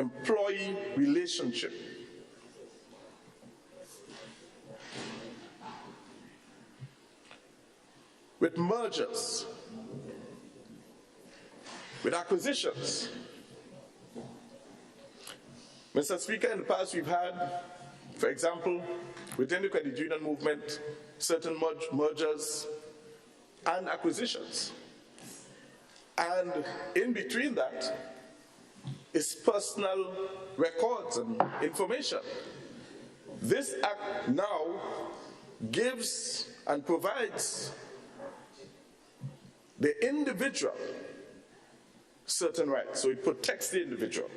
employee relationship. With mergers, with acquisitions. Mr. Speaker, in the past we've had, for example, within the credit union movement, certain mergers and acquisitions. And in between that is personal records and information. This act now gives and provides the individual certain rights, so it protects the individual.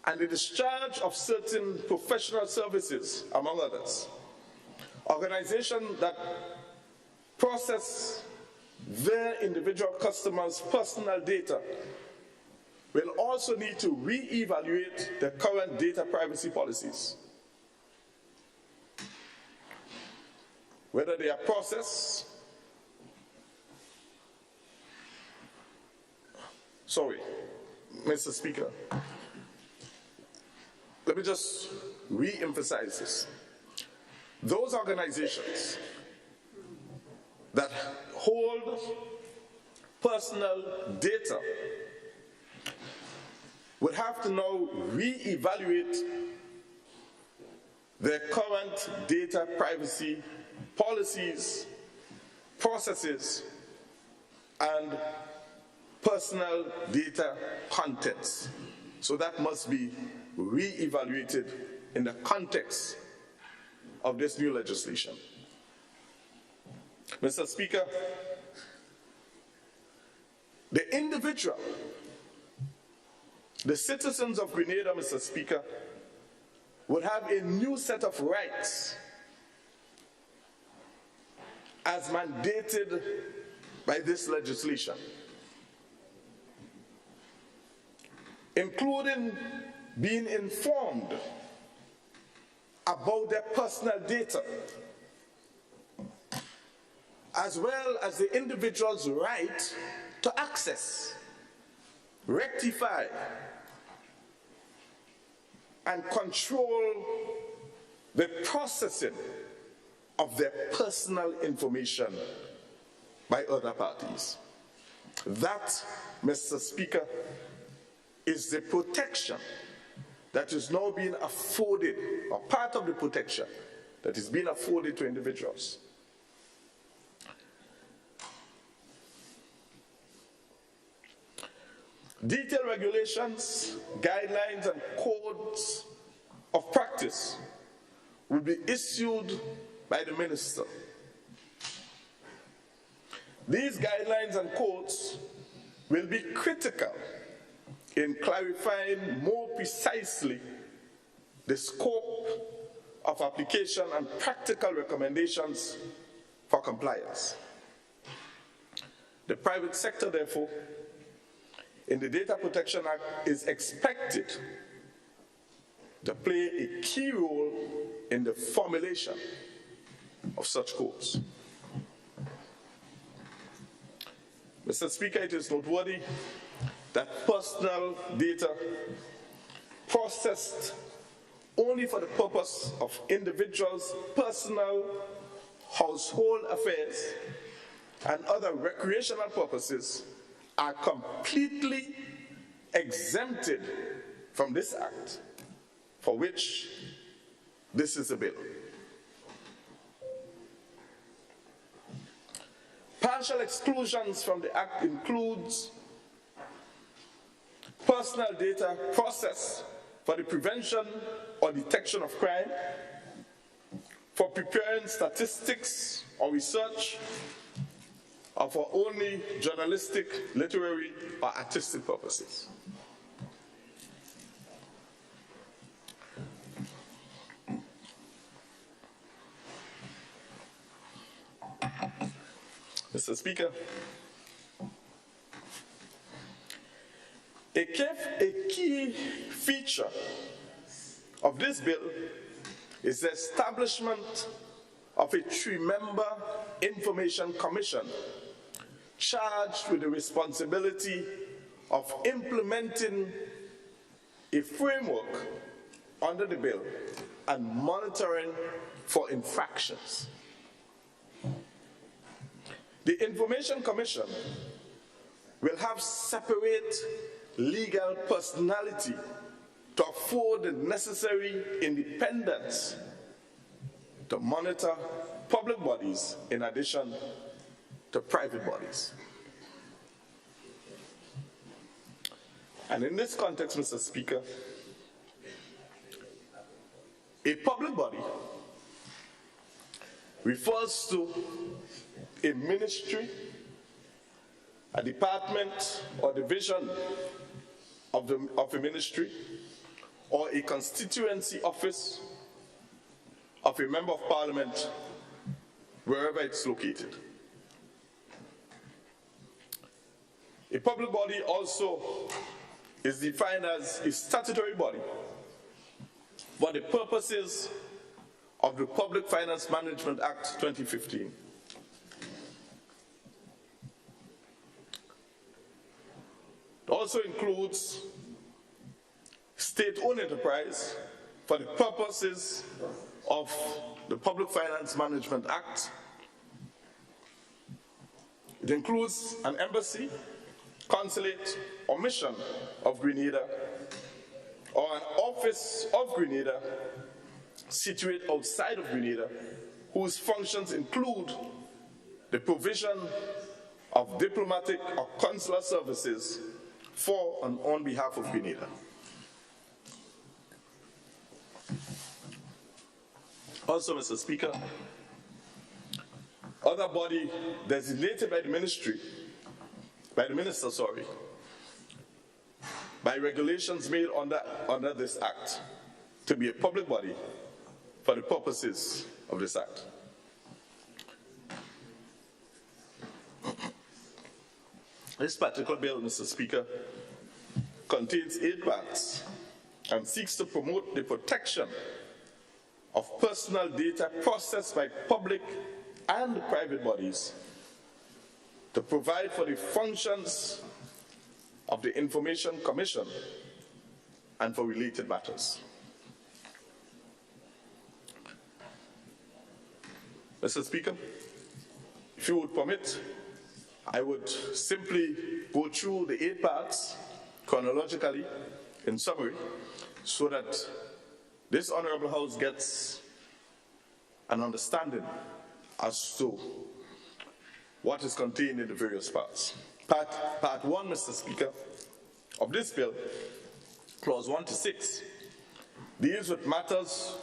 And the discharge of certain professional services, among others. Organizations that process their individual customers' personal data will also need to re-evaluate their current data privacy policies. Whether they are processed, Mr. Speaker, let me just re-emphasize this. Those organizations that hold personal data would have to now re-evaluate their current data privacy policies, processes, and personal data contents. So that must be re-evaluated in the context of this new legislation. Mr. Speaker, the individual, the citizens of Grenada, Mr. Speaker, would have a new set of rights as mandated by this legislation, including being informed about their personal data, as well as the individual's right to access, rectify, and control the processing of their personal information by other parties. That, Mr. Speaker, is the protection that is now being afforded, or part of the protection that is being afforded to individuals. Detailed regulations, guidelines, and codes of practice will be issued by the minister. These guidelines and codes will be critical in clarifying more precisely the scope of application and practical recommendations for compliance. The private sector, therefore, in the Data Protection Act is expected to play a key role in the formulation of such codes. Mr. Speaker, it is noteworthy that personal data processed only for the purpose of individuals' personal household affairs and other recreational purposes are completely exempted from this act, for which this is a bill. Partial exclusions from the act includes personal data processed for the prevention or detection of crime, for preparing statistics or research, or for only journalistic, literary, or artistic purposes. Mr. Speaker, a key feature of this bill is the establishment of a 3-member Information Commission charged with the responsibility of implementing a framework under the bill and monitoring for infractions. The Information Commission will have separate legal personality to afford the necessary independence to monitor public bodies in addition to private bodies. And in this context, Mr. Speaker, a public body refers to a ministry, a department or division of a ministry, or a constituency office of a member of parliament, wherever it's located. A public body also is defined as a statutory body for the purposes of the Public Finance Management Act 2015. It also includes state-owned enterprise for the purposes of the Public Finance Management Act. It includes an embassy, consulate, or mission of Grenada, or an office of Grenada situated outside of Grenada, whose functions include the provision of diplomatic or consular services for and on behalf of Grenada. Also, Mr. Speaker, other body designated by the minister, by regulations made under this act to be a public body for the purposes of this act. This particular bill, Mr. Speaker, contains 8 parts and seeks to promote the protection of personal data processed by public and private bodies, to provide for the functions of the Information Commission and for related matters. Mr. Speaker, if you would permit, I would simply go through the 8 parts chronologically in summary so that this Honorable House gets an understanding as to what is contained in the various parts. Part 1, Mr. Speaker, of this bill, clause 1 to 6, deals with matters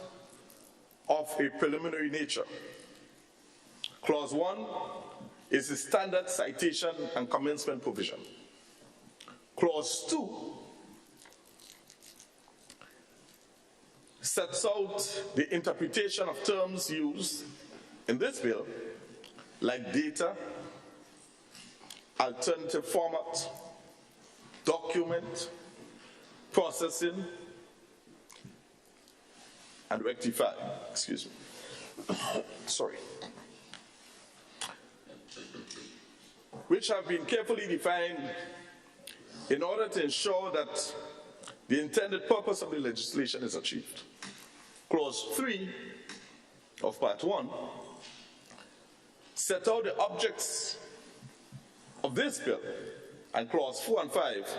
of a preliminary nature. Clause 1 is the standard citation and commencement provision. Clause 2 sets out the interpretation of terms used in this bill, like data, alternative format, document, processing, and rectify. Excuse me. Sorry. Which have been carefully defined in order to ensure that the intended purpose of the legislation is achieved. Clause 3 of Part 1 set out the objects of this bill, and Clause 4 and 5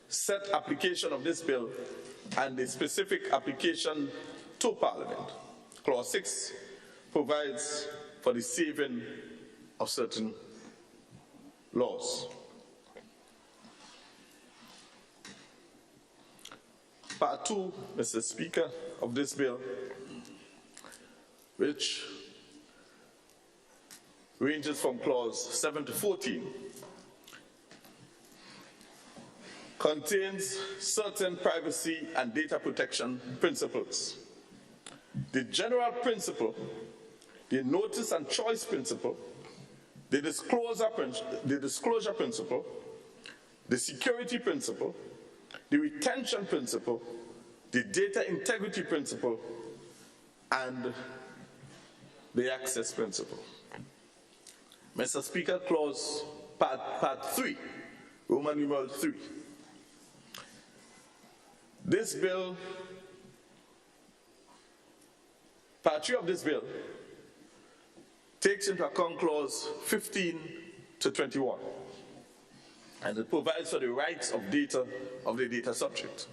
set application of this bill and the specific application to Parliament. Clause 6 provides for the saving of certain laws. Part 2, Mr. Speaker, of this bill, which ranges from clause 7 to 14, contains certain privacy and data protection principles. The general principle, the notice and choice principle, the disclosure principle, the security principle, the retention principle, the data integrity principle, and the access principle. Mr. Speaker, part 3, Roman numeral 3. This bill, part 3 of this bill, takes into account clause 15 to 21, and it provides for the rights of data of the data subject.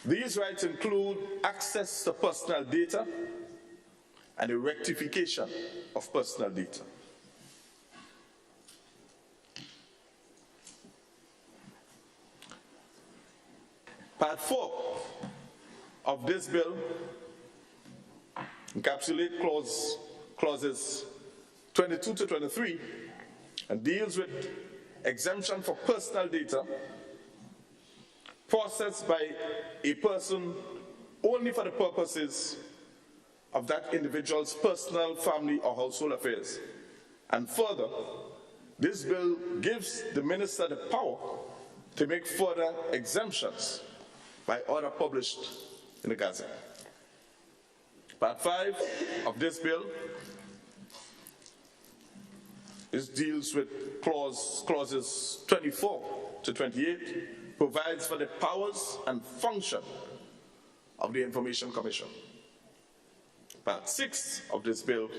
These rights include access to personal data and the rectification of personal data. Part 4 of this bill encapsulates clauses 22 to 23 and deals with exemption for personal data processed by a person only for the purposes of that individual's personal, family, or household affairs. And further, this bill gives the minister the power to make further exemptions by order published in the Gazette. Part 5 of this bill deals with clauses 24 to 28, provides for the powers and function of the Information Commission. Part 6 of this bill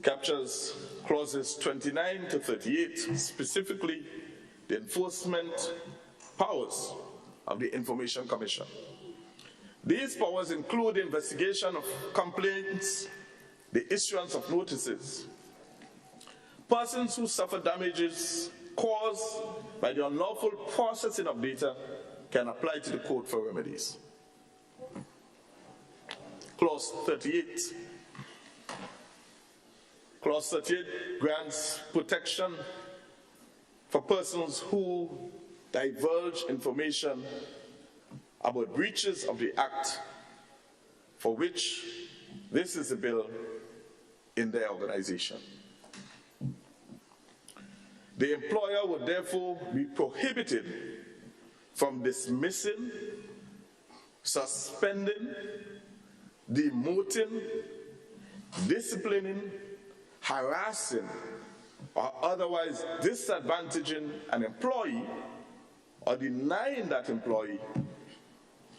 captures clauses 29 to 38, specifically the enforcement powers of the Information Commission. These powers include the investigation of complaints, the issuance of notices. Persons who suffer damages caused by the unlawful processing of data can apply to the court for remedies. Clause 38. Clause 38 grants protection for persons who divulge information about breaches of the Act for which this is a bill in their organization. The employer would therefore be prohibited from dismissing, suspending, demoting, disciplining, harassing, or otherwise disadvantaging an employee or denying that employee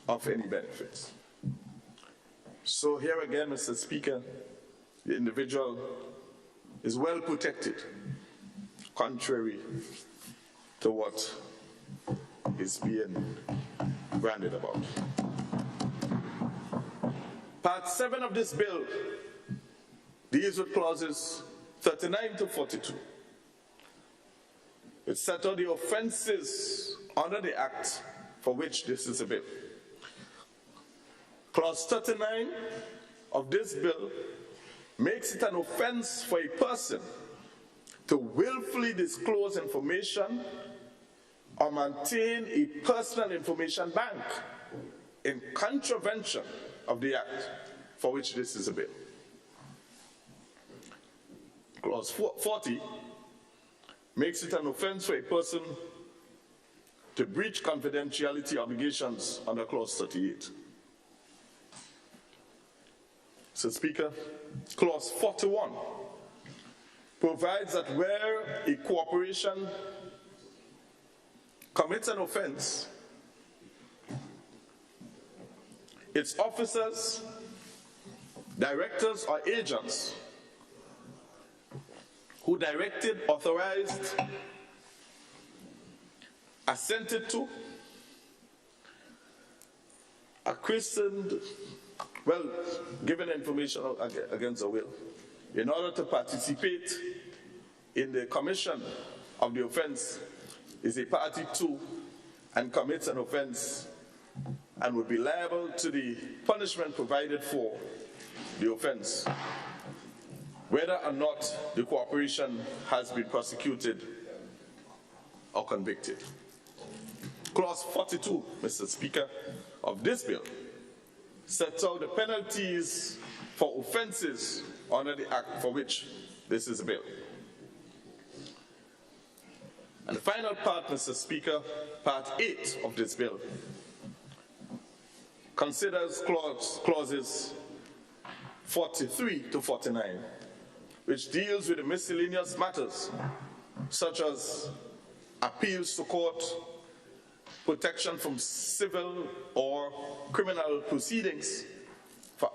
of any benefits. So here again, Mr. Speaker, the individual is well protected, contrary to what is being branded about. Part 7 of this bill deals with clauses 39 to 42. It set out the offenses under the Act for which this is a bill. Clause 39 of this bill makes it an offense for a person to willfully disclose information or maintain a personal information bank in contravention of the Act for which this is a bill. Clause 40 makes it an offense for a person to breach confidentiality obligations under Clause 38. Mr. Speaker, Clause 41 provides that where a corporation commits an offense, its officers, directors, or agents who directed, authorized, assented to, acquiesced, well, given information against their will, in order to participate in the commission of the offense, is a party to and commits an offense and would be liable to the punishment provided for the offense, whether or not the corporation has been prosecuted or convicted. Clause 42, Mr. Speaker, of this bill sets out the penalties for offenses under the Act for which this is a bill. And the final part, Mr. Speaker, part 8 of this bill, considers clauses 43 to 49, which deals with the miscellaneous matters, such as appeals to court, protection from civil or criminal proceedings for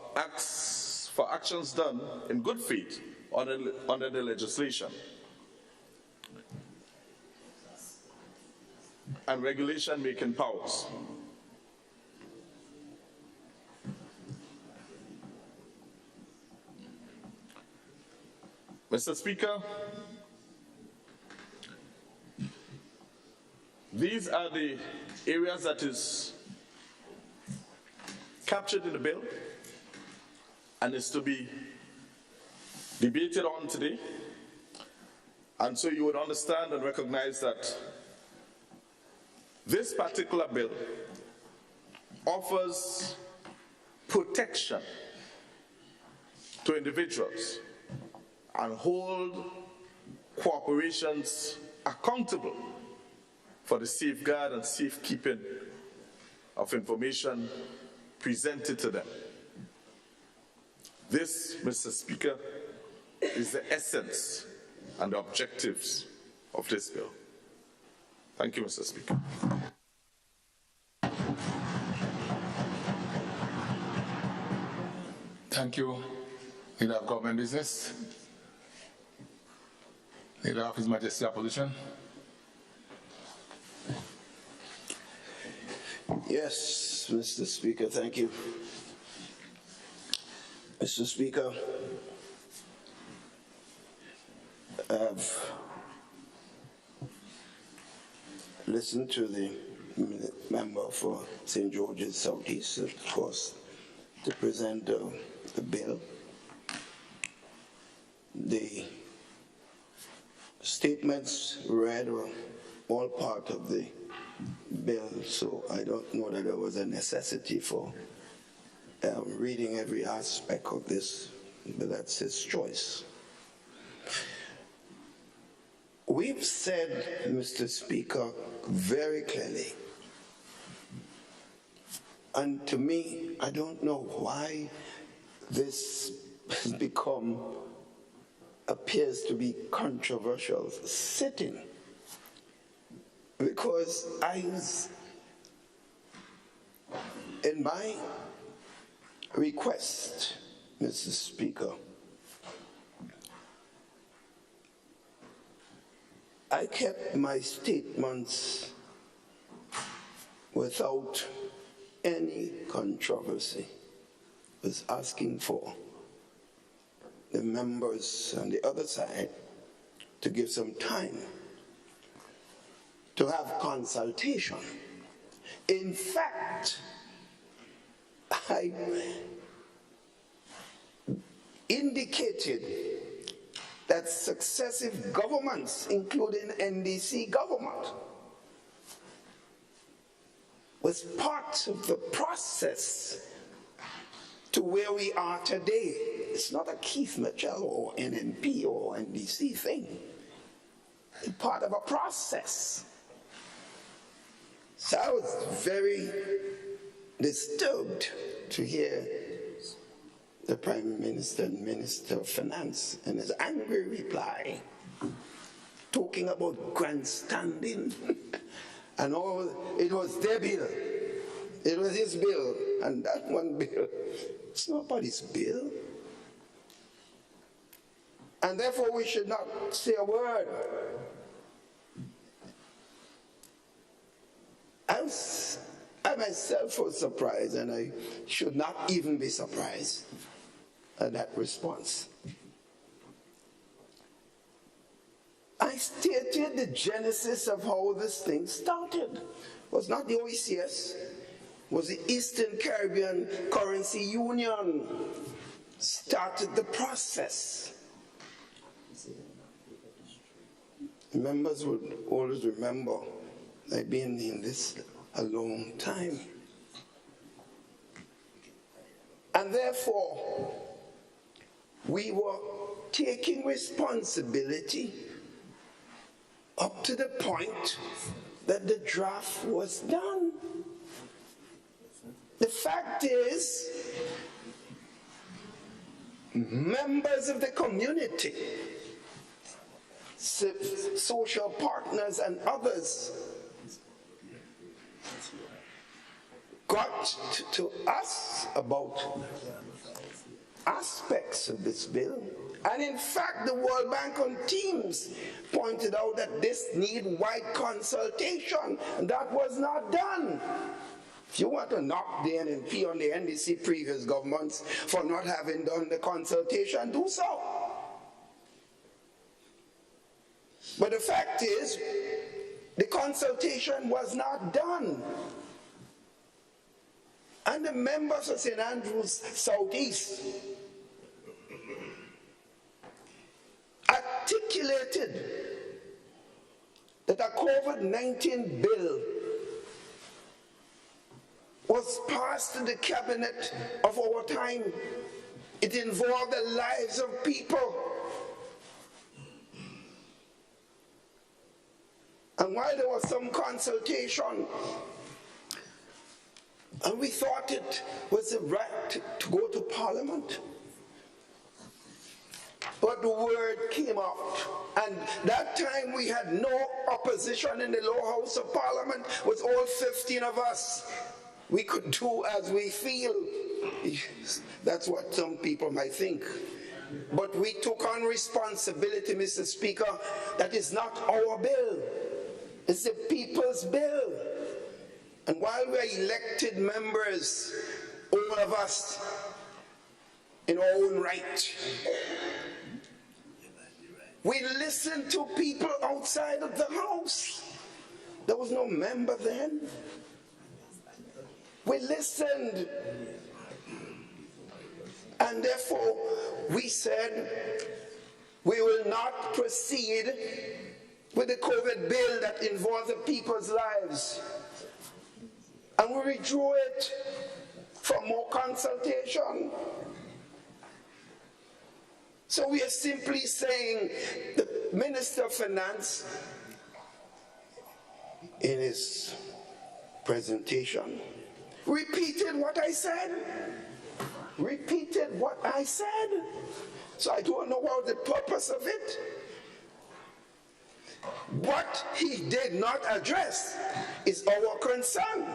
actions done in good faith under the legislation, and regulation making powers. Mr. Speaker, these are the areas that is captured in the bill and is to be debated on today. And so you would understand and recognize that this particular bill offers protection to individuals and hold corporations accountable for the safeguard and safekeeping of information presented to them. This, Mr. Speaker, is the essence and the objectives of this bill. Thank you, Mr. Speaker. Thank you, Leader of Government Business. Leader of His Majesty Opposition. Yes, Mr. Speaker, thank you. Mr. Speaker, I've listened to the member for St. George's Southeast, of course, to present the bill. The statements read were all part of the bill, so I don't know that there was a necessity for reading every aspect of this, but that's his choice. We've said, Mr. Speaker, very clearly, and to me, I don't know why this has appears to be controversial sitting, because in my request, Mr. Speaker, I kept my statements without any controversy. I was asking for the members on the other side to give some time to have consultation. In fact, I indicated that successive governments, including NDC government, was part of the process to where we are today. It's not a Keith Mitchell or NNP or NDC thing. It's part of a process. So I was very disturbed to hear the Prime Minister and Minister of Finance in his angry reply talking about grandstanding and all. It was their bill. It was his bill, and that one bill, it's nobody's bill. And therefore we should not say a word. I myself was surprised, and I should not even be surprised at that response. I stated the genesis of how this thing started. It was not the OECS, it was the Eastern Caribbean Currency Union started the process. Members would always remember I've been in this a long time. And therefore, we were taking responsibility up to the point that the draft was done. The fact is, members of the community, social partners and others got to us about aspects of this bill. And in fact, the World Bank on teams pointed out that this need wide consultation, and that was not done. If you want to knock the NNP on the NDC previous governments for not having done the consultation, do so. But the fact is, the consultation was not done. And the members of St. Andrews Southeast articulated that a COVID-19 bill was passed in the cabinet of our time. It involved the lives of people. And while there was some consultation, and we thought it was the right to go to Parliament, but the word came out, and that time we had no opposition in the lower house of Parliament. It was all 15 of us. We could do as we feel. That's what some people might think. But we took on responsibility, Mr. Speaker. That is not our bill. It's the people's bill. And while we are elected members, all of us, in our own right, we listened to people outside of the house. There was no member then. We listened. And therefore, we said, we will not proceed with the COVID bill that involves the people's lives. And we withdrew it for more consultation. So we are simply saying the Minister of Finance, in his presentation, repeated what I said. Repeated what I said. So I don't know what the purpose of it. What he did not address is our concern,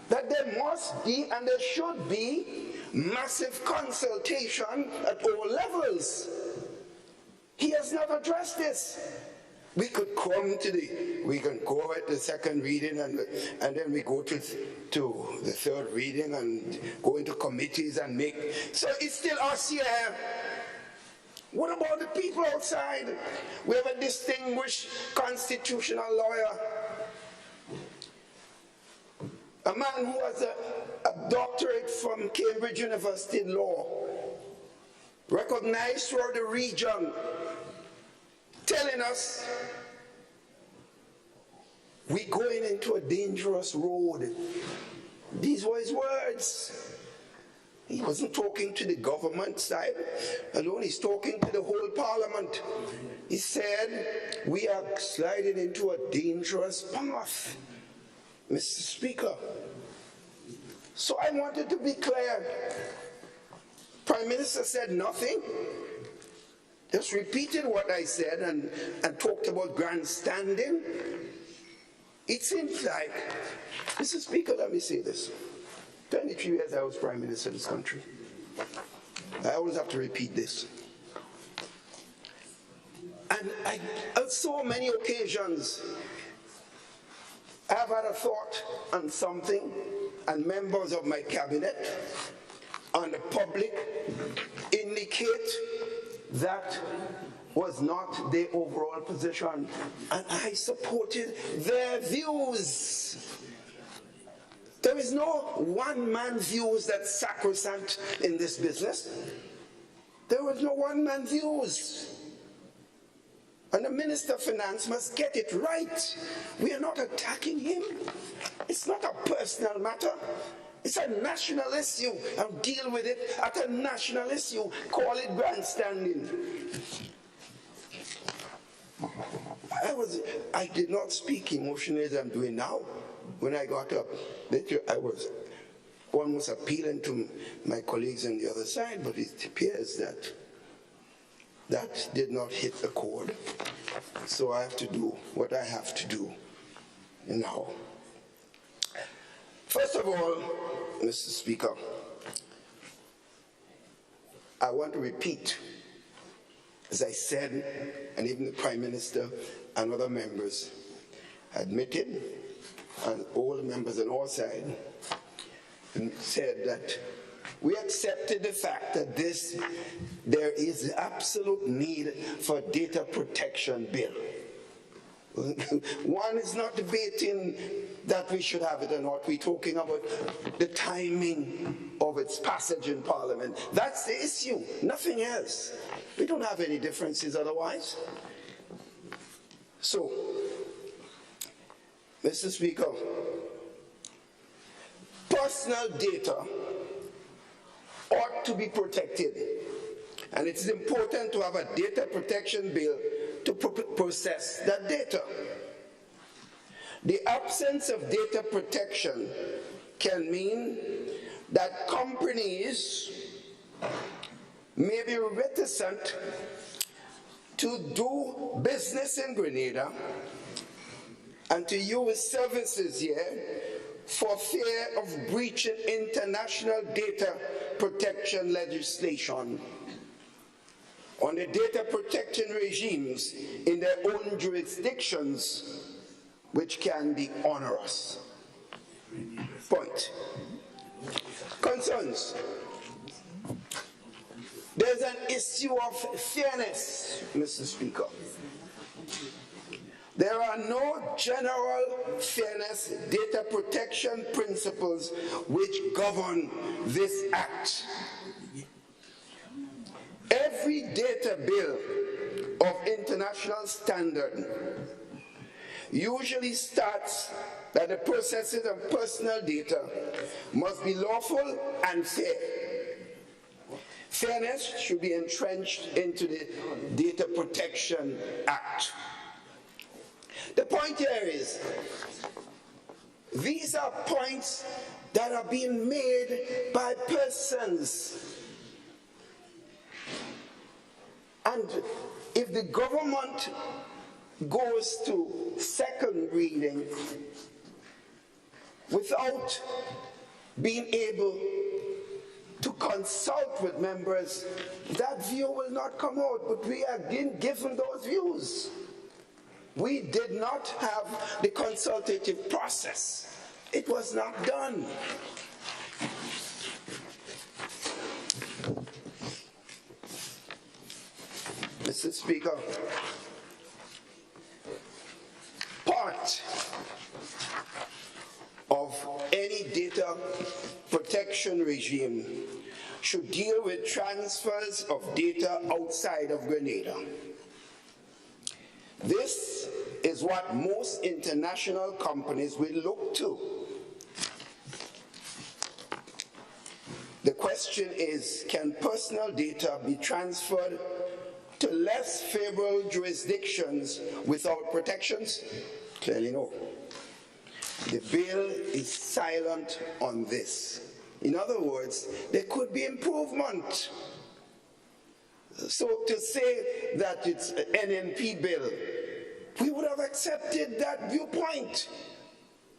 that there must be and there should be massive consultation at all levels. He has not addressed this. We could come to we can go at the second reading and then we go to the third reading and go into committees and make, so it's still us here. What about the people outside? We have a distinguished constitutional lawyer, a man who has a doctorate from Cambridge University in law, recognized throughout the region, telling us we're going into a dangerous road. These were his words. He wasn't talking to the government side alone, he's talking to the whole Parliament. He said, we are sliding into a dangerous path, Mr. Speaker. So I wanted to be clear. Prime Minister said nothing. Just repeated what I said and talked about grandstanding. It seems like, Mr. Speaker, let me say this. 23 years I was Prime Minister of this country. I always have to repeat this. And on so many occasions, I've had a thought on something, and members of my cabinet and the public indicate that was not their overall position, and I supported their views. There is no one-man views that's sacrosanct in this business. There was no one-man views. And the Minister of Finance must get it right. We are not attacking him. It's not a personal matter. It's a national issue, and deal with it at a national issue. Call it grandstanding. I did not speak emotionally as I'm doing now. When I got up, almost appealing to my colleagues on the other side, but it appears that that did not hit a chord. So I have to do what I have to do now. First of all, Mr. Speaker, I want to repeat, as I said, and even the Prime Minister and other members admitted, and all the members on our side said that we accepted the fact that there is absolute need for a data protection bill. One is not debating that we should have it or not. We're talking about the timing of its passage in Parliament. That's the issue, nothing else. We don't have any differences otherwise. So, Mr. Speaker, personal data ought to be protected, and it is important to have a data protection bill to process that data. The absence of data protection can mean that companies may be reticent to do business in Grenada and to use services here for fear of breaching international data protection legislation on the data protection regimes in their own jurisdictions, which can be onerous. Point. Concerns. There's an issue of fairness, Mr. Speaker. There are no general fairness data protection principles which govern this act. Every data bill of international standard usually starts that the processing of personal data must be lawful and fair. Fairness should be entrenched into the Data Protection Act. The point here is, these are points that are being made by persons. And if the government goes to second reading without being able to consult with members, that view will not come out, but we are being given those views. We did not have the consultative process. It was not done. Mr. Speaker, part of any data protection regime should deal with transfers of data outside of Grenada. This is what most international companies will look to. The question is, can personal data be transferred to less favorable jurisdictions without protections? Clearly no. The bill is silent on this. In other words, there could be improvement. So to say that it's an NNP bill, we would have accepted that viewpoint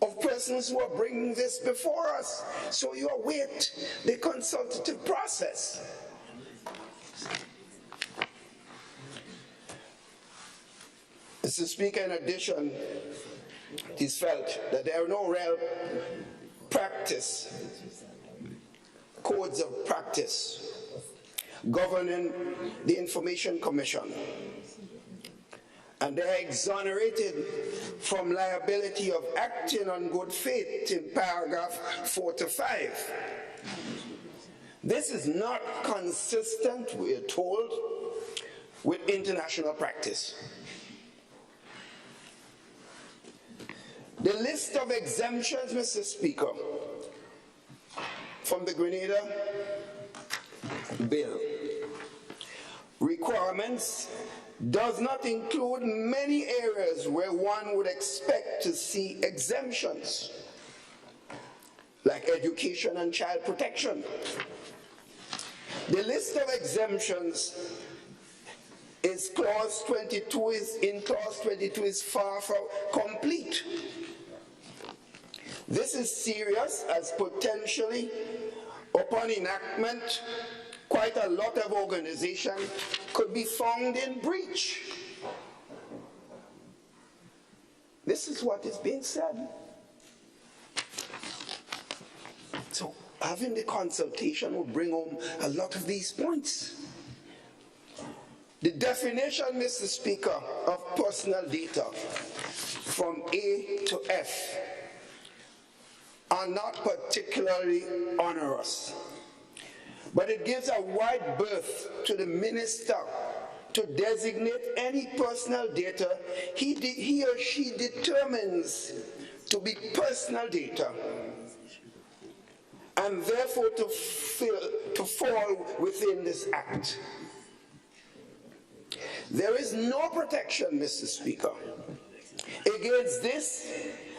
of persons who are bringing this before us. So you await the consultative process. Mr. Speaker, in addition, it is felt that there are no real codes of practice governing the Information Commission, and they are exonerated from liability of acting on good faith in paragraph 4 to 5. This is not consistent, we are told, with international practice. The list of exemptions, Mr. Speaker, from the Grenada bill requirements does not include many areas where one would expect to see exemptions. like education and child protection. The list of exemptions in clause 22 is far from complete. This is serious, as potentially, upon enactment, quite a lot of organizations could be found in breach. This is what is being said. So having the consultation will bring home a lot of these points. The definition, Mr. Speaker, of personal data from A to F are not particularly onerous, but it gives a wide berth to the minister to designate any personal data he or she determines to be personal data, and therefore to fall within this act. There is no protection, Mr. Speaker, against this,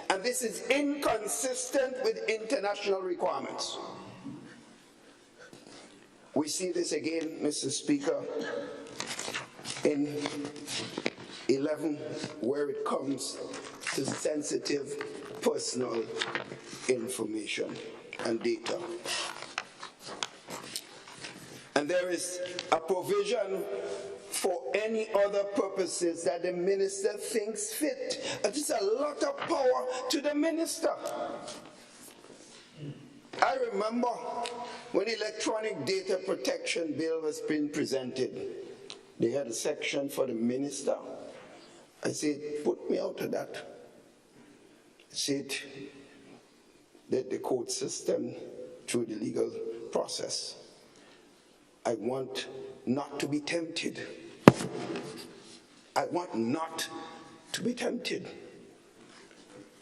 and this is inconsistent with international requirements. We see this again, Mr. Speaker, in 11, where it comes to sensitive personal information and data. And there is a provision for any other purposes that the minister thinks fit. And it's a lot of power to the minister. I remember when the Electronic Data Protection Bill was being presented, they had a section for the minister. I said, put me out of that. I said, let the court system through the legal process. I want not to be tempted. I want not to be tempted.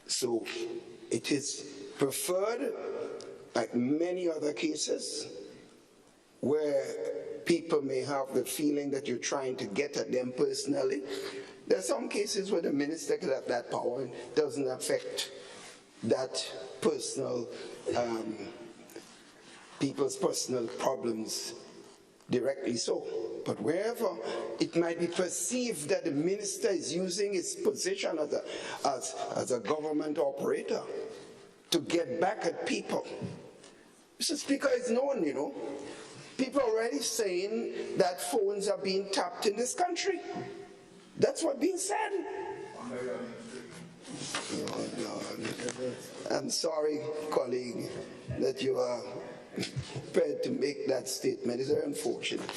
So it is preferred, like many other cases, where people may have the feeling that you're trying to get at them personally. There are some cases where the minister could have that power and doesn't affect that personal, people's personal problems directly so. But wherever it might be perceived that the minister is using his position as a government operator to get back at people. Mr. Speaker, it's known, you know. People are already saying that phones are being tapped in this country. That's what's being said. Oh, God. I'm sorry, colleague, that you are prepared to make that statement. It's very unfortunate.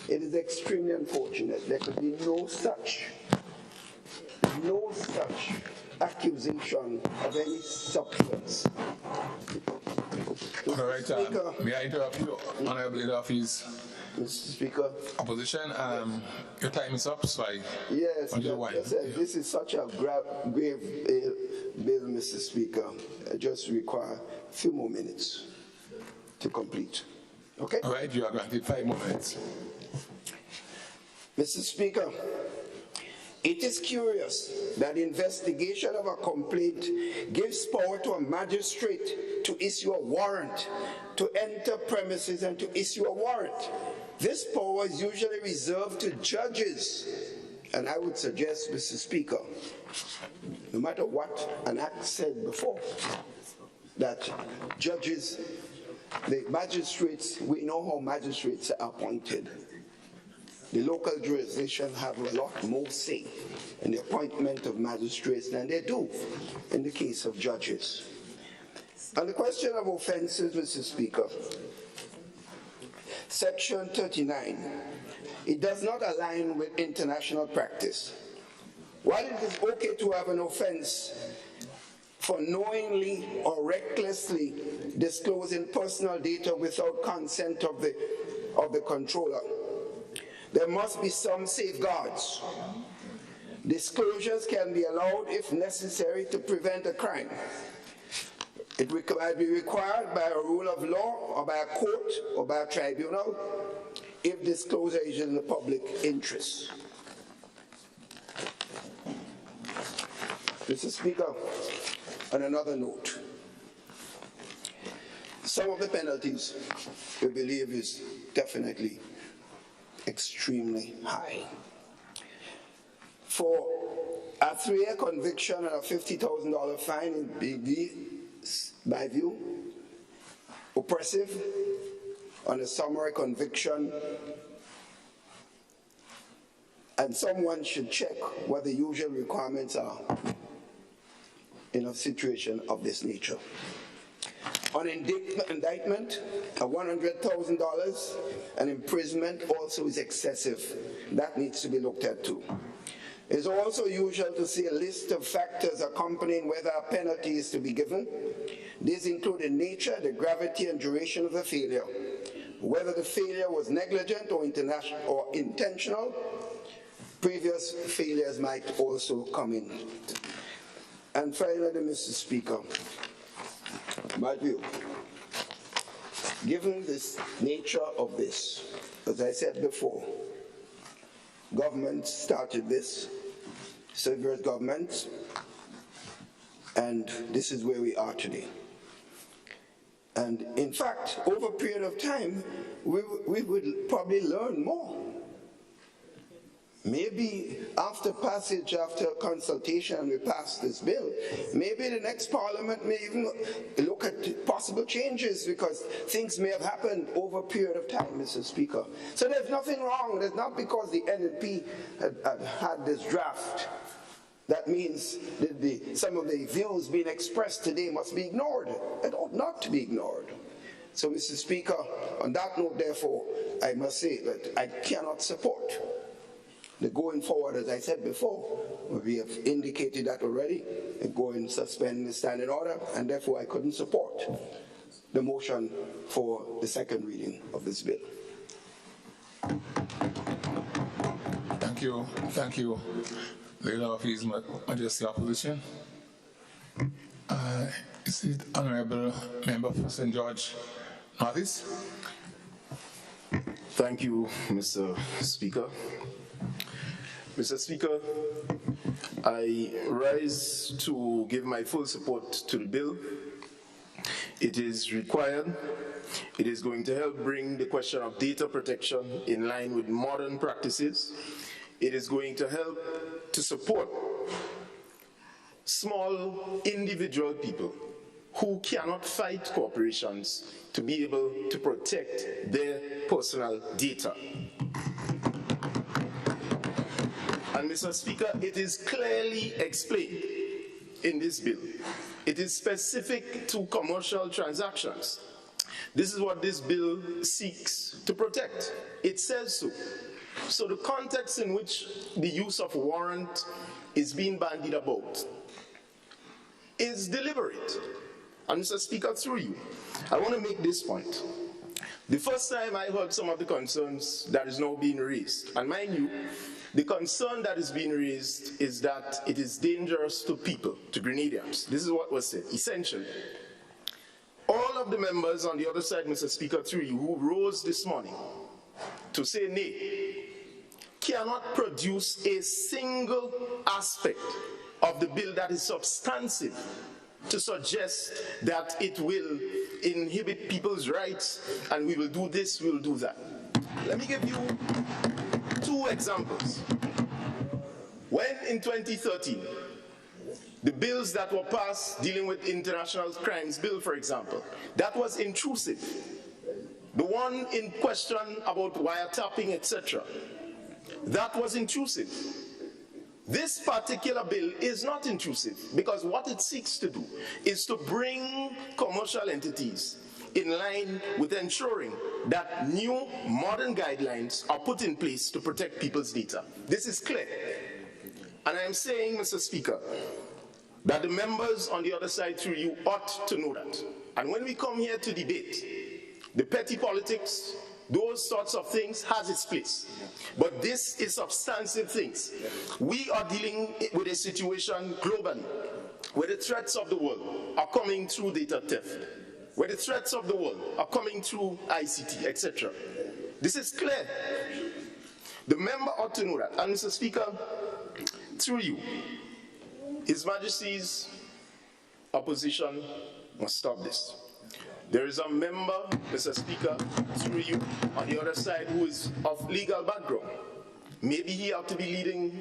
It is extremely unfortunate. There could be no such accusation of any substance. All right, may I interrupt you, Honorable Leader of his Mr. Speaker. Opposition? Your time is up, so yes, this is such a grave bill, Mr. Speaker. I just require a few more minutes to complete. Okay? All right, you are granted 5 more minutes. Mr. Speaker, it is curious that investigation of a complaint gives power to a magistrate to issue a warrant, to enter premises and to issue a warrant. This power is usually reserved to judges. And I would suggest, Mr. Speaker, no matter what an act said before, that judges, the magistrates, we know how magistrates are appointed. The local jurisdiction have a lot more say in the appointment of magistrates than they do in the case of judges. On the question of offenses, Mr. Speaker, Section 39, it does not align with international practice. While it is okay to have an offense for knowingly or recklessly disclosing personal data without consent of the controller, there must be some safeguards. Disclosures can be allowed if necessary to prevent a crime. It might be required by a rule of law or by a court or by a tribunal if disclosure is in the public interest. Mr. Speaker, on another note, Some of the penalties we believe is definitely extremely high. For a 3-year conviction and a $50,000 fine in my view, oppressive. On a summary conviction, and someone should check what the usual requirements are in a situation of this nature. On indictment, a $100,000 and imprisonment also is excessive. That needs to be looked at too. It's also usual to see a list of factors accompanying whether a penalty is to be given. These include the nature, the gravity, and duration of the failure, whether the failure was negligent or intentional. Previous failures might also come in. And finally, Mr. Speaker, my view, given this nature of this, as I said before, government started this, Silver's government, and this is where we are today. And in fact, over a period of time, we would probably learn more. Maybe after passage, after consultation, we pass this bill. Maybe the next parliament may even look at possible changes because things may have happened over a period of time, Mr. Speaker. So there's nothing wrong. There's not because the NNP had this draft. That means that some of the views being expressed today must be ignored. It ought not to be ignored. So, Mr. Speaker, on that note, therefore, I must say that I cannot support the going forward, as I said before. We have indicated that already, going suspend the standing order, and therefore I couldn't support the motion for the second reading of this bill. Thank you. Leader of His Majesty Opposition. Is it Honorable Member for St. George Northeast? Thank you, Mr. Speaker. Mr. Speaker, I rise to give my full support to the bill. It is required. It is going to help bring the question of data protection in line with modern practices. It is going to help to support small individual people who cannot fight corporations to be able to protect their personal data. And Mr. Speaker, it is clearly explained in this bill. It is specific to commercial transactions. This is what this bill seeks to protect. It says so. So the context in which the use of warrant is being bandied about is deliberate. And Mr. Speaker, through you, I want to make this point. The first time I heard some of the concerns that is now being raised, and mind you, the concern that is being raised is that it is dangerous to people, to Grenadians. This is what was said, essentially. All of the members on the other side, Mr. Speaker, through you, who rose this morning to say nay, cannot produce a single aspect of the bill that is substantive to suggest that it will inhibit people's rights and we will do this, we will do that. Let me give you two examples. When in 2013, the bills that were passed dealing with international crimes bill, for example, that was intrusive. The one in question about wiretapping, etc., that was intrusive. This particular bill is not intrusive because what it seeks to do is to bring commercial entities in line with ensuring that new modern guidelines are put in place to protect people's data. This is clear. And I am saying, Mr. Speaker, that the members on the other side through you ought to know that. And when we come here to debate, the petty politics, those sorts of things has its place. But this is substantive things. We are dealing with a situation globally where the threats of the world are coming through data theft, where the threats of the world are coming through ICT, etc. This is clear. The member ought to know that. And Mr. Speaker, through you, His Majesty's opposition must stop this. there is a member, Mr. Speaker, through you, on the other side who is of legal background. Maybe he ought to be leading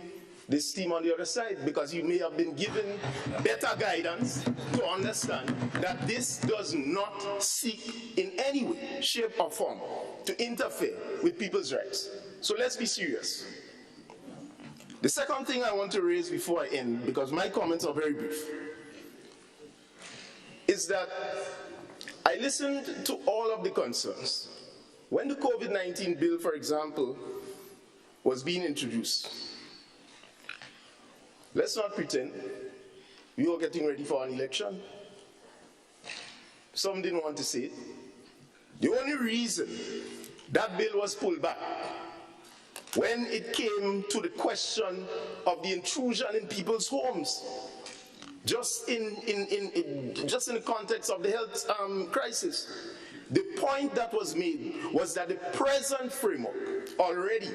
this team on the other side, because he may have been given better guidance to understand that this does not seek in any way, shape or form to interfere with people's rights. So let's be serious. The second thing I want to raise before I end, because my comments are very brief, is that I listened to all of the concerns. When the COVID-19 bill, for example, was being introduced, let's not pretend we were getting ready for an election. Some didn't want to say it. The only reason that bill was pulled back when it came to the question of the intrusion in people's homes, just in the context of the health crisis. The point that was made was that the present framework already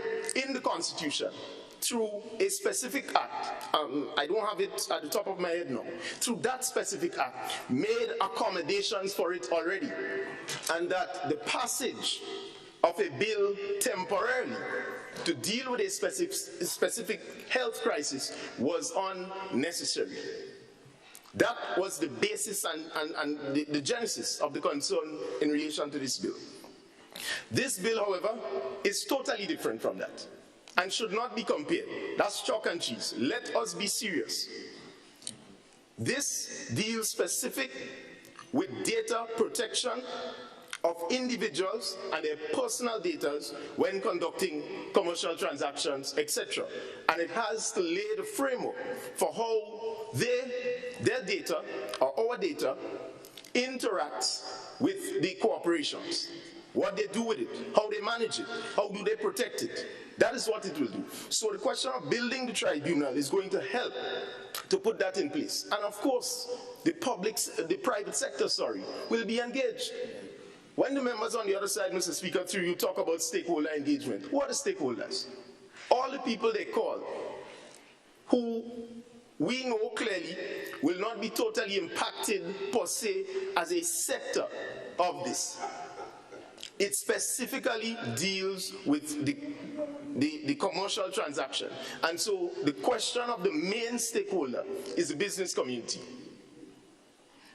in the Constitution, through a specific act, I don't have it at the top of my head now, through that specific act, made accommodations for it already, and that the passage of a bill temporarily to deal with a specific health crisis was unnecessary. That was the basis and the genesis of the concern in relation to this bill. This bill, however, is totally different from that and should not be compared. That's chalk and cheese. Let us be serious. This deals specific with data protection of individuals and their personal data when conducting commercial transactions, etc. And it has to lay the framework for how their data, or our data, interacts with the corporations. What they do with it, how they manage it, how do they protect it. That is what it will do. So the question of building the tribunal is going to help to put that in place. And of course, the private sector, will be engaged. When the members on the other side, Mr. Speaker, through you, talk about stakeholder engagement, who are the stakeholders? All the people they call, who we know clearly will not be totally impacted per se as a sector of this. It specifically deals with the commercial transaction. And so the question of the main stakeholder is the business community.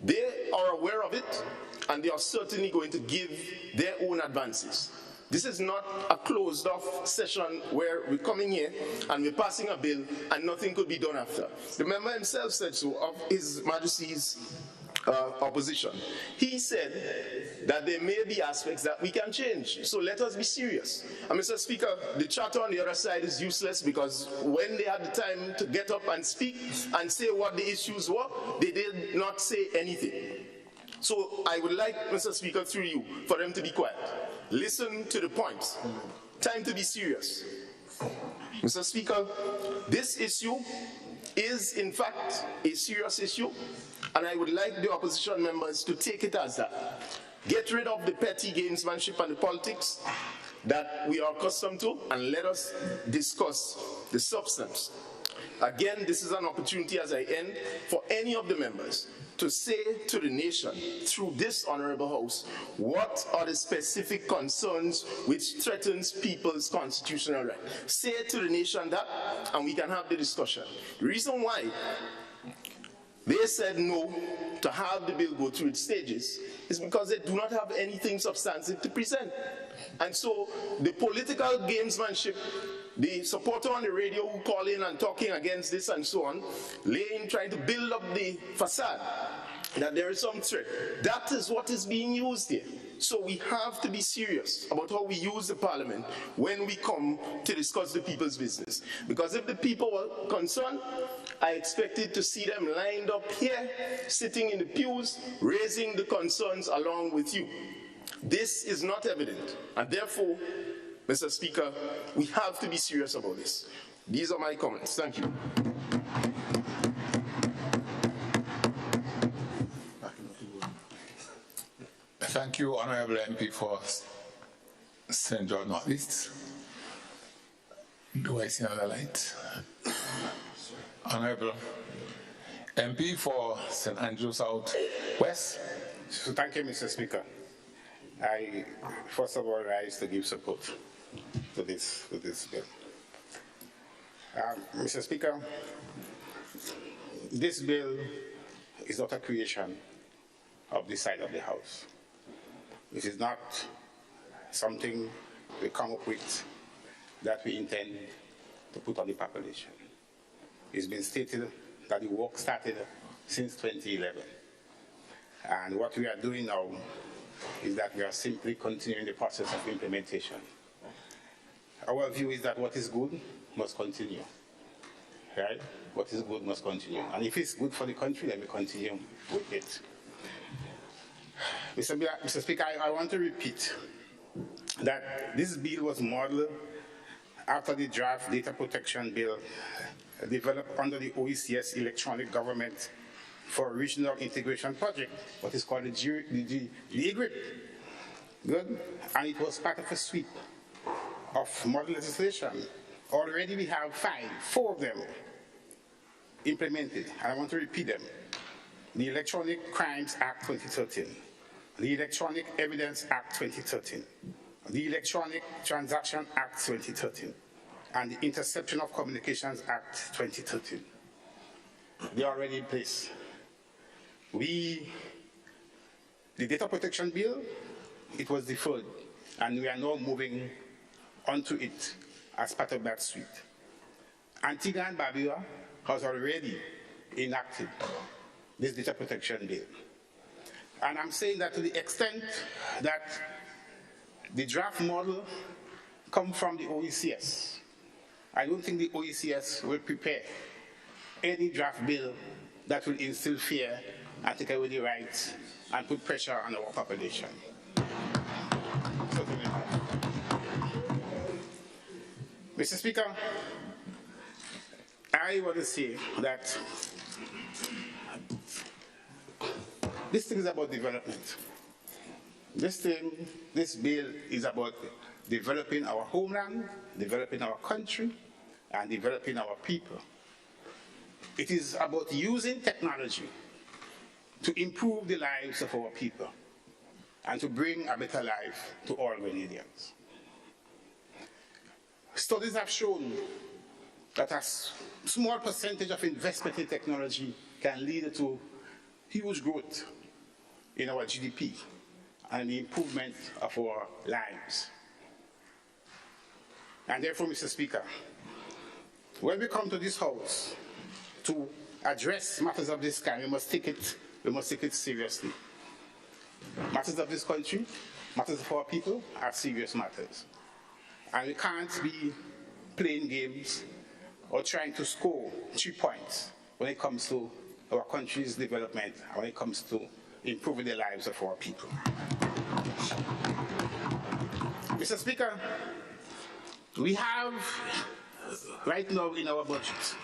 They are aware of it, and they are certainly going to give their own advances. This is not a closed-off session where we're coming here and we're passing a bill and nothing could be done after. The member himself said so of His Majesty's opposition. He said that there may be aspects that we can change. So let us be serious. And Mr. Speaker, the chatter on the other side is useless, because when they had the time to get up and speak and say what the issues were, they did not say anything. So I would like, Mr. Speaker, through you, for them to be quiet. Listen to the points. Time to be serious. Mr. Speaker, this issue is in fact a serious issue, and I would like the opposition members to take it as that. Get rid of the petty gamesmanship and the politics that we are accustomed to, and let us discuss the substance. Again, this is an opportunity as I end for any of the members to say to the nation through this honorable house what are the specific concerns which threatens people's constitutional right. Say to the nation that, and we can have the discussion. The reason why they said no to have the bill go through its stages is because they do not have anything substantive to present. And so the political gamesmanship, the supporter on the radio who call in and talking against this and so on, trying to build up the facade that there is some threat. That is what is being used here. So we have to be serious about how we use the parliament when we come to discuss the people's business. Because if the people were concerned, I expected to see them lined up here, sitting in the pews, raising the concerns along with you. This is not evident, and therefore, Mr. Speaker, we have to be serious about this. These are my comments. Thank you. Thank you, Honorable MP for St. George Northeast. Do I see another light? Honorable MP for St. Andrew South West. So thank you, Mr. Speaker. I first of all rise to give support to this bill. Mr. Speaker, this bill is not a creation of this side of the House. It is not something we come up with that we intend to put on the population. It's been stated that the work started since 2011. And what we are doing now is that we are simply continuing the process of implementation. Our view is that what is good must continue, right? What is good must continue. And if it's good for the country, then we continue with it. Mr. Speaker, I want to repeat that this bill was modeled after the draft data protection bill developed under the OECS Electronic Government for Regional Integration Project, what is called the GRIP. Good? And it was part of a sweep of model legislation. Already we have four of them implemented, and I want to repeat them. The Electronic Crimes Act 2013, the Electronic Evidence Act 2013, the Electronic Transaction Act 2013, and the Interception of Communications Act 2013. They are already in place. The data protection bill, it was deferred, and we are now moving onto it as part of that suite. Antigua and Barbuda has already enacted this data protection bill. And I'm saying that to the extent that the draft model comes from the OECS, I don't think the OECS will prepare any draft bill that will instill fear and take away the rights and put pressure on our population. Mr. Speaker, I want to say that this thing is about development. This bill is about developing our homeland, developing our country, and developing our people. It is about using technology to improve the lives of our people and to bring a better life to all Grenadians. Studies have shown that a small percentage of investment in technology can lead to huge growth in our GDP and the improvement of our lives. And therefore, Mr. Speaker, when we come to this House to address matters of this kind, we must take it seriously. Matters of this country, matters of our people are serious matters. And we can't be playing games or trying to score 3 points when it comes to our country's development and when it comes to improving the lives of our people. Mr. Speaker, we have right now in our budget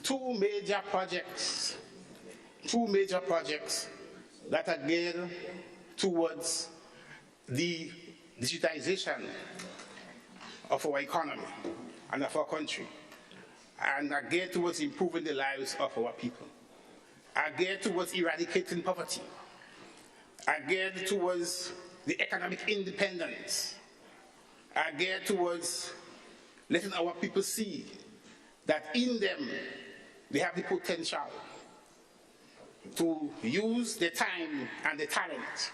two major projects that are geared towards the digitization of our economy and of our country, and are geared towards improving the lives of our people, are geared towards eradicating poverty, are geared towards the economic independence, are geared towards letting our people see that in them they have the potential to use their time and their talent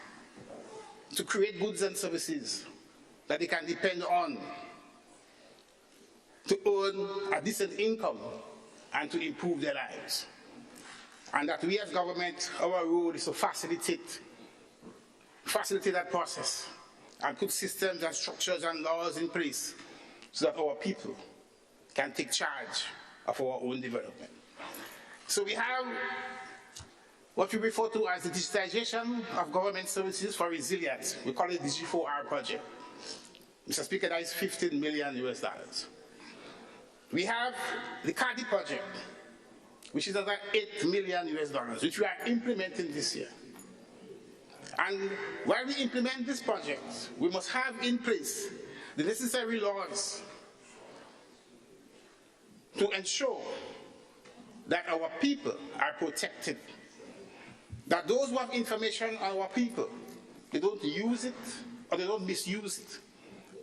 to create goods and services that they can depend on to earn a decent income and to improve their lives. And that we as government, our role is to facilitate that process and put systems and structures and laws in place so that our people can take charge of our own development. So we have what we refer to as the digitization of government services for resilience. We call it the G4R project. Mr. Speaker, that is $15 million US. We have the CADI project, which is about $8 million US, which we are implementing this year. And while we implement this project, we must have in place the necessary laws to ensure that our people are protected that those who have information on our people, they don't use it or they don't misuse it,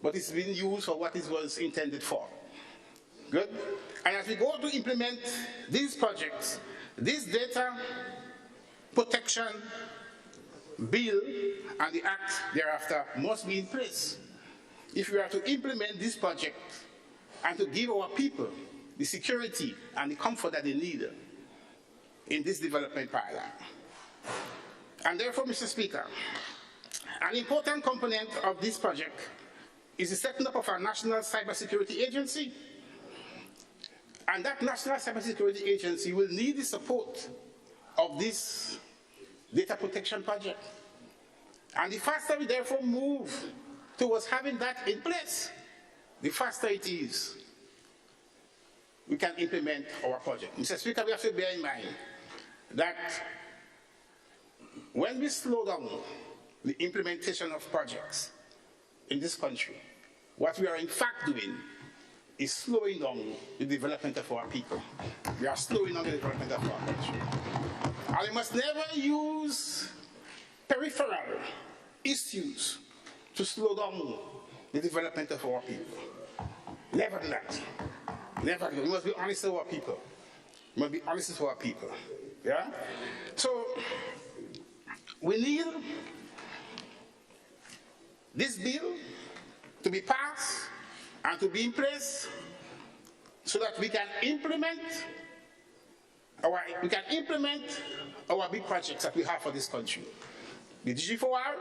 but it's being used for what it was intended for. Good? And as we go to implement these projects, this data protection bill and the act thereafter must be in place if we are to implement this project and to give our people the security and the comfort that they need in this development paradigm. And therefore, Mr. Speaker, an important component of this project is the setting up of a national cybersecurity agency. And that national cybersecurity agency will need the support of this data protection project. And the faster we therefore move towards having that in place, the faster it is we can implement our project. Mr. Speaker, we have to bear in mind that when we slow down the implementation of projects in this country, what we are in fact doing is slowing down the development of our people. We are slowing down the development of our country. And we must never use peripheral issues to slow down the development of our people. Never do that. Never do that. We must be honest to our people. We must be honest to our people. Yeah? So, we need this bill to be passed and to be in place so that we can implement our big projects that we have for this country. The DG4R,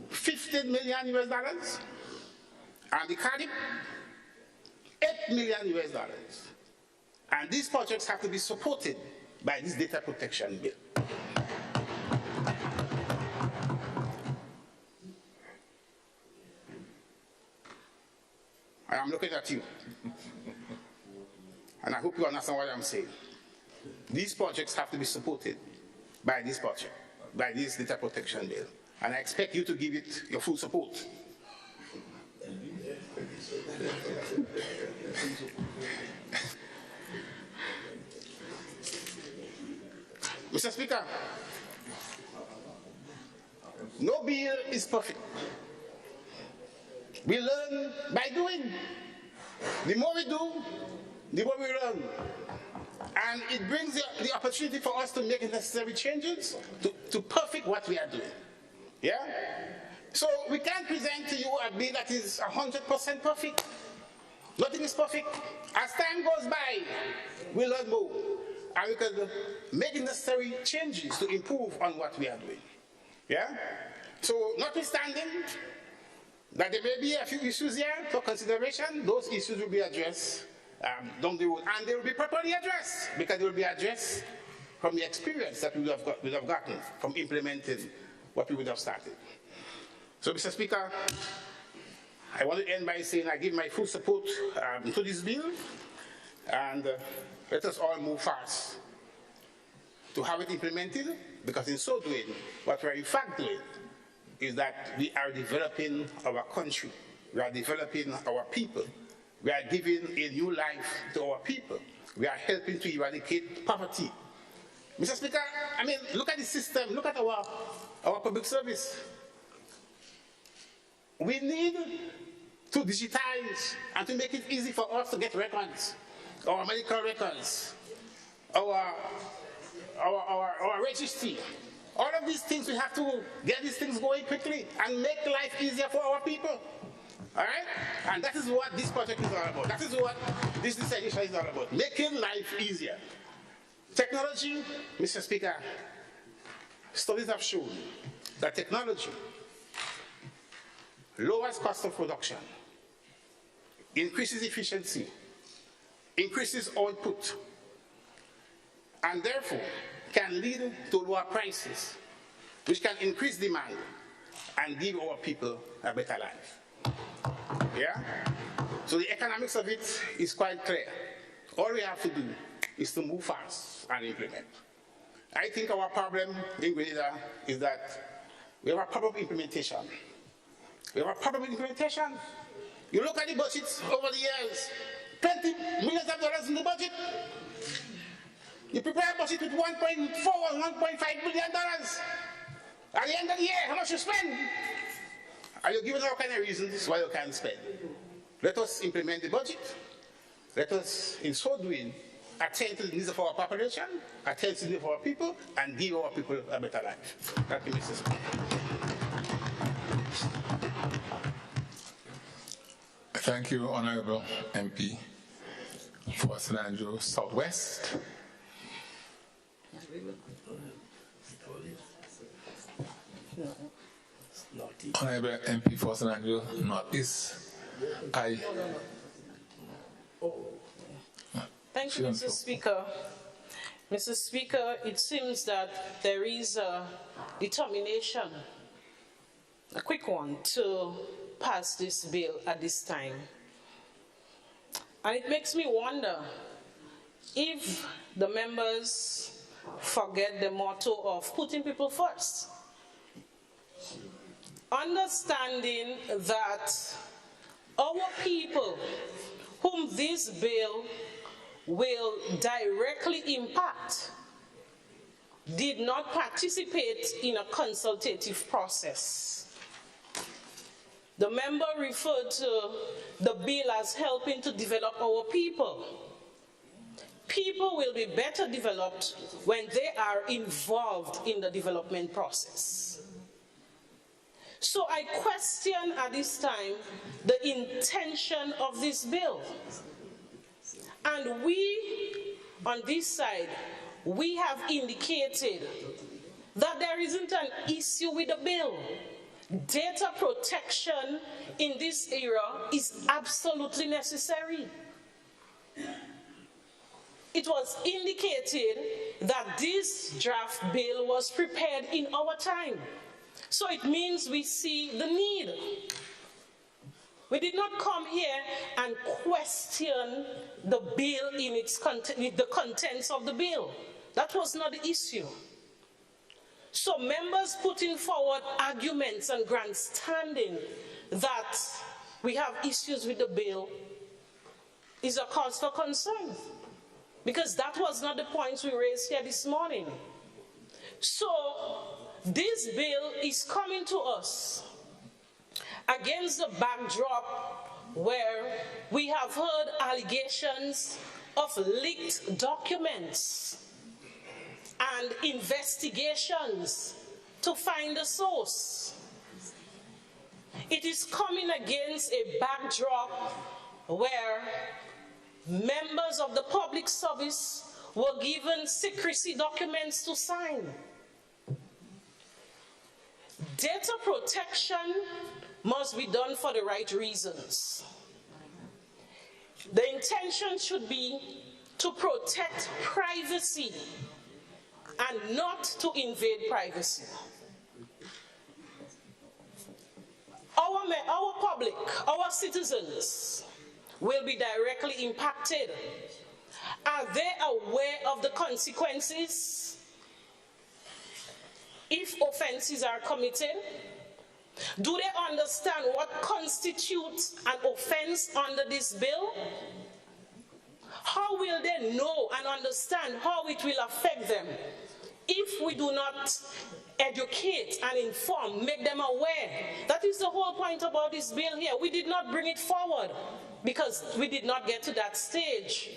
$15 million US, and the CADIP, $8 million US. And these projects have to be supported by this data protection bill. I am looking at you. And I hope you understand what I'm saying. These projects have to be supported by this project, by this data protection bill. And I expect you to give it your full support. Mr. Speaker, no bill is perfect. We learn by doing. The more we do, the more we learn. And it brings the opportunity for us to make necessary changes to perfect what we are doing. Yeah? So we can't present to you a bill that is 100% perfect. Nothing is perfect. As time goes by, we learn more. And we can make necessary changes to improve on what we are doing. Yeah? So notwithstanding that there may be a few issues here for consideration, those issues will be addressed down the road. And they will be properly addressed because they will be addressed from the experience that we would have gotten from implementing what we would have started. So, Mr. Speaker, I want to end by saying I give my full support to this bill, and let us all move fast to have it implemented, because in so doing, what we are in fact doing is that we are developing our country, we are developing our people, we are giving a new life to our people, we are helping to eradicate poverty. Mr. Speaker, I mean, look at the system, look at our public service. We need to digitize and to make it easy for us to get records, our medical records, our registry. All of these things, we have to get these things going quickly and make life easier for our people. All right? And that is what this project is all about. That is what this legislation is all about, making life easier. Technology, Mr. Speaker, studies have shown that technology lowers cost of production, increases efficiency, increases output, and therefore can lead to lower prices, which can increase demand and give our people a better life. Yeah? So the economics of it is quite clear. All we have to do is to move fast and implement. I think our problem in Grenada is that we have a problem of implementation. We have a problem with implementation. You look at the budgets over the years, $20 million in the budget. You prepare a budget with $1.4, $1.5 billion. At the end of the year, how much you spend? Are you giving all kind of reasons why you can't spend? Let us implement the budget. Let us, in so doing, attend to the needs of our population, attend to the needs of our people, and give our people a better life. Thank you, Mr. Speaker. Thank you, Honorable MP for St. Andrew Southwest. Honorable MP for St. Andrew Northeast. Thank you, Mr. Speaker. Mr. Speaker, it seems that there is a determination, a quick one, to pass this bill at this time. And it makes me wonder if the members forget the motto of putting people first. Understanding that our people whom this bill will directly impact did not participate in a consultative process. The member referred to the bill as helping to develop our people. People will be better developed when they are involved in the development process. So I question at this time the intention of this bill. And we, on this side, we have indicated that there isn't an issue with the bill. Data protection in this era is absolutely necessary. It was indicated that this draft bill was prepared in our time. So it means we see the need. We did not come here and question the bill in its content, the contents of the bill. That was not the issue. So members putting forward arguments and grandstanding that we have issues with the bill is a cause for concern, because that was not the points we raised here this morning. So this bill is coming to us against the backdrop where we have heard allegations of leaked documents and investigations to find the source. It is coming against a backdrop where members of the public service were given secrecy documents to sign. Data protection must be done for the right reasons. The intention should be to protect privacy and not to invade privacy. Our public, our citizens will be directly impacted. Are they aware of the consequences if offenses are committed? Do they understand what constitutes an offense under this bill? How will they know and understand how it will affect them if we do not educate and inform, make them aware? That is the whole point about this bill here. We did not bring it forward because we did not get to that stage.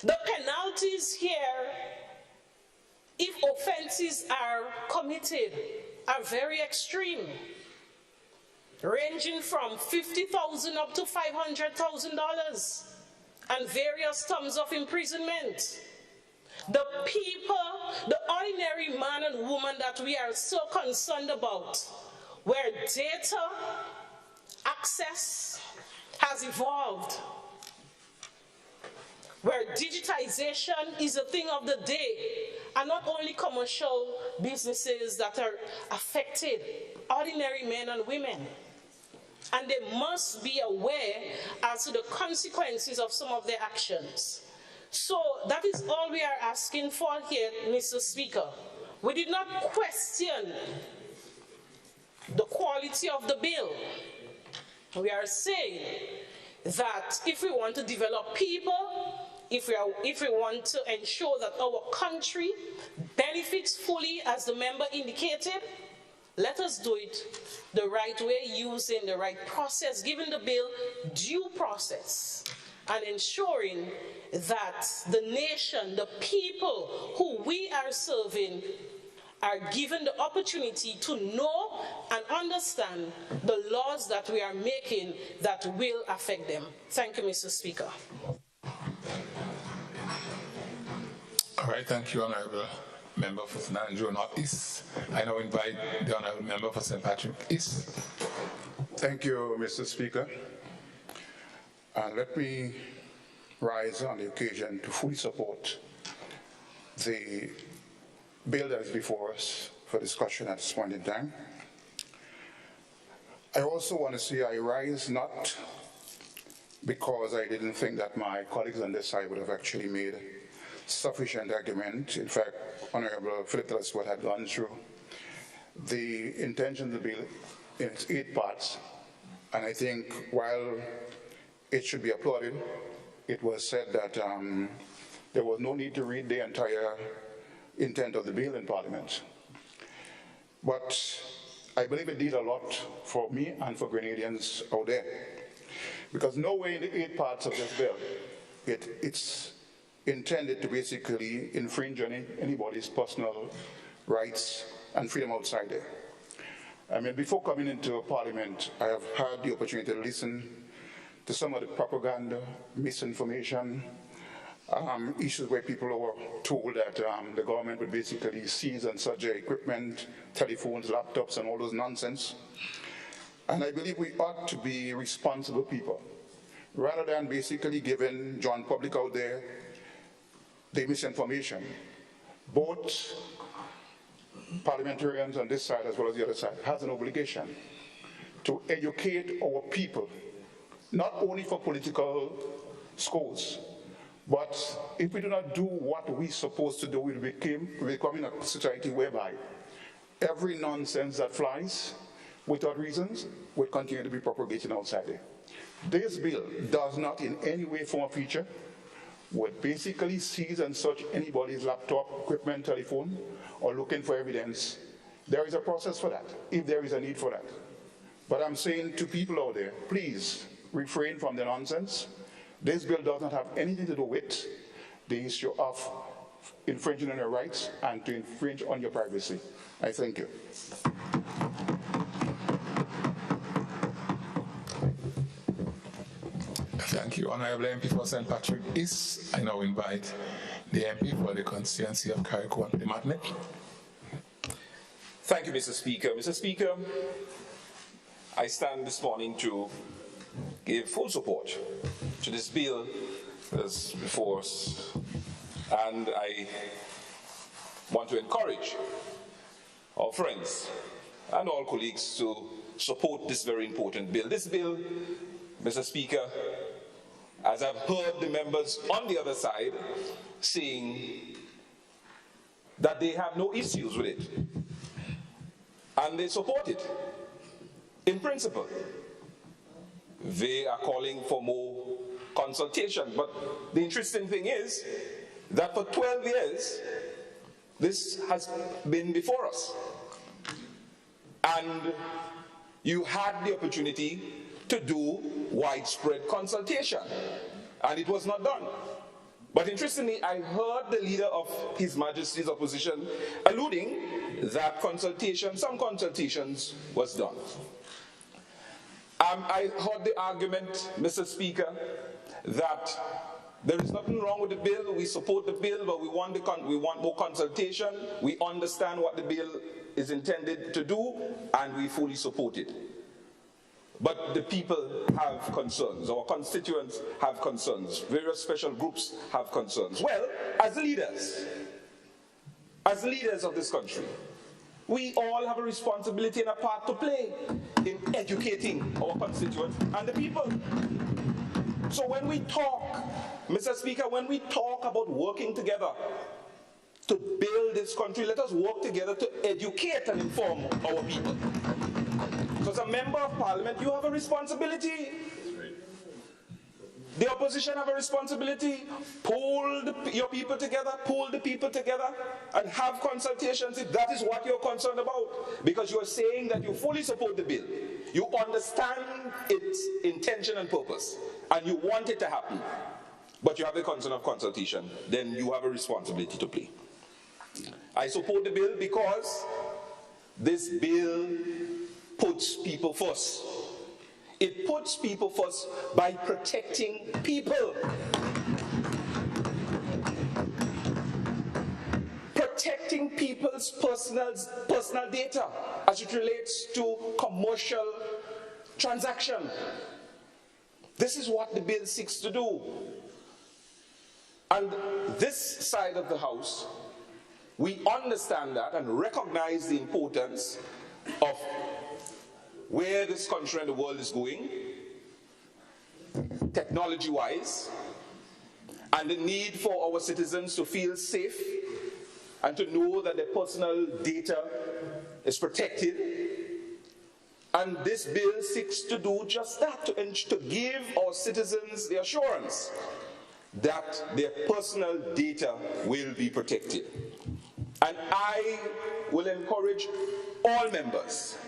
The penalties here, if offenses are committed, are very extreme, ranging from $50,000 up to $500,000 and various terms of imprisonment. The people, the ordinary man and woman that we are so concerned about, where data access has evolved, where digitization is a thing of the day, and not only commercial businesses that are affected, ordinary men and women. And they must be aware as to the consequences of some of their actions. So that is all we are asking for here, Mr. Speaker. We did not question the quality of the bill. We are saying that if we want to develop people, if we want to ensure that our country benefits fully, as the member indicated, let us do it the right way, using the right process, giving the bill due process, and ensuring that the nation, the people who we are serving, are given the opportunity to know and understand the laws that we are making that will affect them. Thank you, Mr. Speaker. All right, thank you, Honorable Member for St. Andrew North East. I now invite the Honorable Member for St. Patrick East. Thank you, Mr. Speaker. And let me rise on the occasion to fully support the bill that is before us for discussion at this point in time. I also want to say I rise not because I didn't think that my colleagues on this side would have actually made sufficient argument. In fact, Honorable Philip Telesworth had gone through the intention of the bill in its 8 parts, and I think while it should be applauded, it was said that there was no need to read the entire intent of the bill in Parliament. But I believe it did a lot for me and for Grenadians out there, because nowhere in the 8 parts of this bill it's intended to basically infringe on anybody's personal rights and freedom outside there. I mean, before coming into Parliament, I have had the opportunity to listen to some of the propaganda, misinformation, issues where people were told that the government would basically seize and such equipment, telephones, laptops, and all those nonsense. And I believe we ought to be responsible people, rather than basically giving John public out there the misinformation. Both parliamentarians on this side as well as the other side has an obligation to educate our people, not only for political scores, but if we do not do what we're supposed to do, we'll become a society whereby every nonsense that flies without reasons will continue to be propagated outside there. This bill does not in any way form a feature would basically seize and search anybody's laptop, equipment, telephone, or looking for evidence. There is a process for that, if there is a need for that. But I'm saying to people out there, please refrain from the nonsense. This bill does not have anything to do with the issue of infringing on your rights and to infringe on your privacy. I thank you. Thank you, Honorable MP for St. Patrick East. I now invite the MP for the constituency of Carriacou and Matnet. Thank you, Mr. Speaker. Mr. Speaker, I stand this morning to give full support to this bill that's before us, and I want to encourage our friends and all colleagues to support this very important bill. This bill, Mr. Speaker, as I've heard the members on the other side saying that they have no issues with it, and they support it in principle. They are calling for more consultation, but the interesting thing is that for 12 years, this has been before us. And you had the opportunity to do widespread consultation, and it was not done. But interestingly, I heard the leader of His Majesty's opposition alluding that some consultations was done. I heard the argument, Mr. Speaker, that there is nothing wrong with the bill. We support the bill, but we want more consultation. We understand what the bill is intended to do, and we fully support it. But the people have concerns. Our constituents have concerns. Various special groups have concerns. Well, as leaders of this country, we all have a responsibility and a part to play in educating our constituents and the people. So when we talk, Mr. Speaker, when we talk about working together to build this country, let us work together to educate and inform our people. So as a member of Parliament, you have a responsibility The opposition have a responsibility. Pull your people together, pull the people together, and have consultations if that is what you're concerned about. Because you're saying that you fully support the bill. You understand its intention and purpose, and you want it to happen. But you have the concern of consultation. Then you have a responsibility to play. I support the bill because this bill puts people first. It puts people first by protecting people. Protecting people's personal data as it relates to commercial transaction. This is what the bill seeks to do. And this side of the House, we understand that and recognize the importance of where this country and the world is going, technology-wise, and the need for our citizens to feel safe and to know that their personal data is protected. And this bill seeks to do just that, to give our citizens the assurance that their personal data will be protected. And I will encourage all members,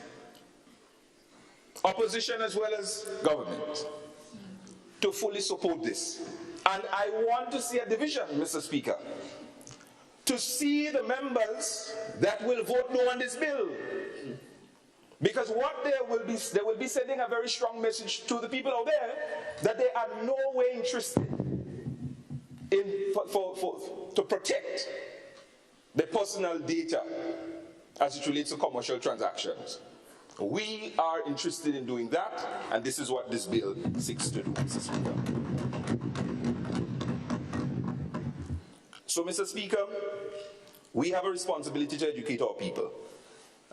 opposition as well as government, to fully support this. And I want to see a division, Mr. Speaker, to see the members that will vote no on this bill. Because what they will be sending a very strong message to the people out there that they are no way interested in to protect their personal data as it relates to commercial transactions. We are interested in doing that, and this is what this bill seeks to do, Mr. Speaker. So, Mr. Speaker, we have a responsibility to educate our people,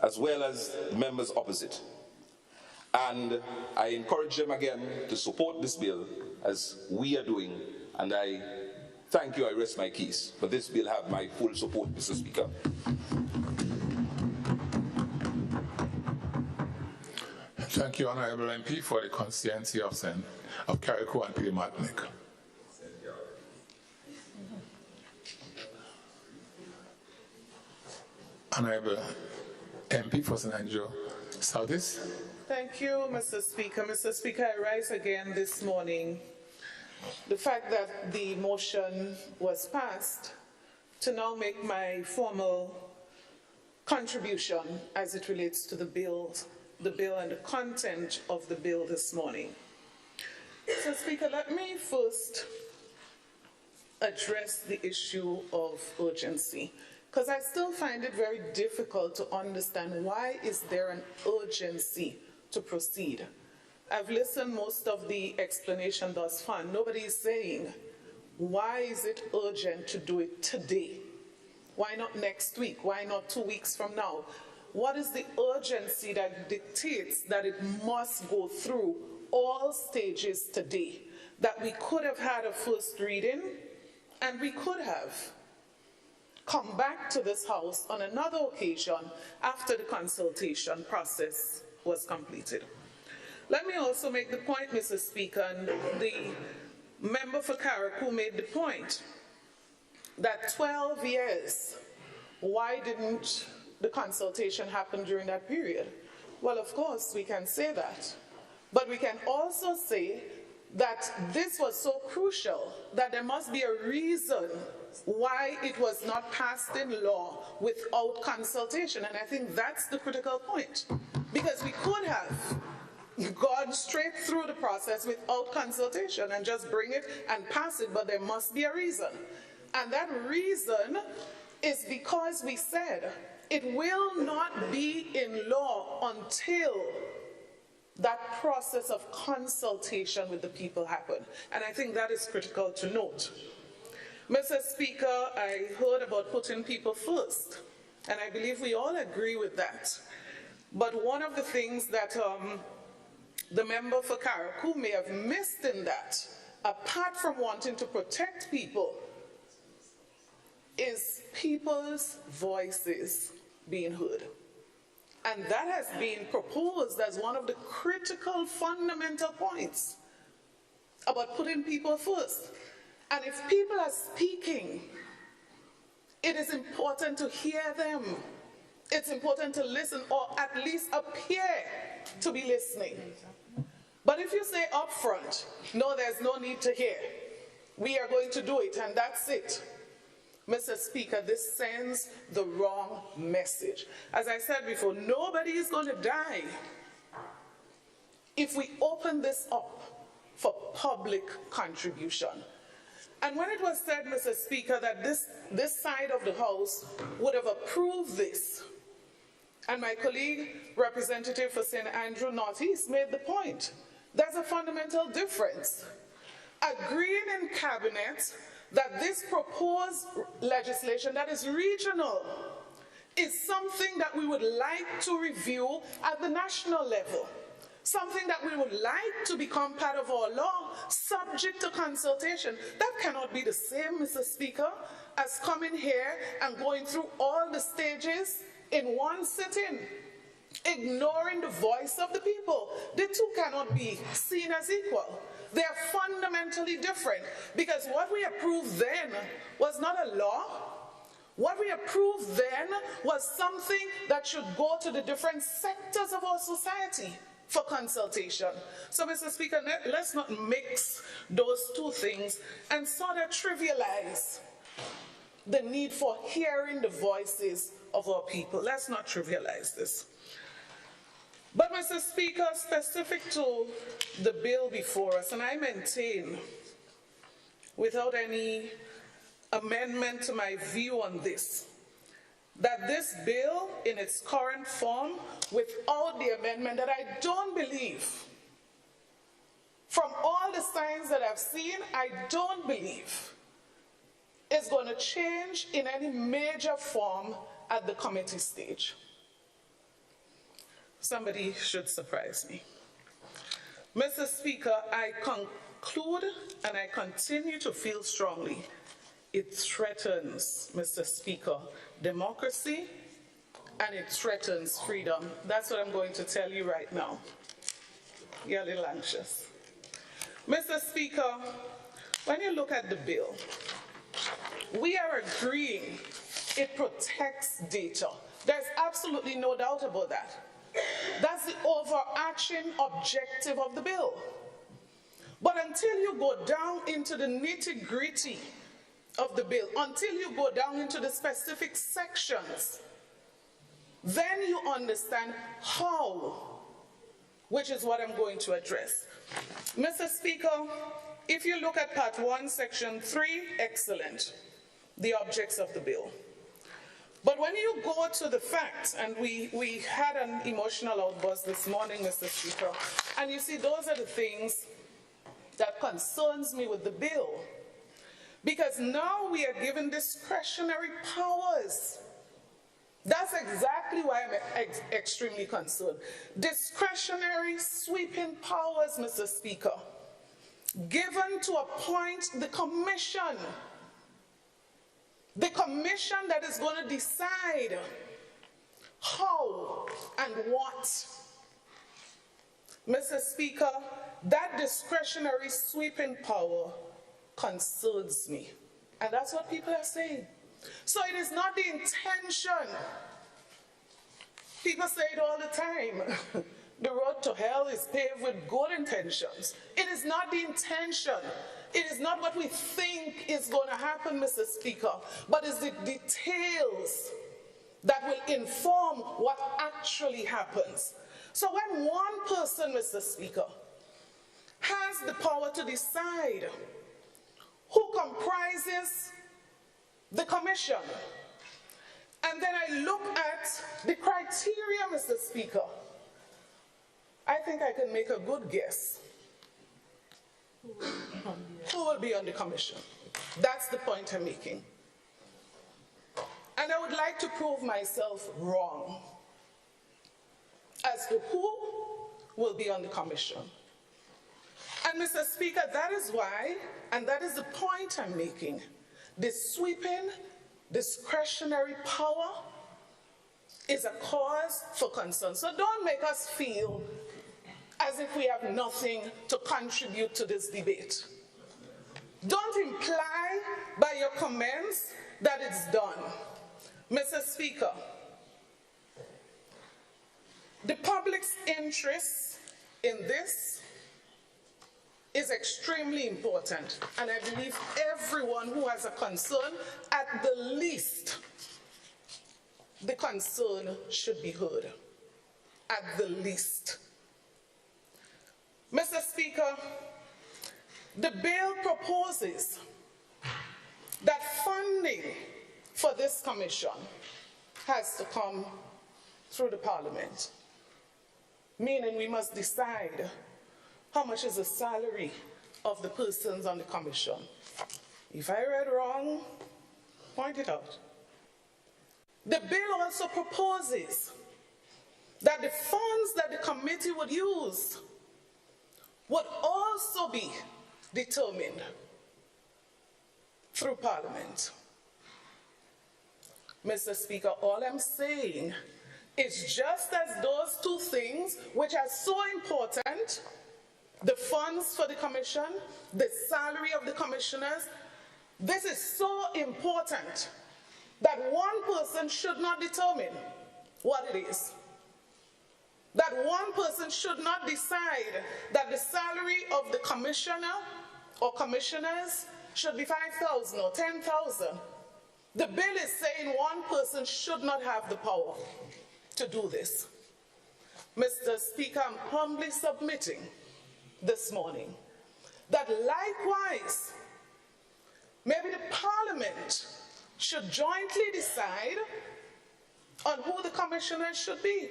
as well as the members opposite. And I encourage them again to support this bill, as we are doing, and I thank you, I rest my case. But this bill have my full support, Mr. Speaker. Thank you, Honourable MP, for the constituency of Carriacou and P. Martinique. Honourable MP for St. Andrew Southeast. Thank you, Mr. Speaker. Mr. Speaker, I rise again this morning. The fact that the motion was passed to now make my formal contribution as it relates to the bill and the content of the bill this morning. So, Speaker, let me first address the issue of urgency, because I still find it very difficult to understand why is there an urgency to proceed. I've listened most of the explanation thus far. Nobody is saying, why is it urgent to do it today? Why not next week? Why not 2 weeks from now? What is the urgency that dictates that it must go through all stages today? That we could have had a first reading, and we could have come back to this House on another occasion after the consultation process was completed. Let me also make the point, Mr. Speaker, and the member for Carriacou made the point that 12 years, why didn't the consultation happen during that period? Well, of course, we can say that. But we can also say that this was so crucial that there must be a reason why it was not passed in law without consultation. And I think that's the critical point. Because we could have gone straight through the process without consultation and just bring it and pass it, but there must be a reason. And that reason is because we said it will not be in law until that process of consultation with the people happen. And I think that is critical to note. Mr. Speaker, I heard about putting people first, and I believe we all agree with that. But one of the things that the member for Carriacou may have missed in that, apart from wanting to protect people, is people's voices being heard. And that has been proposed as one of the critical fundamental points. about putting people first. And if people are speaking, it is important to hear them. It's important to listen, or at least appear to be listening. But if you say up front, no, there's no need to hear, we are going to do it, and that's it, Mr. Speaker, this sends the wrong message. As I said before, nobody is going to die if we open this up for public contribution. And when it was said, Mr. Speaker, that this side of the House would have approved this, and my colleague, Representative for St. Andrew Northeast, made the point, there's a fundamental difference. Agreeing in Cabinet that this proposed legislation that is regional is something that we would like to review at the national level, something that we would like to become part of our law, subject to consultation. That cannot be the same, Mr. Speaker, as coming here and going through all the stages in one sitting, ignoring the voice of the people. The two cannot be seen as equal. They are fundamentally different, because what we approved then was not a law. What we approved then was something that should go to the different sectors of our society for consultation. So, Mr. Speaker, let's not mix those two things and sort of trivialize the need for hearing the voices of our people. Let's not trivialize this. But, Mr. Speaker, specific to the bill before us, and I maintain, without any amendment to my view on this, that this bill in its current form, without the amendment, that I don't believe, from all the signs that I've seen, I don't believe is going to change in any major form at the committee stage. Somebody should surprise me. Mr. Speaker, I conclude and I continue to feel strongly it threatens, Mr. Speaker, democracy, and it threatens freedom. That's what I'm going to tell you right now. You're a little anxious. Mr. Speaker, when you look at the bill, we are agreeing it protects data. There's absolutely no doubt about that. That's the overarching objective of the bill. But until you go down into the nitty-gritty of the bill, until you go down into the specific sections, then you understand how, which is what I'm going to address. Mr. Speaker, if you look at Part 1, Section 3, excellent, the objects of the bill. But when you go to the facts, and we had an emotional outburst this morning, Mr. Speaker, and you see those are the things that concerns me with the bill. Because now we are given discretionary powers. That's exactly why I'm extremely concerned. Discretionary sweeping powers, Mr. Speaker, given to appoint the commission. The commission that is going to decide how and what. Mr. Speaker, that discretionary sweeping power concerns me. And that's what people are saying. So it is not the intention. People say it all the time. The road to hell is paved with good intentions. It is not the intention. It is not what we think is going to happen, Mr. Speaker, but it's the details that will inform what actually happens. So when one person, Mr. Speaker, has the power to decide who comprises the commission, and then I look at the criteria, Mr. Speaker, I think I can make a good guess who will be on the commission. That's the point I'm making. And I would like to prove myself wrong as to who will be on the commission. And Mr. Speaker, that is why, and that is the point I'm making, this sweeping discretionary power is a cause for concern. So don't make us feel as as if we have nothing to contribute to this debate. Don't imply by your comments that it's done. Mr. Speaker, the public's interest in this is extremely important, and I believe everyone who has a concern, at the least, the concern should be heard, at the least. Mr. Speaker, the bill proposes that funding for this commission has to come through the Parliament, meaning we must decide how much is the salary of the persons on the commission. If I read wrong, point it out. The bill also proposes that the funds that the committee would use would also be determined through Parliament. Mr. Speaker, all I'm saying is just as those two things, which are so important, the funds for the commission, the salary of the commissioners, this is so important that one person should not determine what it is. That one person should not decide that the salary of the commissioner or commissioners should be 5,000 or 10,000. The bill is saying one person should not have the power to do this. Mr. Speaker, I'm humbly submitting this morning that likewise, maybe the Parliament should jointly decide on who the commissioners should be.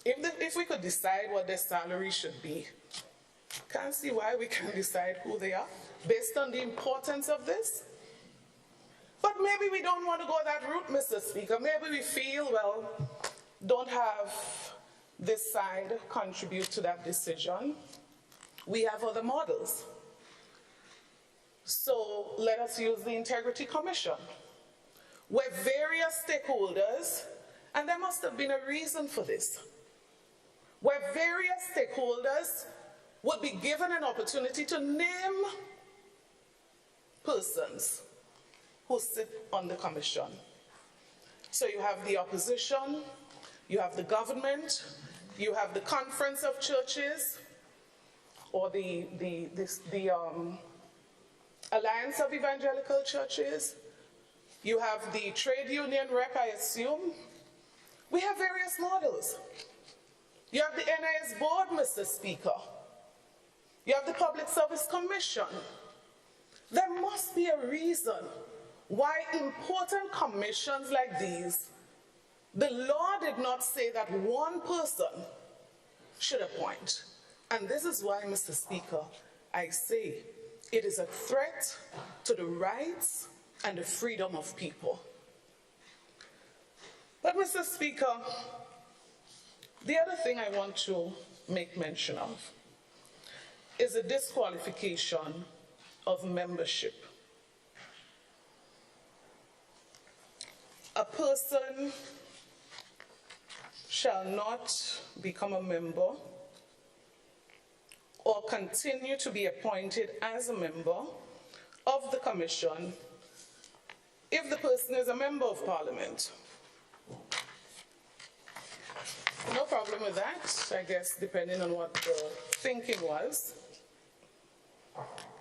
If we could decide what their salary should be, can't see why we can't decide who they are based on the importance of this. But maybe we don't want to go that route, Mr. Speaker. Maybe we feel, well, don't have this side contribute to that decision. We have other models. So let us use the Integrity Commission, where various stakeholders, and there must have been a reason for this, where various stakeholders would be given an opportunity to name persons who sit on the commission. So you have the opposition, you have the government, you have the Conference of Churches, or the Alliance of Evangelical Churches, you have the trade union rep, I assume. We have various models. You have the NIS board, Mr. Speaker. You have the Public Service Commission. There must be a reason why important commissions like these, the law did not say that one person should appoint. And this is why, Mr. Speaker, I say it is a threat to the rights and the freedom of people. But, Mr. Speaker, the other thing I want to make mention of is the disqualification of membership. A person shall not become a member or continue to be appointed as a member of the commission if the person is a member of Parliament. No problem with that, I guess, depending on what the thinking was.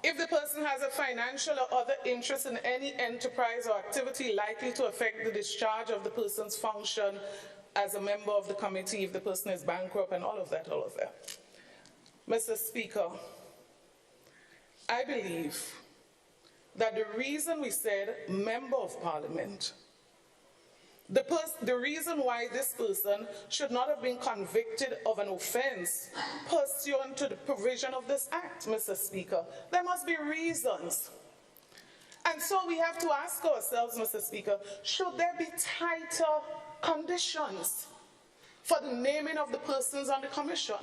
If the person has a financial or other interest in any enterprise or activity likely to affect the discharge of the person's function as a member of the committee, if the person is bankrupt, and all of that. Mr. Speaker, I believe that the reason we said member of Parliament, the reason why this person should not have been convicted of an offense pursuant to the provision of this act, Mr. Speaker, there must be reasons. And so we have to ask ourselves, Mr. Speaker, should there be tighter conditions for the naming of the persons on the commission?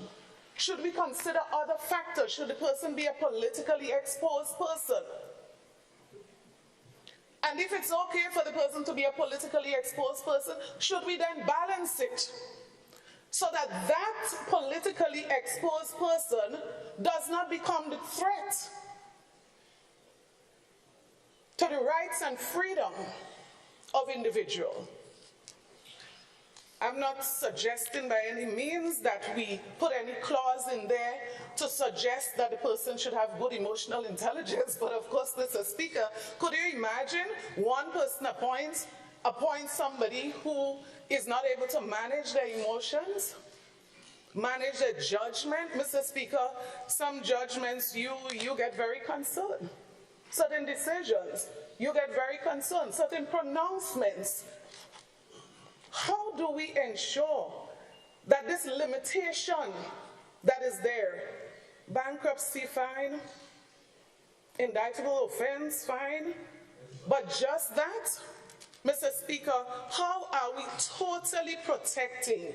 Should we consider other factors? Should the person be a politically exposed person? And if it's okay for the person to be a politically exposed person, should we then balance it so that that politically exposed person does not become the threat to the rights and freedom of individuals. I'm not suggesting by any means that we put any clause in there to suggest that the person should have good emotional intelligence, but of course, Mr. Speaker, could you imagine one person appoints somebody who is not able to manage their emotions, manage their judgment? Mr. Speaker, some judgments you get very concerned. Certain decisions, you get very concerned. Certain pronouncements. How do we ensure that this limitation that is there, bankruptcy, fine, indictable offense, fine, but just that, Mr. Speaker, how are we totally protecting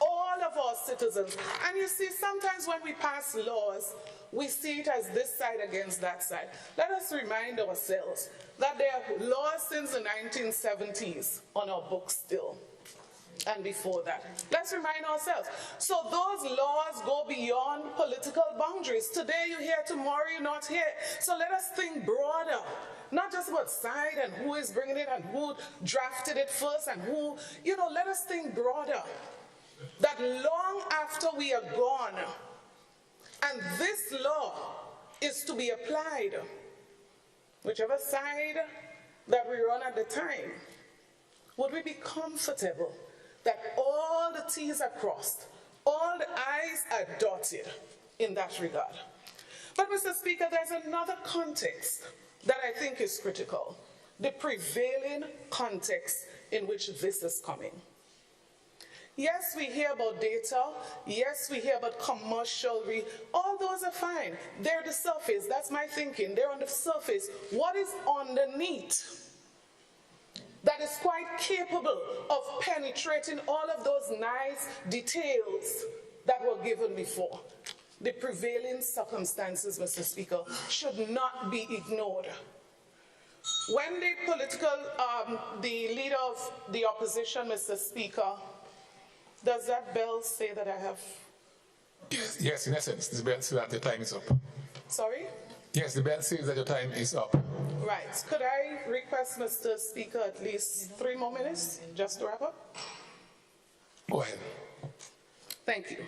all of our citizens? And you see, sometimes when we pass laws, we see it as this side against that side. Let us remind ourselves that there are laws since the 1970s on our books still, and before that. Let's remind ourselves. So those laws go beyond political boundaries. Today you're here, tomorrow you're not here. So let us think broader. Not just about side and who is bringing it and who drafted it first and who, let us think broader. That long after we are gone, and this law is to be applied, whichever side that we run at the time, would we be comfortable that all the T's are crossed, all the I's are dotted in that regard? But Mr. Speaker, there's another context that I think is critical, the prevailing context in which this is coming. Yes, we hear about data. Yes, we hear about commercial. All those are fine. They're the surface. That's my thinking. They're on the surface. What is underneath that is quite capable of penetrating all of those nice details that were given before? The prevailing circumstances, Mr. Speaker, should not be ignored. When the leader of the opposition, Mr. Speaker, does that bell say that I have? Yes, in essence, the bell says that the time is up. Sorry? Yes, the bell says that your time is up. Right. Could I request, Mr. Speaker, at least 3 more minutes just to wrap up? Go ahead. Thank you.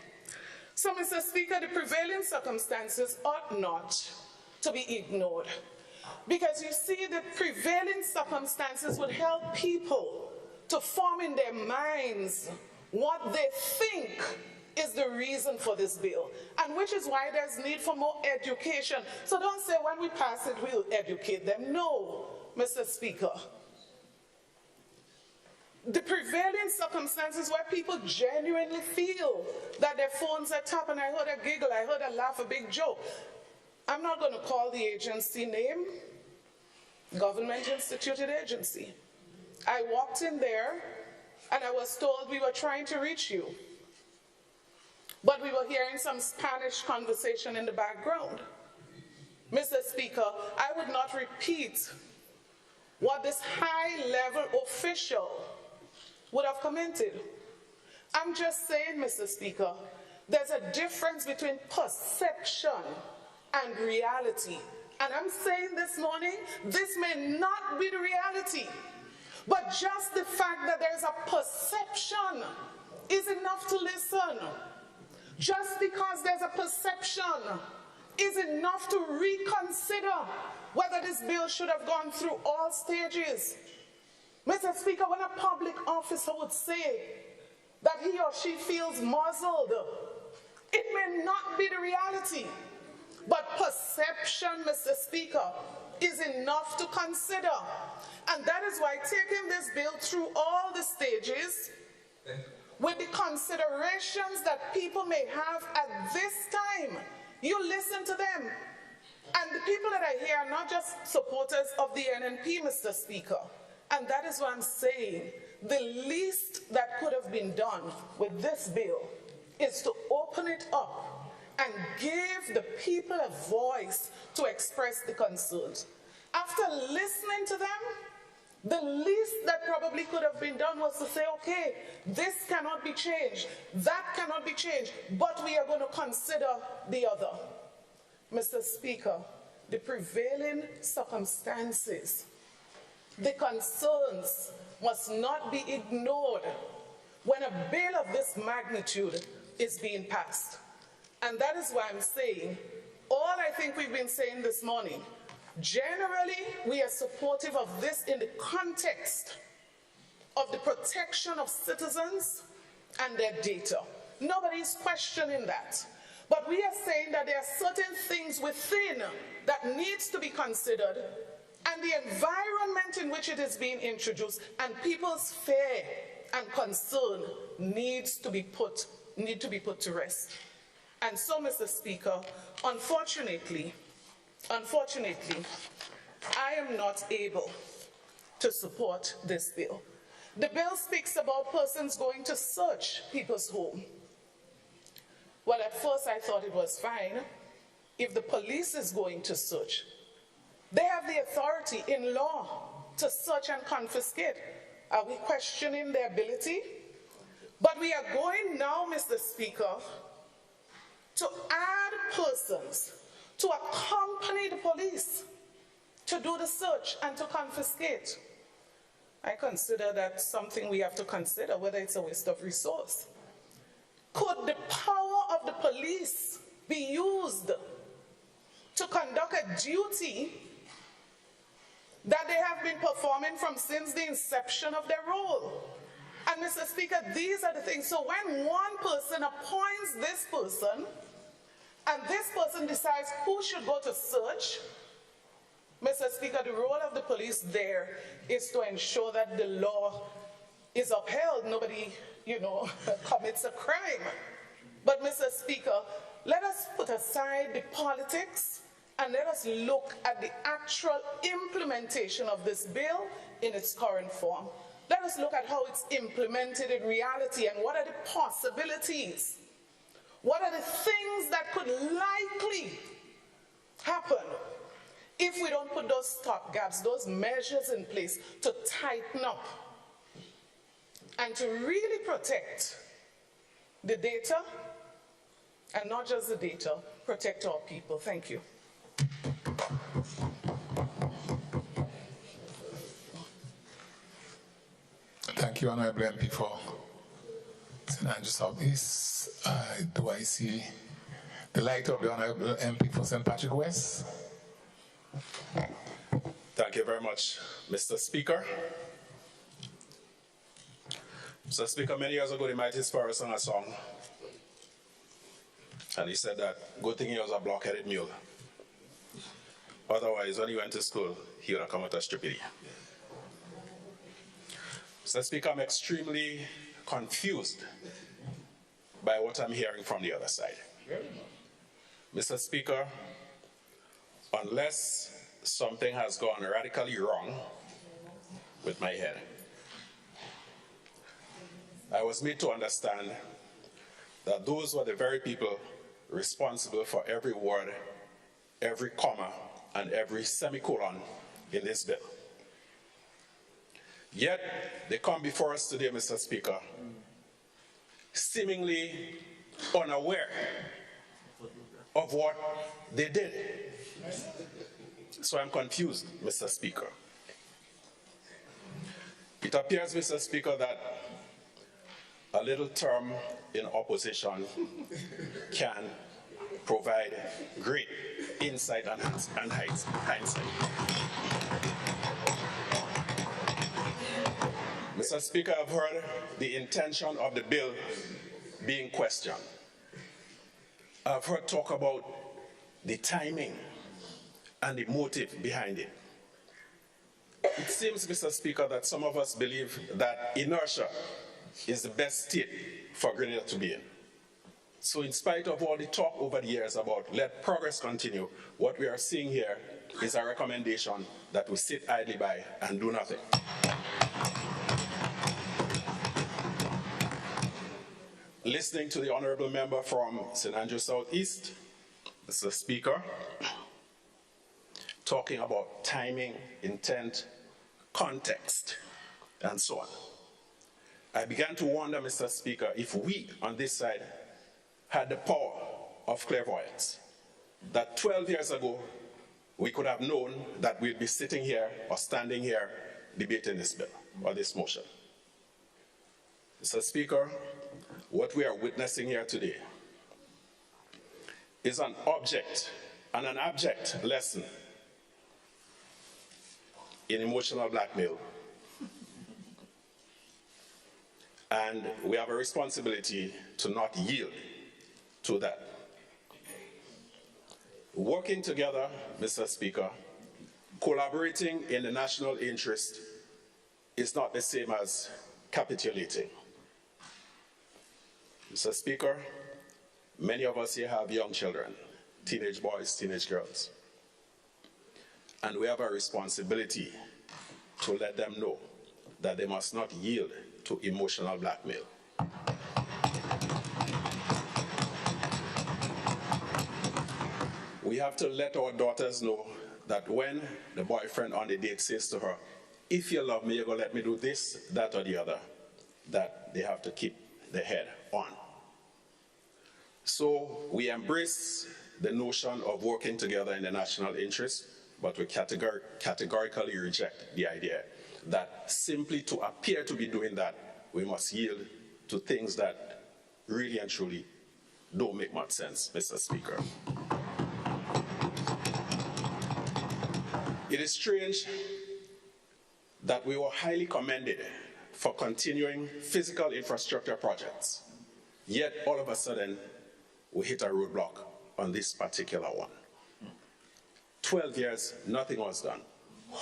So, Mr. Speaker, the prevailing circumstances ought not to be ignored, because you see, the prevailing circumstances would help people to form in their minds what they think is the reason for this bill, and which is why there's need for more education. So don't say when we pass it, we'll educate them. No, Mr. Speaker. The prevailing circumstances where people genuinely feel that their phones are tapped, and I heard a giggle, I heard a laugh, a big joke. I'm not going to call the agency name, government-instituted agency. I walked in there, and I was told we were trying to reach you. But we were hearing some Spanish conversation in the background. Mr. Speaker, I would not repeat what this high-level official would have commented. I'm just saying, Mr. Speaker, there's a difference between perception and reality. And I'm saying this morning, this may not be the reality, but just the fact that there's a perception is enough to listen. Just because there's a perception is enough to reconsider whether this bill should have gone through all stages. Mr. Speaker, when a public officer would say that he or she feels muzzled, it may not be the reality, but perception, Mr. Speaker, is enough to consider. And that is why taking this bill through all the stages, with the considerations that people may have at this time, you listen to them. And the people that I hear are not just supporters of the NNP, Mr. Speaker. And that is what I'm saying. The least that could have been done with this bill is to open it up and give the people a voice to express the concerns. After listening to them, The least that probably could have been done was to say, okay, this cannot be changed, that cannot be changed, but we are going to consider the other. Mr. Speaker, the prevailing circumstances, the concerns must not be ignored when a bill of this magnitude is being passed. And that is why I'm saying, all I think we've been saying this morning, generally, we are supportive of this in the context of the protection of citizens and their data. Nobody is questioning that. But we are saying that there are certain things within that needs to be considered, and the environment in which it is being introduced and people's fear and concern need to be put to rest. And so, Mr. Speaker, unfortunately, I am not able to support this bill. The bill speaks about persons going to search people's home. Well, at first I thought it was fine. If the police is going to search, they have the authority in law to search and confiscate. Are we questioning their ability? But we are going now, Mr. Speaker, to add persons to accompany the police to do the search and to confiscate. I consider that something we have to consider, whether it's a waste of resource. Could the power of the police be used to conduct a duty that they have been performing since the inception of their role? And Mr. Speaker, these are the things. So when one person appoints this person, and this person decides who should go to search, Mr. Speaker, the role of the police there is to ensure that the law is upheld. Nobody, commits a crime. But Mr. Speaker, let us put aside the politics and let us look at the actual implementation of this bill in its current form. Let us look at how it's implemented in reality and what are the possibilities. What are the things that could likely happen if we don't put those stopgaps, those measures in place to tighten up and to really protect the data, and not just the data, protect our people. Thank you. Thank you, Honorable MP for St. Andrews Southeast. Do I see the light of the Honorable MP for St. Patrick West? Thank you very much, Mr. Speaker. Mr. Speaker, many years ago, the Mighty Sparrow sang a song. And he said that good thing he was a block-headed mule. Otherwise, when he went to school, he would have come out as stupidity. Mr. Speaker, I'm extremely confused by what I'm hearing from the other side. Mr. Speaker, unless something has gone radically wrong with my head, I was made to understand that those were the very people responsible for every word, every comma, and every semicolon in this bill. Yet, they come before us today, Mr. Speaker, seemingly unaware of what they did. So I'm confused, Mr. Speaker. It appears, Mr. Speaker, that a little term in opposition can provide great insight and hindsight. Mr. Speaker, I've heard the intention of the bill being questioned. I've heard talk about the timing and the motive behind it. It seems, Mr. Speaker, that some of us believe that inertia is the best state for Grenada to be in. So in spite of all the talk over the years about let progress continue, what we are seeing here is a recommendation that we sit idly by and do nothing. Listening to the honorable member from St. Andrews Southeast, Mr. Speaker, talking about timing, intent, context, and so on. I began to wonder, Mr. Speaker, if we on this side had the power of clairvoyance, that 12 years ago we could have known that we'd be sitting here or standing here debating this bill or this motion. Mr. Speaker, what we are witnessing here today is an object and an abject lesson in emotional blackmail. And we have a responsibility to not yield to that. Working together, Mr. Speaker, collaborating in the national interest is not the same as capitulating. Mr. Speaker, many of us here have young children, teenage boys, teenage girls. And we have a responsibility to let them know that they must not yield to emotional blackmail. We have to let our daughters know that when the boyfriend on the date says to her, if you love me, you're going to let me do this, that, or the other, that they have to keep their head on. So we embrace the notion of working together in the national interest, but we categorically reject the idea that simply to appear to be doing that, we must yield to things that really and truly don't make much sense, Mr. Speaker. It is strange that we were highly commended for continuing physical infrastructure projects, yet all of a sudden we hit a roadblock on this particular one. 12 years, nothing was done.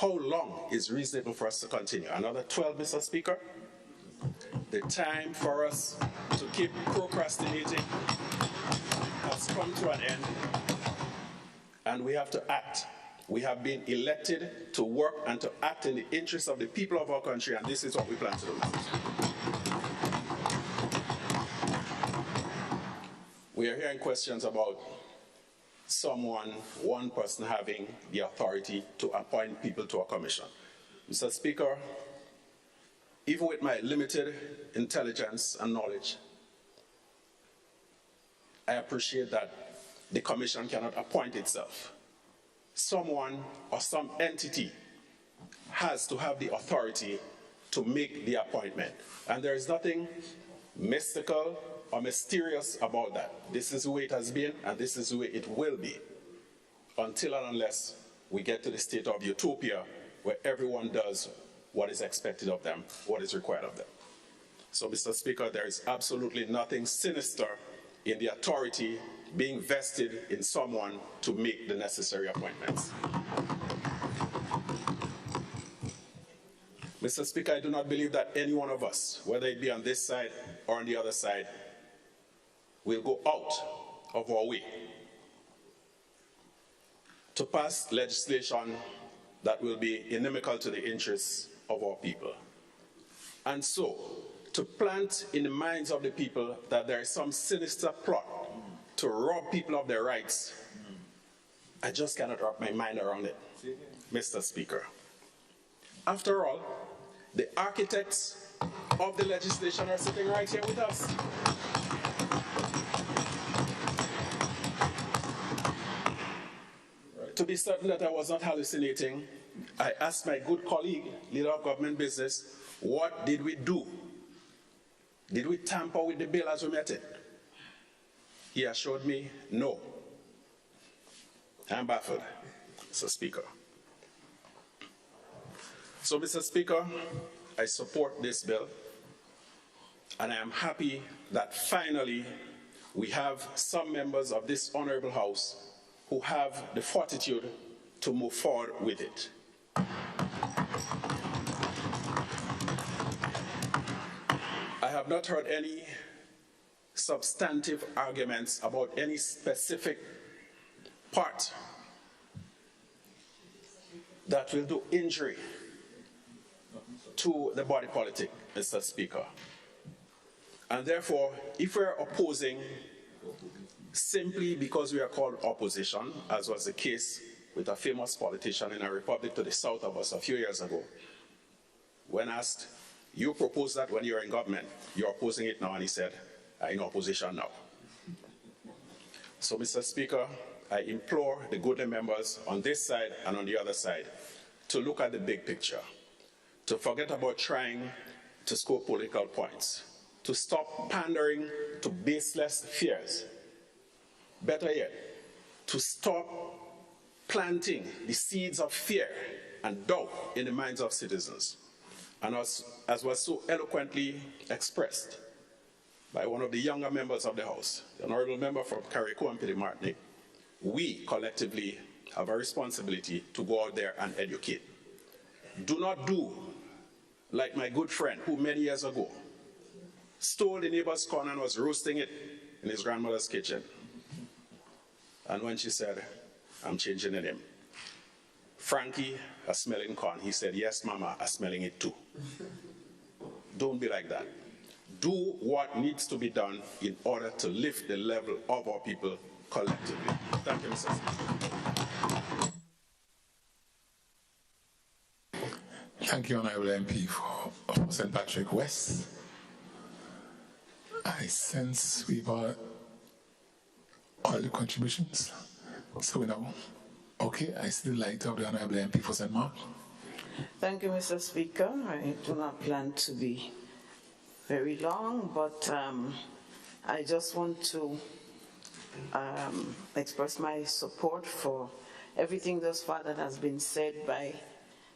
How long is reasonable for us to continue? Another 12, Mr. Speaker? The time for us to keep procrastinating has come to an end, and we have to act. We have been elected to work and to act in the interest of the people of our country, and this is what we plan to do. We are hearing questions about one person having the authority to appoint people to a commission. Mr. Speaker, even with my limited intelligence and knowledge, I appreciate that the commission cannot appoint itself. Someone or some entity has to have the authority to make the appointment. And there is nothing mystical or mysterious about that. This is the way it has been, and this is the way it will be, until and unless we get to the state of utopia where everyone does what is expected of them, what is required of them. So, Mr. Speaker, there is absolutely nothing sinister in the authority being vested in someone to make the necessary appointments. Mr. Speaker, I do not believe that any one of us, whether it be on this side or on the other side, will go out of our way to pass legislation that will be inimical to the interests of our people. And so, to plant in the minds of the people that there is some sinister plot to rob people of their rights, I just cannot wrap my mind around it, Mr. Speaker. After all, the architects of the legislation are sitting right here with us. To be certain that I was not hallucinating, I asked my good colleague, leader of government business, what did we do? Did we tamper with the bill as we met it? He assured me, no. I'm baffled, Mr. Speaker. So, Mr. Speaker, I support this bill, and I am happy that finally we have some members of this honorable House who have the fortitude to move forward with it. I have not heard any substantive arguments about any specific part that will do injury to the body politic, Mr. Speaker. And therefore, if we're opposing simply because we are called opposition, as was the case with a famous politician in a republic to the south of us a few years ago, when asked, you proposed that when you were in government, you're opposing it now, and he said, I'm in opposition now. So, Mr. Speaker, I implore the goodly members on this side and on the other side to look at the big picture, to forget about trying to score political points, to stop pandering to baseless fears. Better yet, to stop planting the seeds of fear and doubt in the minds of citizens. And as was so eloquently expressed by one of the younger members of the House, the honorable member from Carriacou and Pity Martinique, we collectively have a responsibility to go out there and educate. Do not do like my good friend who many years ago stole the neighbor's corn and was roasting it in his grandmother's kitchen. And when she said, I'm changing the name, Frankie, a smelling corn, he said, yes, Mama, I'm smelling it too. Don't be like that. Do what needs to be done in order to lift the level of our people collectively. Thank you, Mr. Speaker. Thank you, Honorable MP for St. Patrick West. I sense we've all the contributions. So we know. Okay, I see the light of the Honorable MP for St. Mark. Thank you, Mr. Speaker. I do not plan to be very long, but I just want to express my support for everything thus far that has been said by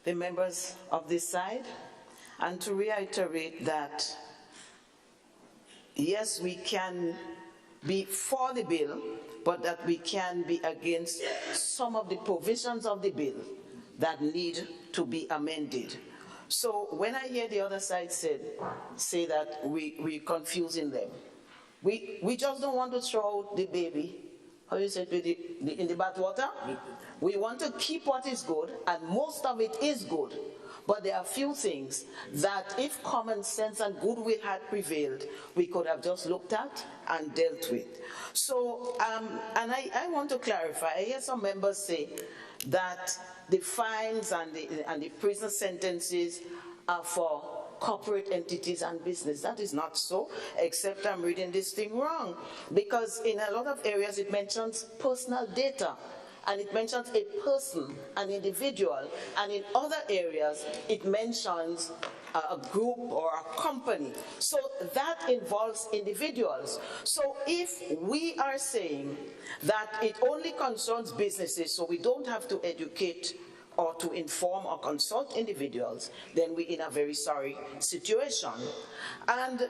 the members of this side, and to reiterate that, yes, we can be for the bill, but that we can be against some of the provisions of the bill that need to be amended. So when I hear the other side say that we're confusing them, we just don't want to throw out the baby, how you say, in the bathwater. We want to keep what is good, and most of it is good. But there are a few things that if common sense and goodwill had prevailed, we could have just looked at and dealt with. So, and I want to clarify, I hear some members say that the fines and the prison sentences are for corporate entities and business. That is not so, except I'm reading this thing wrong. Because in a lot of areas it mentions personal data, and it mentions a person, an individual, and in other areas it mentions a group or a company. So that involves individuals. So if we are saying that it only concerns businesses, so we don't have to educate or to inform or consult individuals, then we're in a very sorry situation. And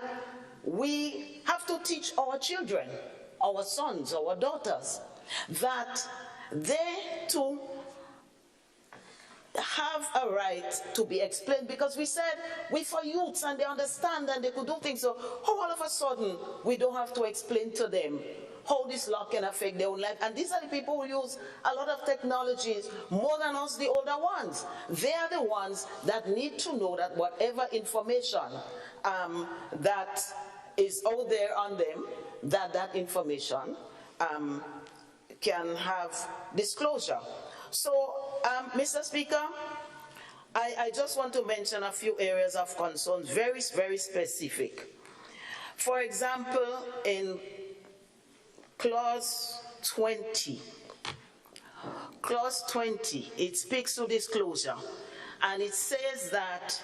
we have to teach our children, our sons, our daughters, that they too have a right to be explained, because we said we for youths and they understand and they could do things. So all of a sudden we don't have to explain to them how this law can affect their own life. And these are the people who use a lot of technologies more than us, the older ones. They are the ones that need to know that whatever information that is out there on them, that information can have disclosure. So, Mr. Speaker, I just want to mention a few areas of concern, very, very specific. For example, in Clause 20, it speaks to disclosure, and it says that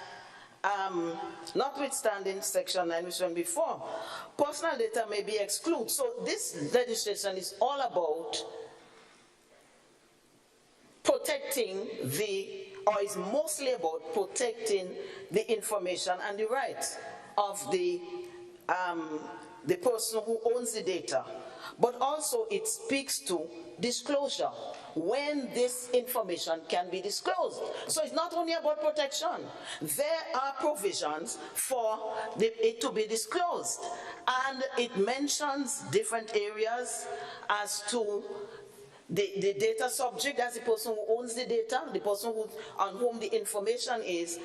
notwithstanding Section 9, which went before, personal data may be excluded. So this legislation is all about protecting or is mostly about protecting the information and the rights of the person who owns the data. But also it speaks to disclosure, when this information can be disclosed. So it's not only about protection. There are provisions for it to be disclosed. And it mentions different areas as to the data subject, as the person who owns the data, the person on whom the information is,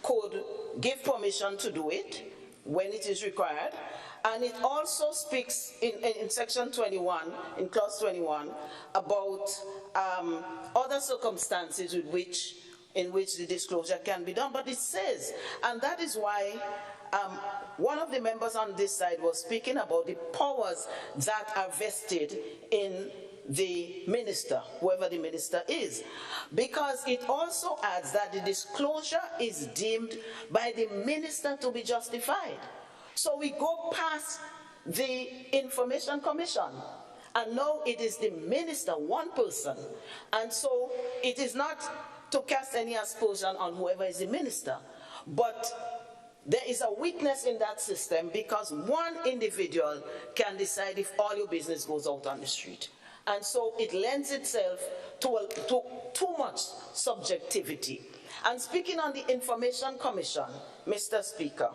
could give permission to do it when it is required. And it also speaks in Section 21, in Clause 21, about other circumstances with which in which the disclosure can be done, but it says, and that is why one of the members on this side was speaking about the powers that are vested in the minister, whoever the minister is, because it also adds that the disclosure is deemed by the minister to be justified. So we go past the Information Commission, and now it is the minister, one person, and so it is not to cast any aspersion on whoever is the minister, but there is a weakness in that system because one individual can decide if all your business goes out on the street. And so it lends itself to too much subjectivity. And speaking on the Information Commission, Mr. Speaker,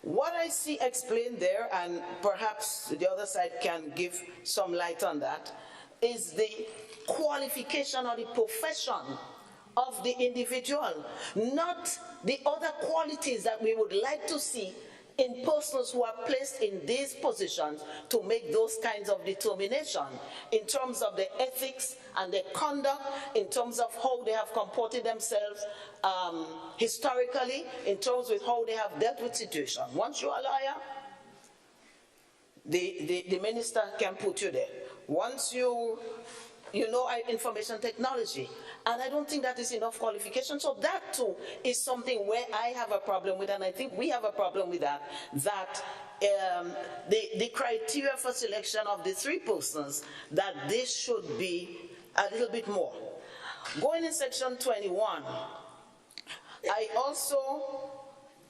what I see explained there, and perhaps the other side can give some light on that, is the qualification or the profession of the individual, not the other qualities that we would like to see in persons who are placed in these positions to make those kinds of determination in terms of their ethics and their conduct, in terms of how they have comported themselves historically, in terms of how they have dealt with situations. Once you're a lawyer, the minister can put you there. Once you know information technology, and I don't think that is enough qualification. So that too is something where I have a problem with, and I think we have a problem with that, the criteria for selection of the three persons, that this should be a little bit more. Going in section 21, I also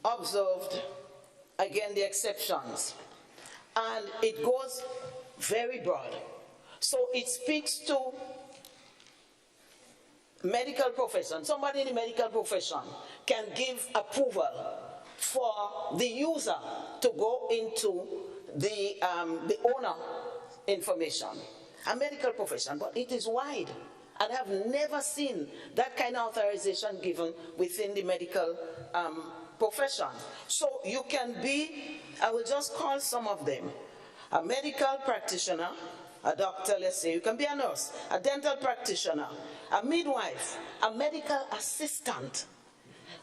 observed, again, the exceptions, and it goes very broad. So it speaks to medical profession. Somebody in the medical profession can give approval for the user to go into the owner information. A medical profession, but it is wide. And I have never seen that kind of authorization given within the medical profession. So you can be, I will just call some of them, a medical practitioner, a doctor, let's say, you can be a nurse, a dental practitioner, a midwife, a medical assistant,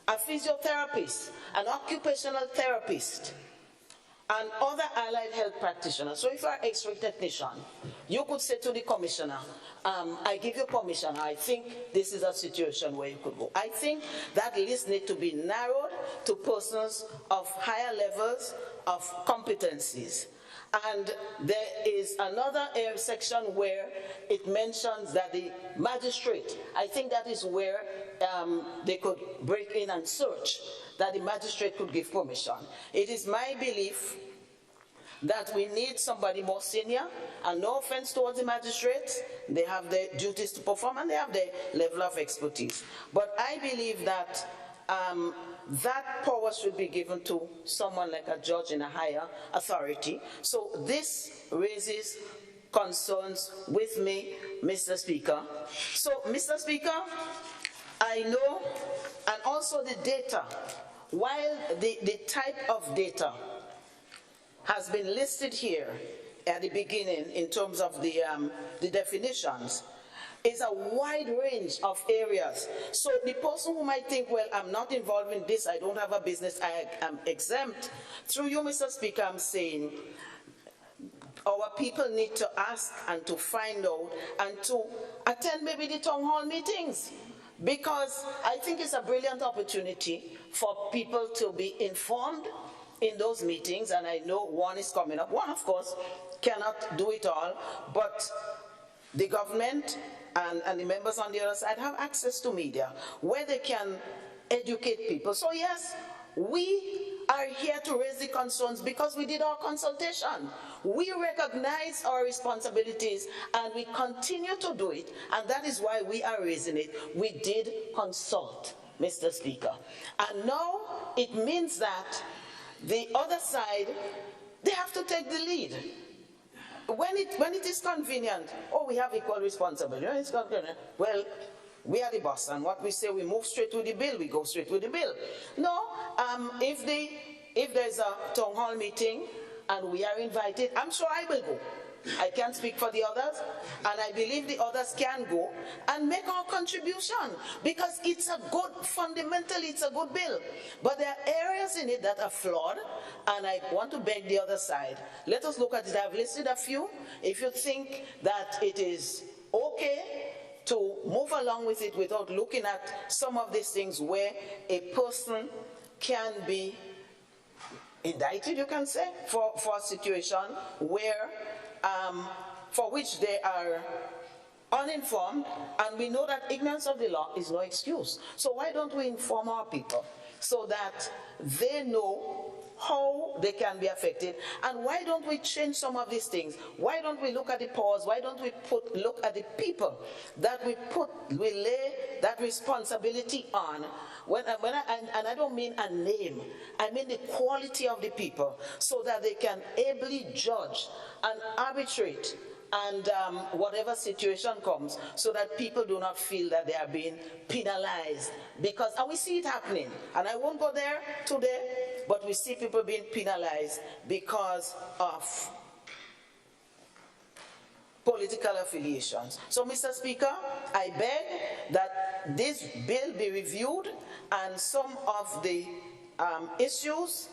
a physiotherapist, an occupational therapist, and other allied health practitioners. So if you're an X-ray technician, you could say to the commissioner, I give you permission, I think this is a situation where you could go. I think that list needs to be narrowed to persons of higher levels of competencies. And there is another section where it mentions that the magistrate, I think that is where they could break in and search, that the magistrate could give permission. It is my belief that we need somebody more senior, and no offense towards the magistrates, they have their duties to perform and they have their level of expertise. But I believe that that power should be given to someone like a judge in a higher authority. So this raises concerns with me, Mr. Speaker. So, Mr. Speaker, I know, and also the data, while the type of data has been listed here at the beginning in terms of the definitions, is a wide range of areas. So the person who might think, well, I'm not involved in this, I don't have a business, I am exempt. Through you, Mr. Speaker, I'm saying our people need to ask and to find out and to attend maybe the town hall meetings, because I think it's a brilliant opportunity for people to be informed in those meetings, and I know one is coming up. One, of course, cannot do it all, but the government and the members on the other side have access to media where they can educate people. So yes, we are here to raise the concerns because we did our consultation. We recognize our responsibilities and we continue to do it, and that is why we are raising it. We did consult, Mr. Speaker. And now it means that the other side, they have to take the lead. When it is convenient, oh, we have equal responsibility. It's convenient. Well, we are the boss, and what we say, we move straight with the bill, we go straight with the bill. No, if there's a town hall meeting and we are invited, I'm sure I will go. I can't speak for the others, and I believe the others can go and make our contribution, because it's a good, fundamentally it's a good bill. But there are areas in it that are flawed, and I want to beg the other side. Let us look at it. I've listed a few. If you think that it is okay to move along with it without looking at some of these things where a person can be indicted, you can say, for a situation where, for which they are uninformed, and we know that ignorance of the law is no excuse. So why don't we inform our people so that they know how they can be affected? And why don't we change some of these things? Why don't we look at the powers? Why don't we look at the people that we lay that responsibility on? And I don't mean a name, I mean the quality of the people, so that they can ably judge and arbitrate and whatever situation comes, so that people do not feel that they are being penalized. Because, and we see it happening, and I won't go there today, but we see people being penalized because of political affiliations. So, Mr. Speaker, I beg that this bill be reviewed and some of the issues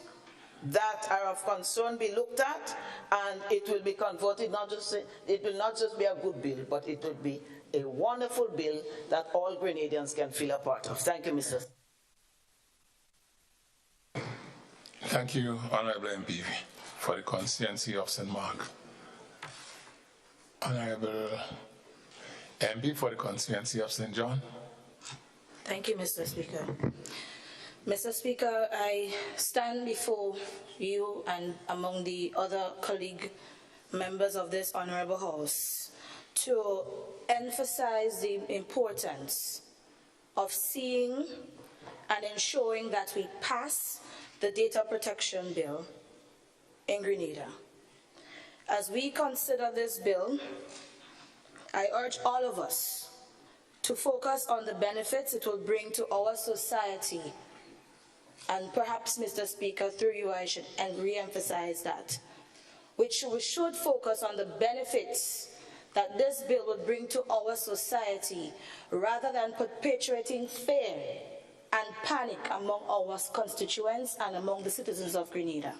that are of concern be looked at, and it will be converted, it will not just be a good bill, but it will be a wonderful bill that all Grenadians can feel a part of. Thank you, Mr. Thank you, Honorable MP, for the constituency of St. Mark. Honorable MP for the constituency of St. John. Thank you, Mr. Speaker. Mr. Speaker, I stand before you and among the other colleague members of this Honorable House to emphasize the importance of seeing and ensuring that we pass the Data Protection Bill in Grenada. As we consider this bill, I urge all of us to focus on the benefits it will bring to our society. And perhaps, Mr. Speaker, through you, I should re-emphasize that. We should focus on the benefits that this bill will bring to our society, rather than perpetuating fear and panic among our constituents and among the citizens of Grenada.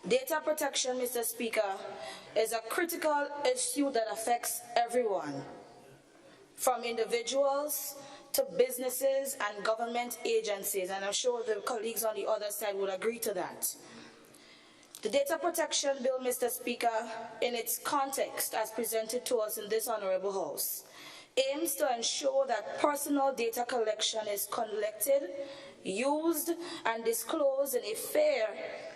Data protection, Mr. Speaker, is a critical issue that affects everyone, from individuals to businesses and government agencies, and I'm sure the colleagues on the other side would agree to that. The Data Protection Bill, Mr. Speaker, in its context as presented to us in this Honorable House, aims to ensure that personal data collection is collected, used, and disclosed in a fair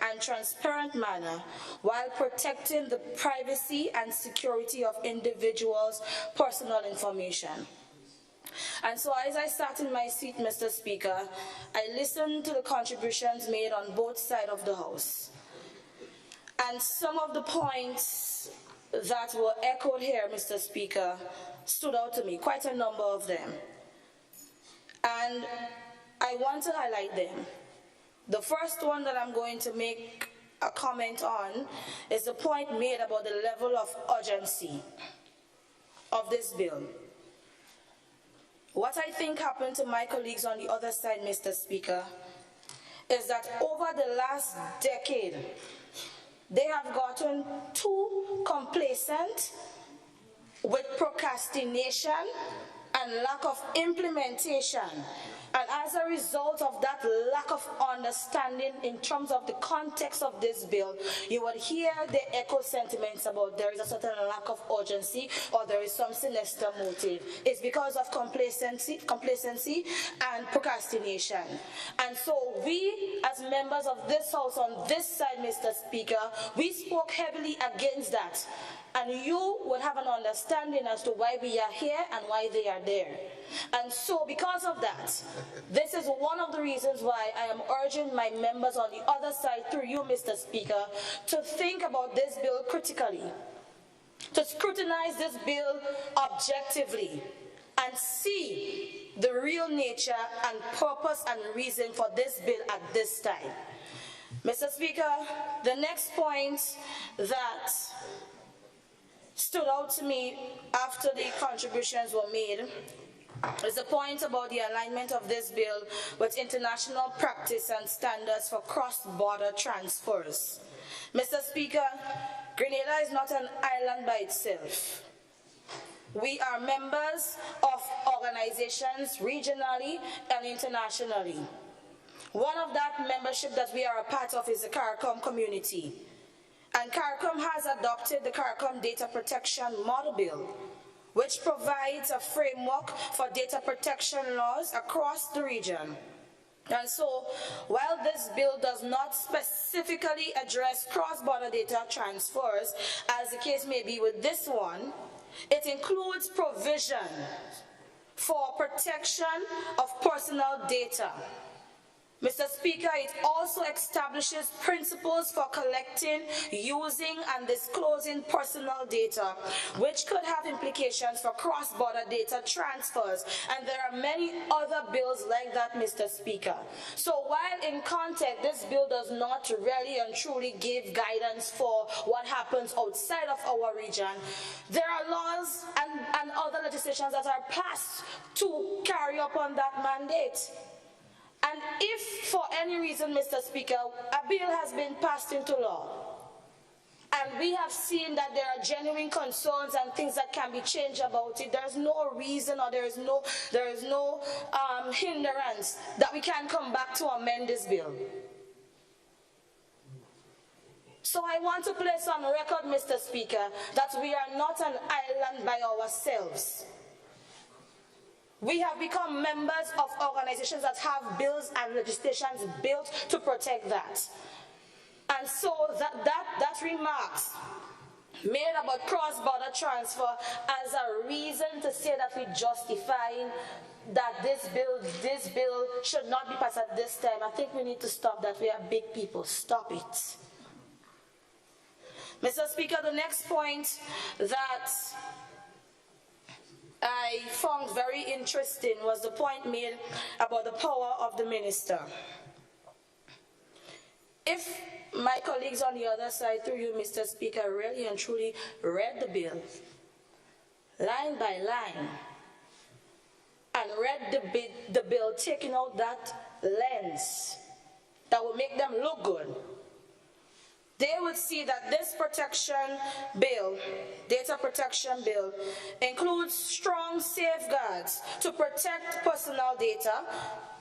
and transparent manner while protecting the privacy and security of individuals' personal information. And so as I sat in my seat, Mr. Speaker, I listened to the contributions made on both sides of the House. And some of the points that were echoed here, Mr. Speaker, stood out to me, quite a number of them. And I want to highlight them. The first one that I'm going to make a comment on is the point made about the level of urgency of this bill. What I think happened to my colleagues on the other side, Mr. Speaker, is that over the last decade, they have gotten too complacent with procrastination and lack of implementation. And as a result of that lack of understanding in terms of the context of this bill, you would hear the echo sentiments about there is a certain lack of urgency or there is some sinister motive. It's because of complacency and procrastination. And so we, as members of this House on this side, Mr. Speaker, we spoke heavily against that. And you would have an understanding as to why we are here and why they are there. And so because of that, this is one of the reasons why I am urging my members on the other side, through you, Mr. Speaker, to think about this bill critically, to scrutinize this bill objectively, and see the real nature and purpose and reason for this bill at this time. Mr. Speaker, the next point that stood out to me after the contributions were made is the point about the alignment of this bill with international practice and standards for cross-border transfers. Mr. Speaker, Grenada is not an island by itself. We are members of organizations regionally and internationally. One of that membership that we are a part of is the CARICOM community. And CARICOM has adopted the CARICOM Data Protection Model Bill, which provides a framework for data protection laws across the region. And so, while this bill does not specifically address cross-border data transfers, as the case may be with this one, it includes provision for protection of personal data. Mr. Speaker, it also establishes principles for collecting, using, and disclosing personal data, which could have implications for cross-border data transfers. And there are many other bills like that, Mr. Speaker. So while in context, this bill does not really and truly give guidance for what happens outside of our region, there are laws and other legislations that are passed to carry upon that mandate. And if for any reason, Mr. Speaker, a bill has been passed into law, and we have seen that there are genuine concerns and things that can be changed about it, there's no reason or there is no hindrance that we can come back to amend this bill. So I want to place on record, Mr. Speaker, that we are not an island by ourselves. We have become members of organizations that have bills and legislations built to protect that. And so that remarks made about cross-border transfer as a reason to say that we're justifying that this bill should not be passed at this time. I think we need to stop that. We are big people. Stop it. Mr. Speaker, the next point that I found very interesting was the point made about the power of the minister. If my colleagues on the other side, through you, Mr. Speaker, really and truly read the bill, line by line, and read the bill taking out that lens that will make them look good, they would see that this protection bill, data protection bill, includes strong safeguards to protect personal data,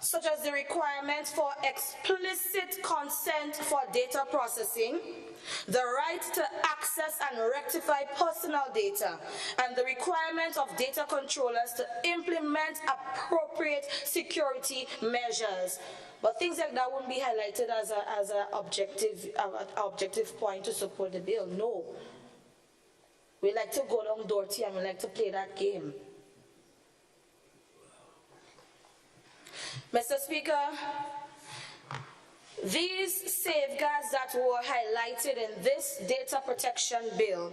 such as the requirement for explicit consent for data processing, the right to access and rectify personal data, and the requirement of data controllers to implement appropriate security measures. But things like that wouldn't be highlighted as an objective point to support the bill. No. We like to go down dirty and we like to play that game. Mr. Speaker, these safeguards that were highlighted in this data protection bill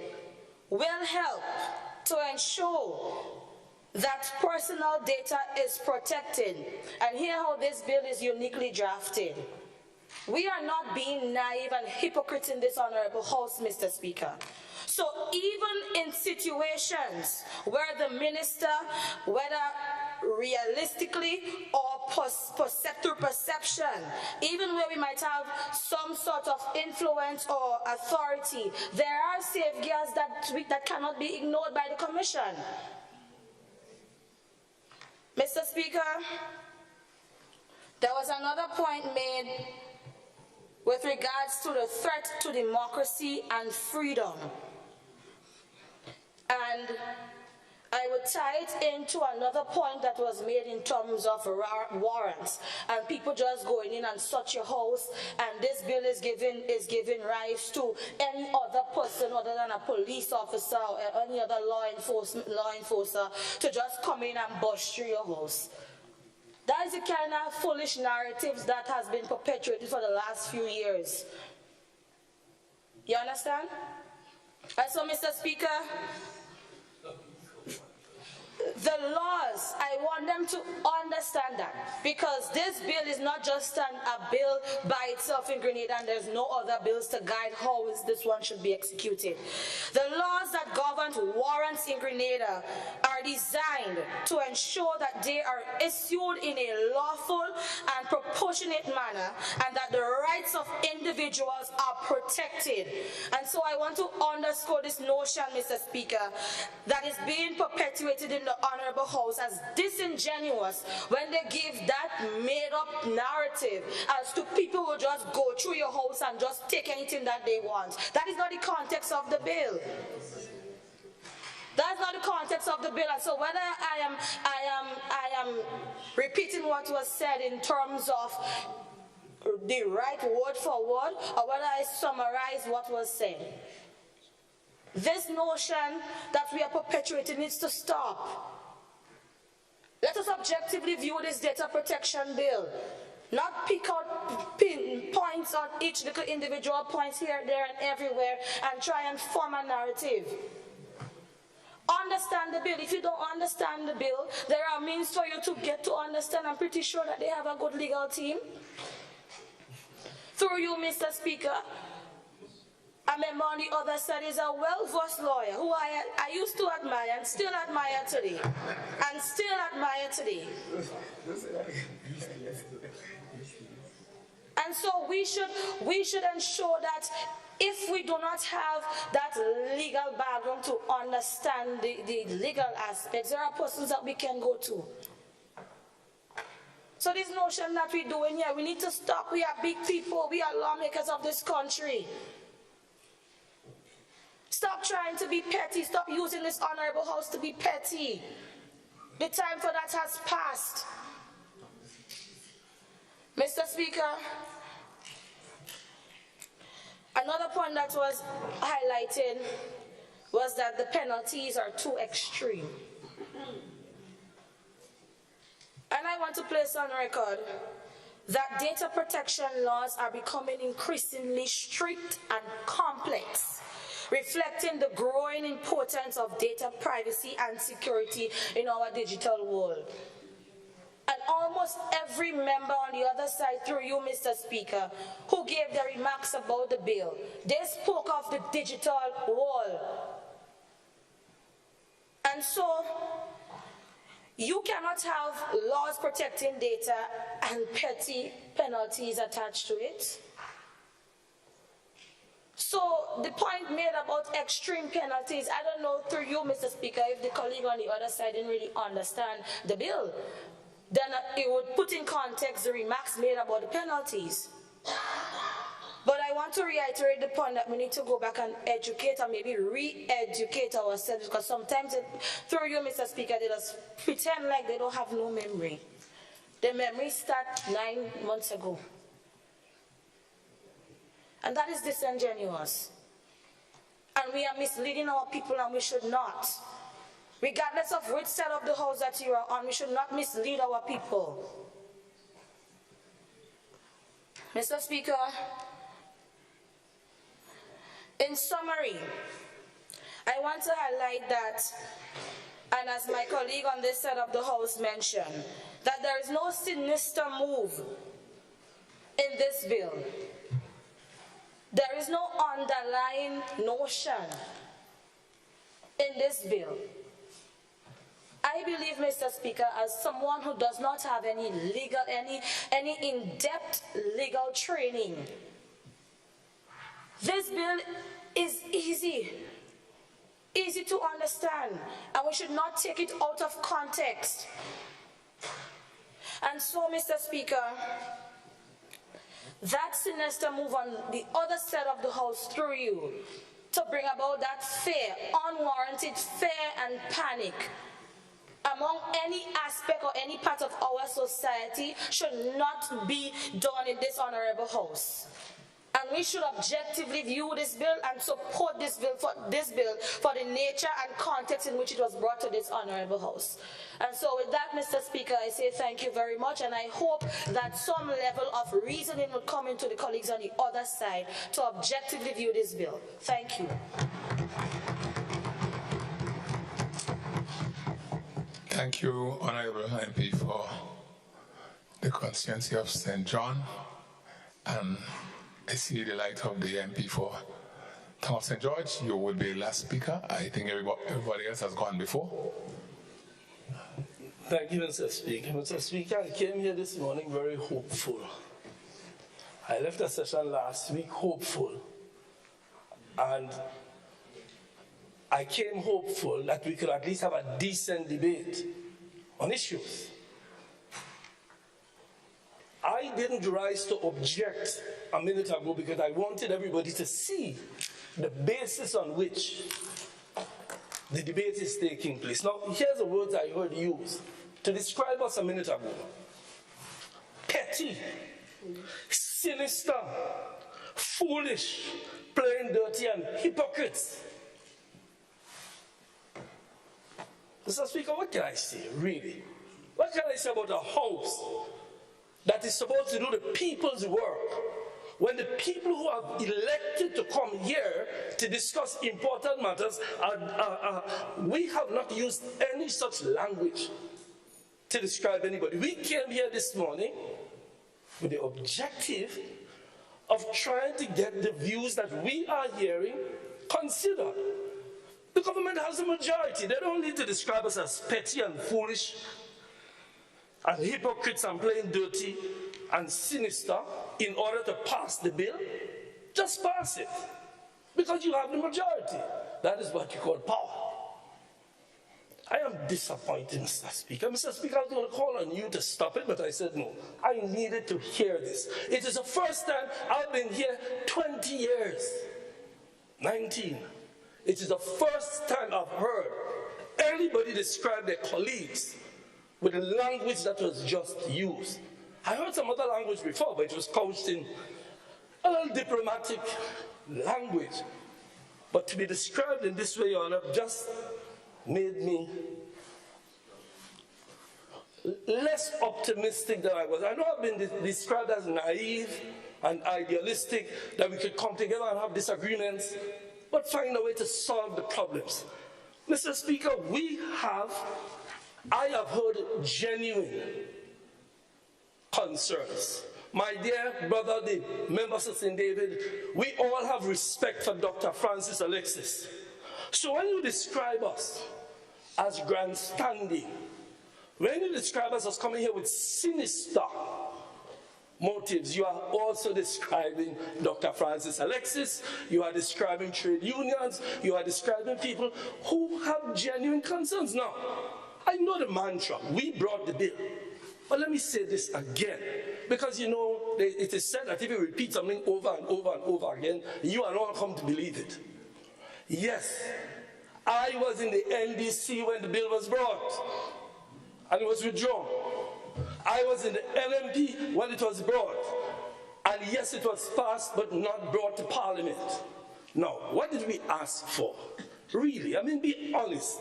will help to ensure that personal data is protected. And here how this bill is uniquely drafted. We are not being naive and hypocrites in this honorable house, Mr. Speaker. So even in situations where the minister, whether realistically or through perception, even where we might have some sort of influence or authority, there are safeguards that cannot be ignored by the Commission. Mr. Speaker, there was another point made with regards to the threat to democracy and freedom. And I would tie it into another point that was made in terms of warrants and people just going in and search your house, and this bill is giving rise to any other person other than a police officer or any other law enforcer to just come in and bust through your house. That is the kind of foolish narratives that has been perpetuated for the last few years. You understand? And so, Mr. Speaker, the laws, I want them to understand that, because this bill is not just a bill by itself in Grenada, and there's no other bills to guide how this one should be executed. The laws that govern warrants in Grenada are designed to ensure that they are issued in a lawful and proportionate manner, and that the rights of individuals are protected. And so I want to underscore this notion, Mr. Speaker, that is being perpetuated in the Honorable House as disingenuous when they give that made-up narrative as to people who just go through your house and just take anything that they want. That is not the context of the bill. That's not the context of the bill. And so whether I am repeating what was said in terms of the right word for word, or whether I summarize what was said, this notion that we are perpetuating needs to stop. Let us objectively view this data protection bill, not pick out points on each little individual points here, there, and everywhere, and try and form a narrative. Understand the bill. If you don't understand the bill, there are means for you to get to understand. I'm pretty sure that they have a good legal team. Through you, Mr. Speaker, a member on the other side is a well-versed lawyer who I used to admire and still admire today. And still admire today. And so we should ensure that if we do not have that legal background to understand the legal aspects, there are persons that we can go to. So this notion that we're doing here, we need to stop. We are big people. We are lawmakers of this country. Stop trying to be petty. Stop using this Honorable House to be petty. The time for that has passed. Mr. Speaker, another point that was highlighted was that the penalties are too extreme. And I want to place on record that data protection laws are becoming increasingly strict and complex, reflecting the growing importance of data privacy and security in our digital world. And almost every member on the other side, through you, Mr. Speaker, who gave their remarks about the bill, they spoke of the digital wall. And so, you cannot have laws protecting data and petty penalties attached to it. So the point made about extreme penalties, I don't know through you, Mr. Speaker, if the colleague on the other side didn't really understand the bill, then it would put in context the remarks made about the penalties. But I want to reiterate the point that we need to go back and educate, or maybe re-educate ourselves, because sometimes through you, Mr. Speaker, they just pretend like they don't have no memory. Their memory started 9 months ago. And that is disingenuous. And we are misleading our people, and we should not. Regardless of which side of the house that you are on, we should not mislead our people. Mr. Speaker, in summary, I want to highlight that, and as my colleague on this side of the house mentioned, that there is no sinister move in this bill. There is no underlying notion in this bill. I believe, Mr. Speaker, as someone who does not have any in-depth legal training, this bill is easy to understand, and we should not take it out of context. And so, Mr. Speaker, that sinister move on the other side of the house through you to bring about that fear, unwarranted fear and panic among any aspect or any part of our society should not be done in this honorable house. And we should objectively view this bill and support this bill for the nature and context in which it was brought to this honorable house. And so with that, Mr. Speaker, I say thank you very much, and I hope that some level of reasoning will come into the colleagues on the other side to objectively view this bill. Thank you. Thank you, Honorable MP, for the constituency of St. John. And I see the light of the MP for Town of St. George. You will be the last speaker. I think everybody else has gone before. Thank you, Mr. Speaker. Mr. Speaker, I came here this morning very hopeful. I left the session last week hopeful. And I came hopeful that we could at least have a decent debate on issues. I didn't rise to object a minute ago because I wanted everybody to see the basis on which the debate is taking place. Now, here's the words I heard used to describe us a minute ago. Petty, sinister, foolish, plain dirty, and hypocrites. Mr. Speaker, what can I say, really? What can I say about a house that is supposed to do the people's work when the people who are elected to come here to discuss important matters, we have not used any such language to describe anybody. We came here this morning with the objective of trying to get the views that we are hearing considered. The government has a majority. They don't need to describe us as petty and foolish and hypocrites and plain dirty and sinister in order to pass the bill. Just pass it. Because you have the majority. That is what you call power. I am disappointed, Mr. Speaker. Mr. Speaker, I was going to call on you to stop it, but I said no. I needed to hear this. It is the first time I've been here 20 years. 19. It is the first time I've heard anybody describe their colleagues with the language that was just used. I heard some other language before, but it was couched in a little diplomatic language. But to be described in this way, Your Honor, just made me less optimistic than I was. I know I've been described as naive and idealistic, that we could come together and have disagreements, but find a way to solve the problems. Mr. Speaker, I have heard genuine concerns. My dear brother, the members of St. David, we all have respect for Dr. Francis Alexis. So when you describe us as grandstanding, when you describe us as coming here with sinister motives, you are also describing Dr. Francis Alexis, you are describing trade unions, you are describing people who have genuine concerns. Now, I know the mantra, we brought the bill, but let me say this again, because you know, it is said that if you repeat something over and over and over again, you are not come to believe it. Yes, I was in the NDC when the bill was brought, and it was withdrawn. I was in the LMP when it was brought, and yes, it was passed, but not brought to Parliament. Now, what did we ask for? Really, I mean, be honest.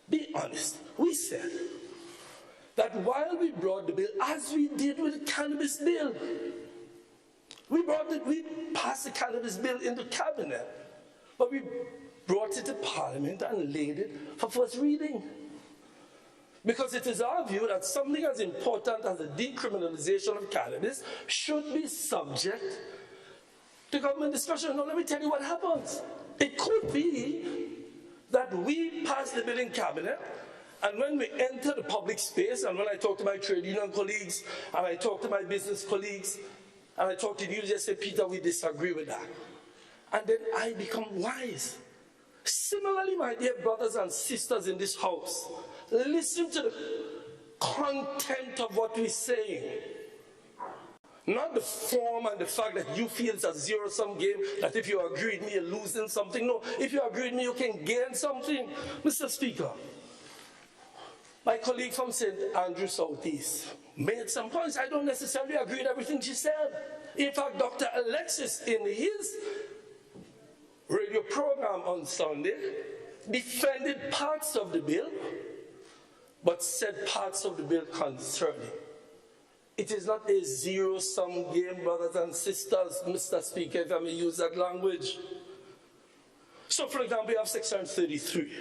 Be honest. We said that while we brought the bill, as we did with the cannabis bill, we passed the cannabis bill into cabinet, but we brought it to Parliament and laid it for first reading. Because it is our view that something as important as the decriminalization of cannabis should be subject to government discussion. Now, let me tell you what happens. It could be that we pass the bill in cabinet, and when we enter the public space, and when I talk to my trade union colleagues, and I talk to my business colleagues, and I talk to you, just say, Peter, we disagree with that. And then I become wise. Similarly, my dear brothers and sisters in this house, listen to the content of what we're saying. Not the form and the fact that you feel it's a zero-sum game, that if you agree with me, you're losing something. No, if you agree with me, you can gain something. Mr. Speaker, my colleague from St. Andrew Southeast made some points. I don't necessarily agree with everything she said. In fact, Dr. Alexis, in his radio program on Sunday, defended parts of the bill, but said parts of the bill concerning. It is not a zero-sum game, brothers and sisters, Mr. Speaker, if I may use that language. So, for example, we have Section 33,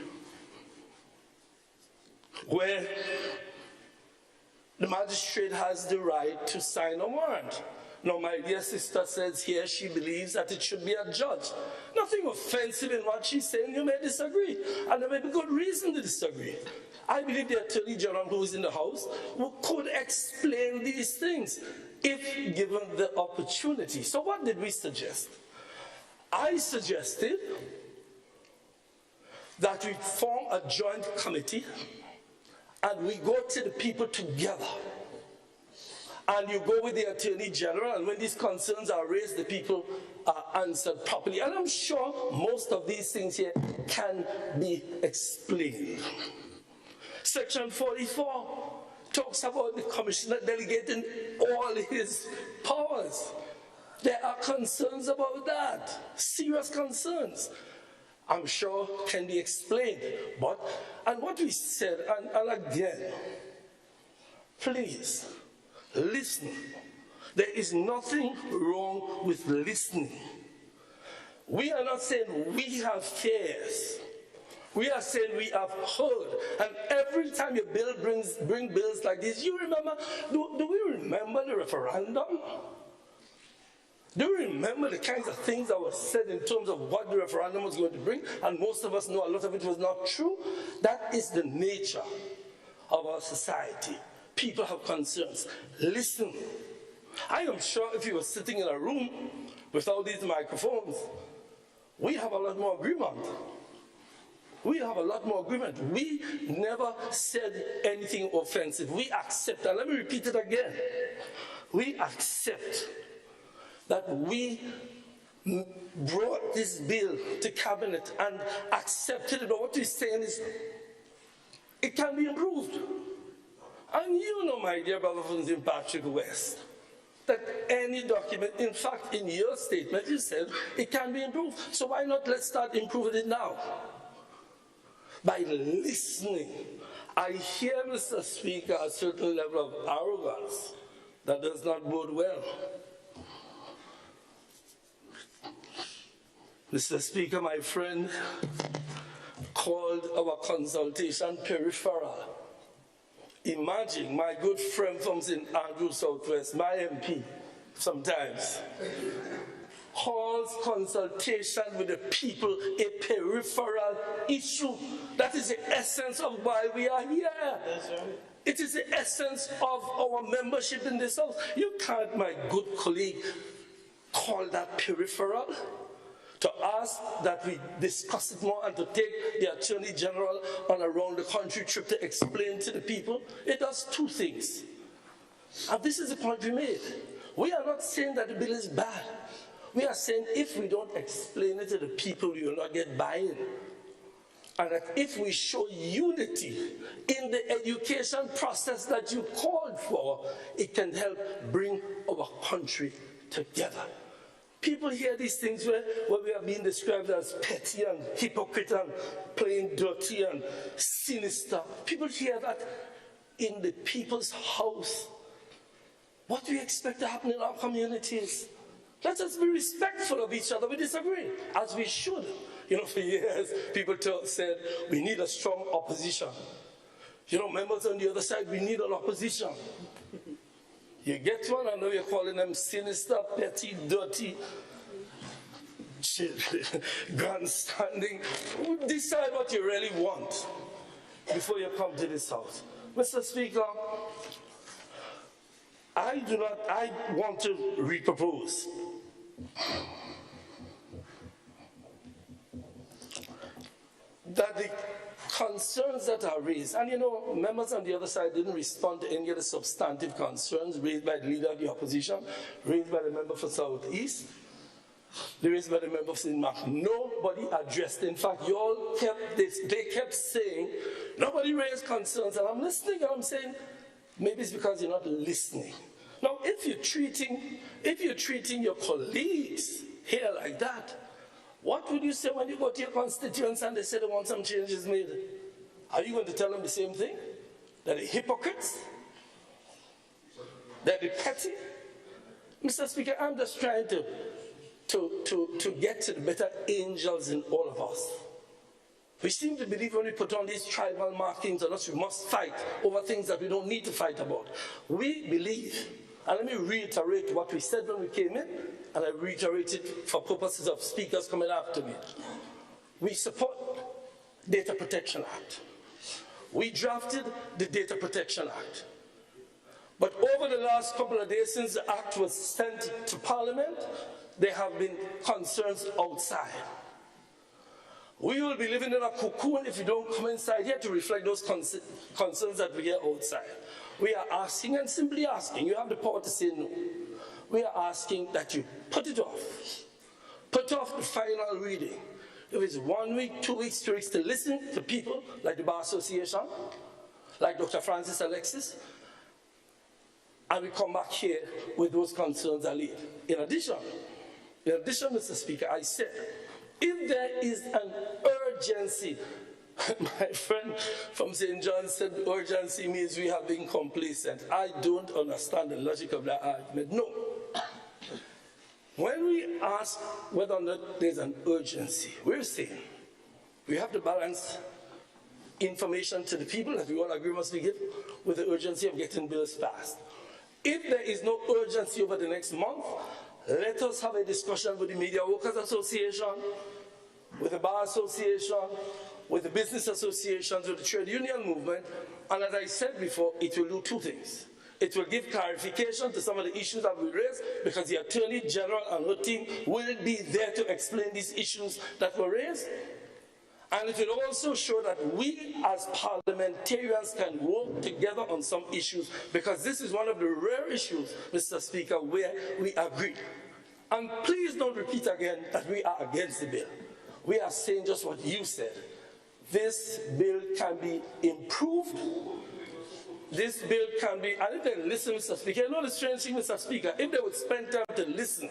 where the magistrate has the right to sign a warrant. Now, my dear sister says here she believes that it should be a judge. Nothing offensive in what she's saying. You may disagree, and there may be good reason to disagree. I believe the Attorney General who is in the House could explain these things if given the opportunity. So what did we suggest? I suggested that we form a joint committee and we go to the people together. And you go with the Attorney General, and when these concerns are raised, the people are answered properly. And I'm sure most of these things here can be explained. Section 44 talks about the commissioner delegating all his powers. There are concerns about that, serious concerns. I'm sure can be explained. And what we said, and again, please, listen. There is nothing wrong with listening. We are not saying we have fears. We are saying we have heard. And every time your bill bring bills like this, you remember, do we remember the referendum? Do you remember the kinds of things that were said in terms of what the referendum was going to bring? And most of us know a lot of it was not true. That is the nature of our society. People have concerns. Listen. I am sure if you were sitting in a room without these microphones, we have a lot more agreement. We have a lot more agreement. We never said anything offensive. We accept, and let me repeat it again. We accept that we brought this bill to cabinet and accepted it. But what we're saying is it can be improved. And you know, my dear brother from St. Patrick West, that any document, in fact, in your statement, you said it can be improved. So why not let's start improving it now? By listening. I hear, Mr. Speaker, a certain level of arrogance that does not bode well. Mr. Speaker, my friend called our consultation peripheral. Imagine my good friend from St. Andrews Southwest, my MP, sometimes, calls consultation with the people a peripheral issue. That is the essence of why we are here. That's right. It is the essence of our membership in this house. You can't, my good colleague, call that peripheral. To ask that we discuss it more and to take the Attorney General on a round the country trip to explain to the people, it does two things. And this is the point we made. We are not saying that the bill is bad. We are saying if we don't explain it to the people, we will not get buy-in. And that if we show unity in the education process that you called for, it can help bring our country together. People hear these things where we are being described as petty and hypocrite and playing dirty and sinister. People hear that in the people's house. What do we expect to happen in our communities? Let us be respectful of each other. We disagree, as we should. You know, for years, people said, we need a strong opposition. You know, members on the other side, we need an opposition. You get one, I know you're calling them sinister, petty, dirty, grandstanding. Decide what you really want before you come to this house. Mr. Speaker, I want to repropose. That the concerns that are raised, and you know, members on the other side didn't respond to any of the substantive concerns raised by the leader of the opposition, raised by the member for Southeast, raised by the member for St. Mark. Nobody addressed. In fact, you all they kept saying, nobody raised concerns, and I'm listening and I'm saying, maybe it's because you're not listening. Now, if you're treating your colleagues here like that, what would you say when you go to your constituents and they say they want some changes made? Are you going to tell them the same thing? That they're hypocrites? That they're petty? Mr. Speaker, I'm just trying to get to the better angels in all of us. We seem to believe when we put on these tribal markings on us, we must fight over things that we don't need to fight about. We believe, and let me reiterate what we said when we came in, and I reiterate it for purposes of speakers coming after me. We support Data Protection Act. We drafted the Data Protection Act. But over the last couple of days since the act was sent to Parliament, there have been concerns outside. We will be living in a cocoon if you don't come inside here to reflect those concerns that we hear outside. We are asking, and simply asking, you have the power to say no. We are asking that you put it off. Put off the final reading. If it's 1 week, 2 weeks, 3 weeks to listen to people like the Bar Association, like Dr. Francis Alexis, and we come back here with those concerns allayed. In addition, Mr. Speaker, I said, if there is an urgency, my friend from St. John said urgency means we have been complacent. I don't understand the logic of that argument. No. When we ask whether or not there's an urgency, we're saying we have to balance information to the people that we all agree must be given with the urgency of getting bills passed. If there is no urgency over the next month, let us have a discussion with the Media Workers Association, with the Bar Association, with the business associations, with the trade union movement, and as I said before, it will do two things. It will give clarification to some of the issues that we raised, because the Attorney General and her team will be there to explain these issues that were raised. And it will also show that we as parliamentarians can work together on some issues, because this is one of the rare issues, Mr. Speaker, where we agree. And please don't repeat again that we are against the bill. We are saying just what you said. This bill can be improved. This bill can be, and if they listen, Mr. Speaker, you know the strange thing, Mr. Speaker, if they would spend time to listen,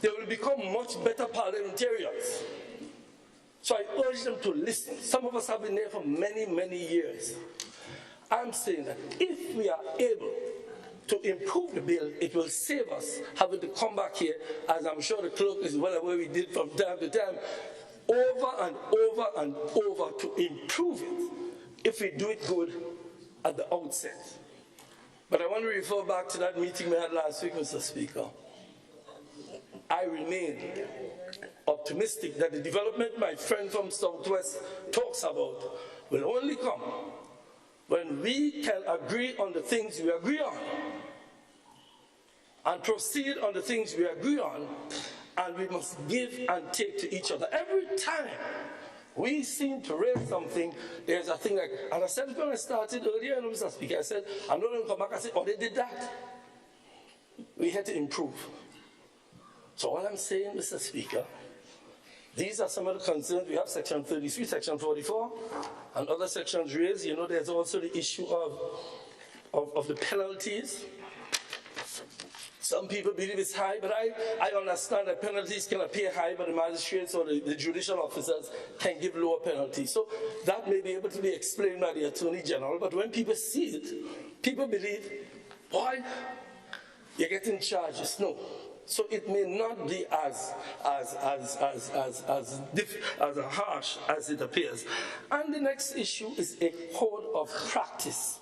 they will become much better parliamentarians. So I urge them to listen. Some of us have been there for many, many years. I'm saying that if we are able to improve the bill, it will save us having to come back here, as I'm sure the clerk is well aware we did from time to time, over and over and over to improve it if we do it good at the outset. But I want to refer back to that meeting we had last week, Mr. Speaker. I remain optimistic that the development my friend from Southwest talks about will only come when we can agree on the things we agree on and proceed on the things we agree on, and we must give and take to each other. Every time we seem to raise something, there's a thing like, and I said when I started earlier, Mr. Speaker, I said, I'm not going to come back and say, oh, they did that. We had to improve. So all I'm saying, Mr. Speaker, these are some of the concerns. We have Section 33, Section 44, and other sections raised. You know, there's also the issue of the penalties. Some people believe it's high, but I understand that penalties can appear high, but the magistrates or the judicial officers can give lower penalties. So that may be able to be explained by the Attorney General, but when people see it, people believe, boy, you're getting charges. No. So it may not be as harsh as it appears. And the next issue is a code of practice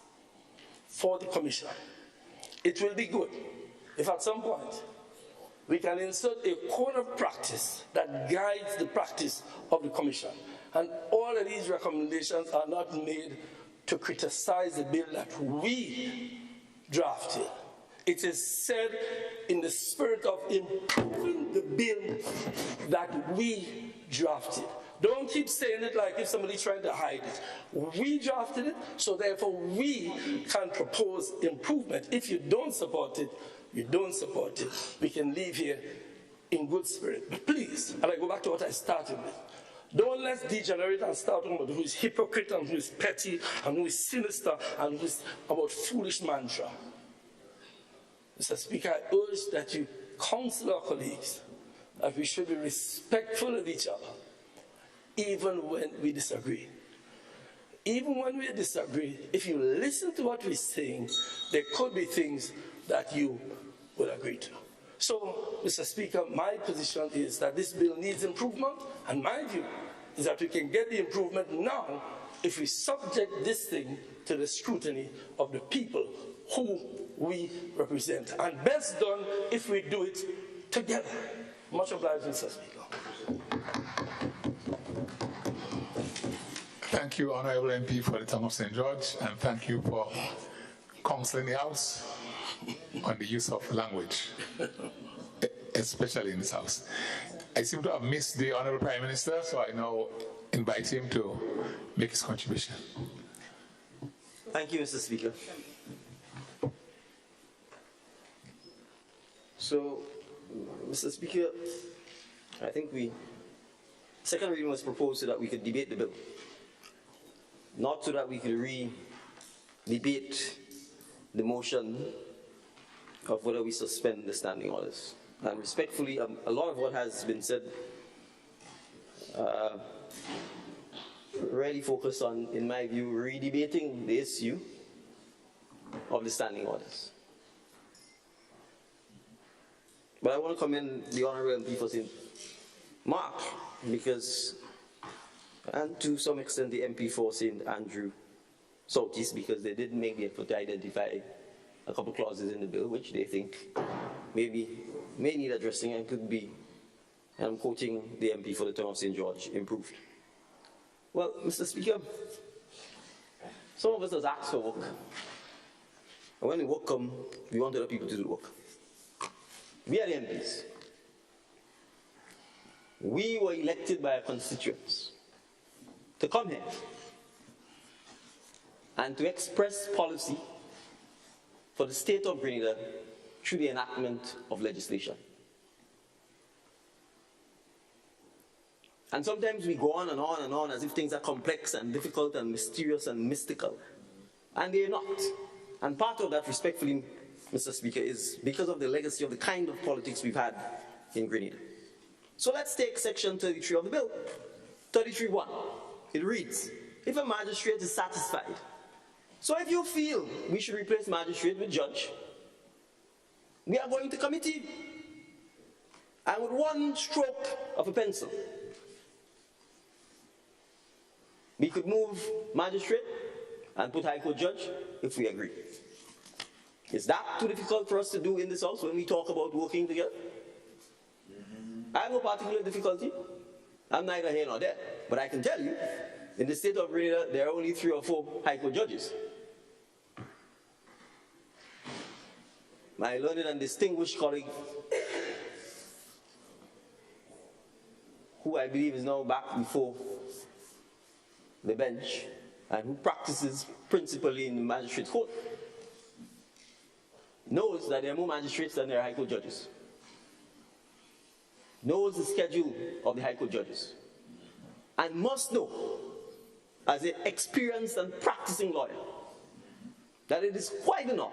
for the Commission. It will be good if at some point we can insert a code of practice that guides the practice of the Commission. And all of these recommendations are not made to criticize the bill that we drafted. It is said in the spirit of improving the bill that we drafted. Don't keep saying it like if somebody's trying to hide it. We drafted it, so therefore we can propose improvement. If you don't support it, you don't support it. We can leave here in good spirit. But please, and I go back to what I started with, don't let's degenerate and start on who is hypocrite and who is petty and who is sinister and who is about foolish mantra. Mr. Speaker, I urge that you counsel our colleagues that we should be respectful of each other, even when we disagree. Even when we disagree, if you listen to what we're saying, there could be things that you will agree to. So, Mr. Speaker, my position is that this bill needs improvement, and my view is that we can get the improvement now if we subject this thing to the scrutiny of the people who we represent. And best done if we do it together. Much obliged, Mr. Speaker. Thank you, Honorable MP for the town of St. George, and thank you for counseling the House on the use of language, especially in this House. I seem to have missed the Honorable Prime Minister, so I now invite him to make his contribution. Thank you, Mr. Speaker. So, Mr. Speaker, I think second reading was proposed so that we could debate the bill, not so that we could re-debate the motion of whether we suspend the standing orders. And respectfully, a lot of what has been said really focused on, in my view, re-debating the issue of the standing orders. But I want to commend the Honourable MP for saying, Mark, because, and to some extent the MP for St. Andrew Southeast, because they did make the effort to identify a couple clauses in the bill which they think may need addressing and could be, and I'm quoting the MP for the town of St. George, improved. Well, Mr. Speaker, some of us has asked for work. And when the work comes, we want other people to do the work. We are the MPs. We were elected by our constituents to come here and to express policy for the state of Grenada through the enactment of legislation. And sometimes we go on and on and on as if things are complex and difficult and mysterious and mystical. And they're not. And part of that, respectfully, Mr. Speaker, is because of the legacy of the kind of politics we've had in Grenada. So let's take section 33 of the bill. 33(1). It reads, if a magistrate is satisfied. So if you feel we should replace magistrate with judge, we are going to committee. And with one stroke of a pencil, we could move magistrate and put High Court judge if we agree. Is that too difficult for us to do in this House when we talk about working together? I have no particular difficulty. I'm neither here nor there. But I can tell you, in the state of Grenada, there are only 3 or 4 High Court judges. My learned and distinguished colleague, who I believe is now back before the bench, and who practices principally in the magistrate court, knows that there are more magistrates than there are High Court judges. Knows the schedule of the High Court judges. And must know, as an experienced and practicing lawyer, that it is quite enough,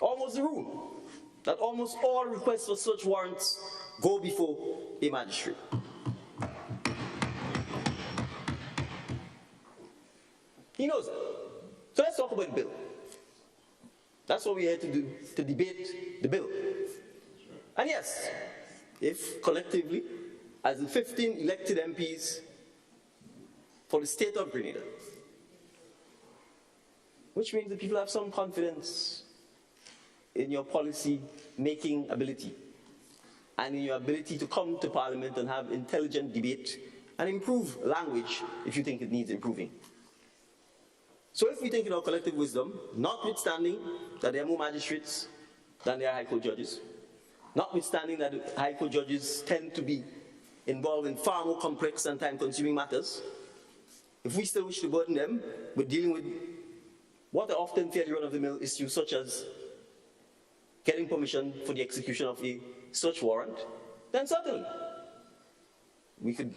almost the rule, that almost all requests for search warrants go before a magistrate. He knows that. So let's talk about the bill. That's what we're here to do, to debate the bill. And yes, if collectively, as the 15 elected MPs for the state of Grenada, which means that people have some confidence in your policy-making ability and in your ability to come to Parliament and have intelligent debate and improve language if you think it needs improving. So if we think in our collective wisdom, notwithstanding that there are more magistrates than there are High Court judges, notwithstanding that High Court judges tend to be involved in far more complex and time-consuming matters, if we still wish to burden them with dealing with what are often fairly run-of-the-mill issues such as getting permission for the execution of a search warrant, then certainly we could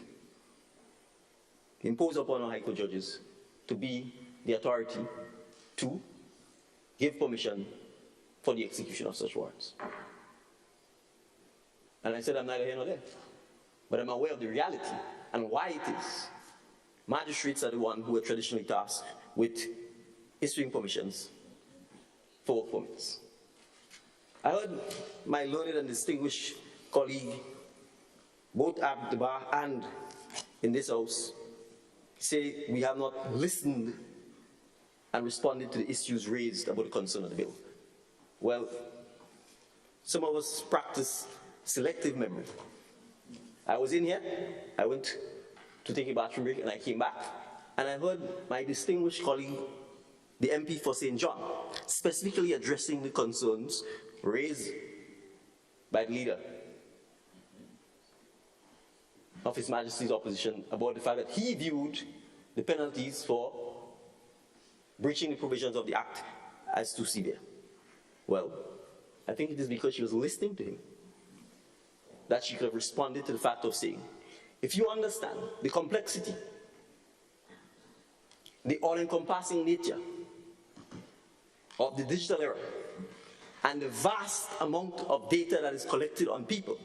impose upon our High Court judges to be the authority to give permission for the execution of such warrants. And I said I'm neither here nor there, but I'm aware of the reality and why it is. Magistrates are the ones who are traditionally tasked with issuing permissions for work permits. I heard my learned and distinguished colleague, both at the bar and in this house say we have not listened and responded to the issues raised about the concern of the bill. Well, some of us practice selective memory. I was in here, I went to take a bathroom break, and I came back, and I heard my distinguished colleague, the MP for St. John, specifically addressing the concerns raised by the leader of His Majesty's opposition about the fact that he viewed the penalties for breaching the provisions of the Act as too severe. Well, I think it is because she was listening to him that she could have responded to the fact of saying, if you understand the complexity, the all-encompassing nature of the digital era, and the vast amount of data that is collected on people,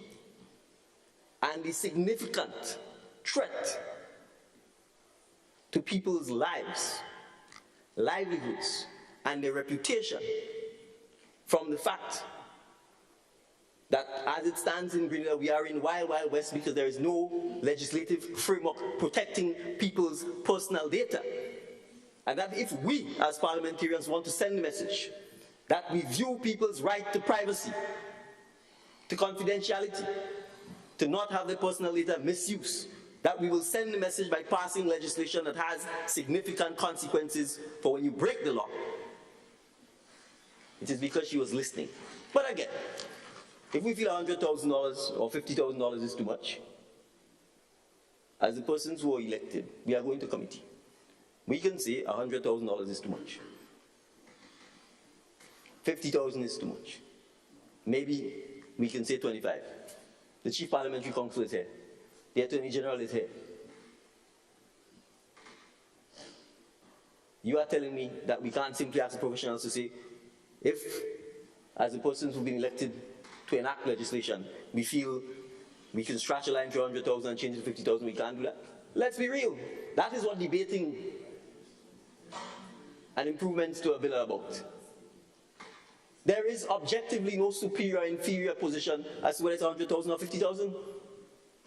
and the significant threat to people's lives, livelihoods, and their reputation from the fact that as it stands in Grenada, we are in Wild Wild West because there is no legislative framework protecting people's personal data. And that if we, as parliamentarians, want to send a message that we view people's right to privacy, to confidentiality, to not have their personal data misused, that we will send the message by passing legislation that has significant consequences for when you break the law. It is because she was listening. But again, if we feel $100,000 or $50,000 is too much, as the persons who are elected, we are going to committee. We can say $100,000 is too much. 50,000 is too much. Maybe we can say 25. The Chief Parliamentary Counsel is here. The Attorney General is here. You are telling me that we can't simply ask the professionals to say, if, as the persons who've been elected to enact legislation, we feel we can stretch a line to 100,000 and change it to 50,000, we can't do that. Let's be real. That is what debating and improvements to a bill are about. There is objectively no superior or inferior position as to whether it's 100,000 or 50,000.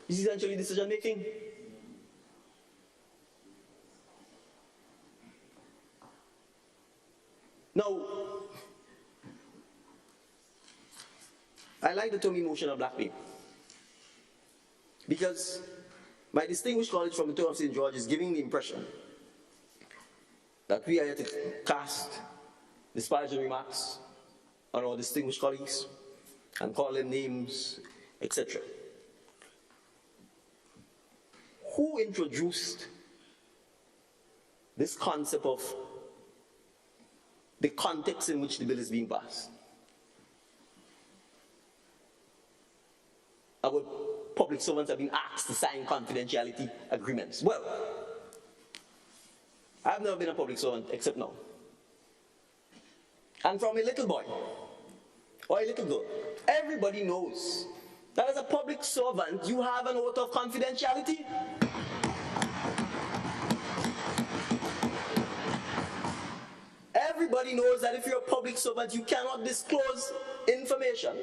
This is essentially decision making. Now, I like the term emotional blackmail because my distinguished colleague from the town of St. George is giving the impression that we are here to cast disparaging remarks on our distinguished colleagues and call them names, etc. Who introduced this concept of the context in which the bill is being passed? Our public servants have been asked to sign confidentiality agreements. Well, I've never been a public servant except now. And from a little boy or a little girl, everybody knows that as a public servant, you have an oath of confidentiality. Everybody knows that if you're a public servant, you cannot disclose information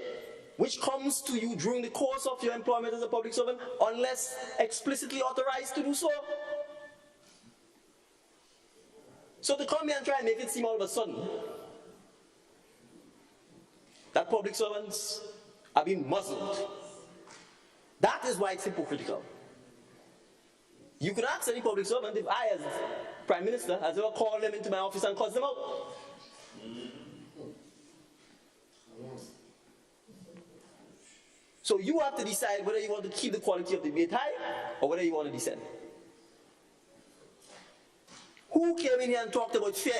which comes to you during the course of your employment as a public servant unless explicitly authorized to do so. So to come here and try and make it seem all of a sudden that public servants are being muzzled, that is why it's hypocritical. You could ask any public servant if I, as Prime Minister, has ever called them into my office and cussed them out. So you have to decide whether you want to keep the quality of the debate high or whether you want to descend. Who came in here and talked about fear?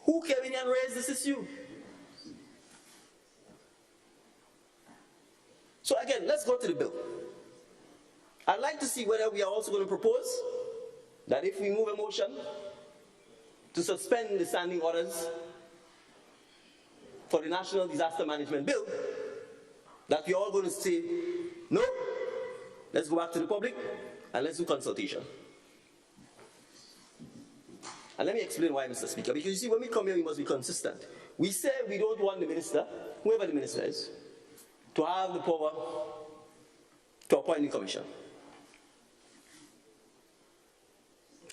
Who came in here and raised this issue? So again, let's go to the bill. I'd like to see whether we are also going to propose that if we move a motion to suspend the standing orders for the National Disaster Management Bill, that we're all going to say, no, let's go back to the public and let's do consultation. And let me explain why, Mr. Speaker. Because you see, when we come here, we must be consistent. We say we don't want the minister, whoever the minister is, to have the power to appoint the commission.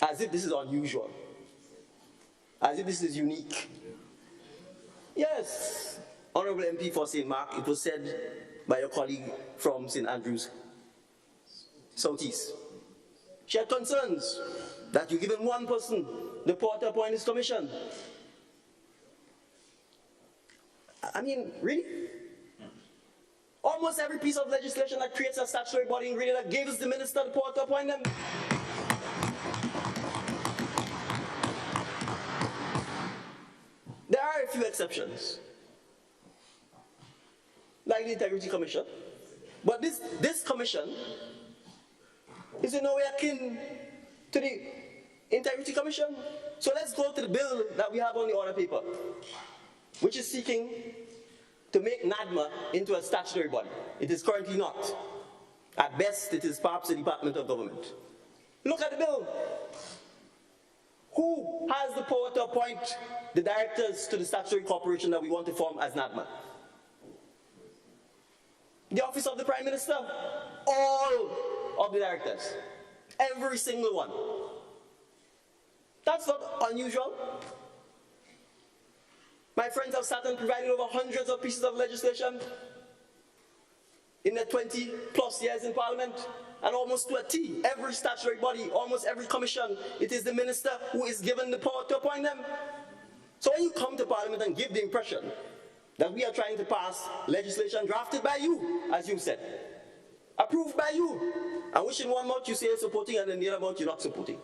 As if this is unusual. As if this is unique. Yes, Honorable MP for St. Mark, it was said by your colleague from St. Andrews, Southeast. She had concerns that you're giving one person the power to appoint this commission. I mean, really? Almost every piece of legislation that creates a statutory body in Grenada gives the minister the power to appoint them. There are a few exceptions, like the Integrity Commission. But this commission is in no way akin to the Integrity Commission. So let's go to the bill that we have on the order paper, which is seeking to make NADMA into a statutory body. It is currently not. At best, it is perhaps a department of government. Look at the bill. Who has the power to appoint the directors to the statutory corporation that we want to form as NADMA? The Office of the Prime Minister. All of the directors. Every single one. That's not unusual. My friends have sat and provided over hundreds of pieces of legislation in their 20 plus years in Parliament, and almost to a T, every statutory body, almost every commission, it is the minister who is given the power to appoint them. So when you come to Parliament and give the impression that we are trying to pass legislation drafted by you, as you said, approved by you, and which in one mouth you say you're supporting and in the other mouth you're not supporting,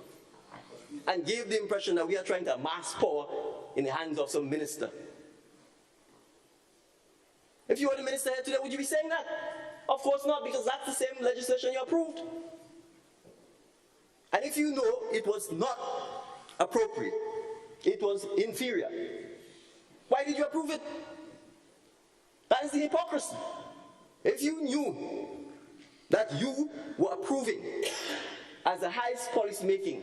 and give the impression that we are trying to amass power in the hands of some minister. If you were the minister here today, would you be saying that? Of course not, because that's the same legislation you approved. And if you know it was not appropriate, it was inferior, why did you approve it? That is the hypocrisy. If you knew that you were approving, as the highest policy-making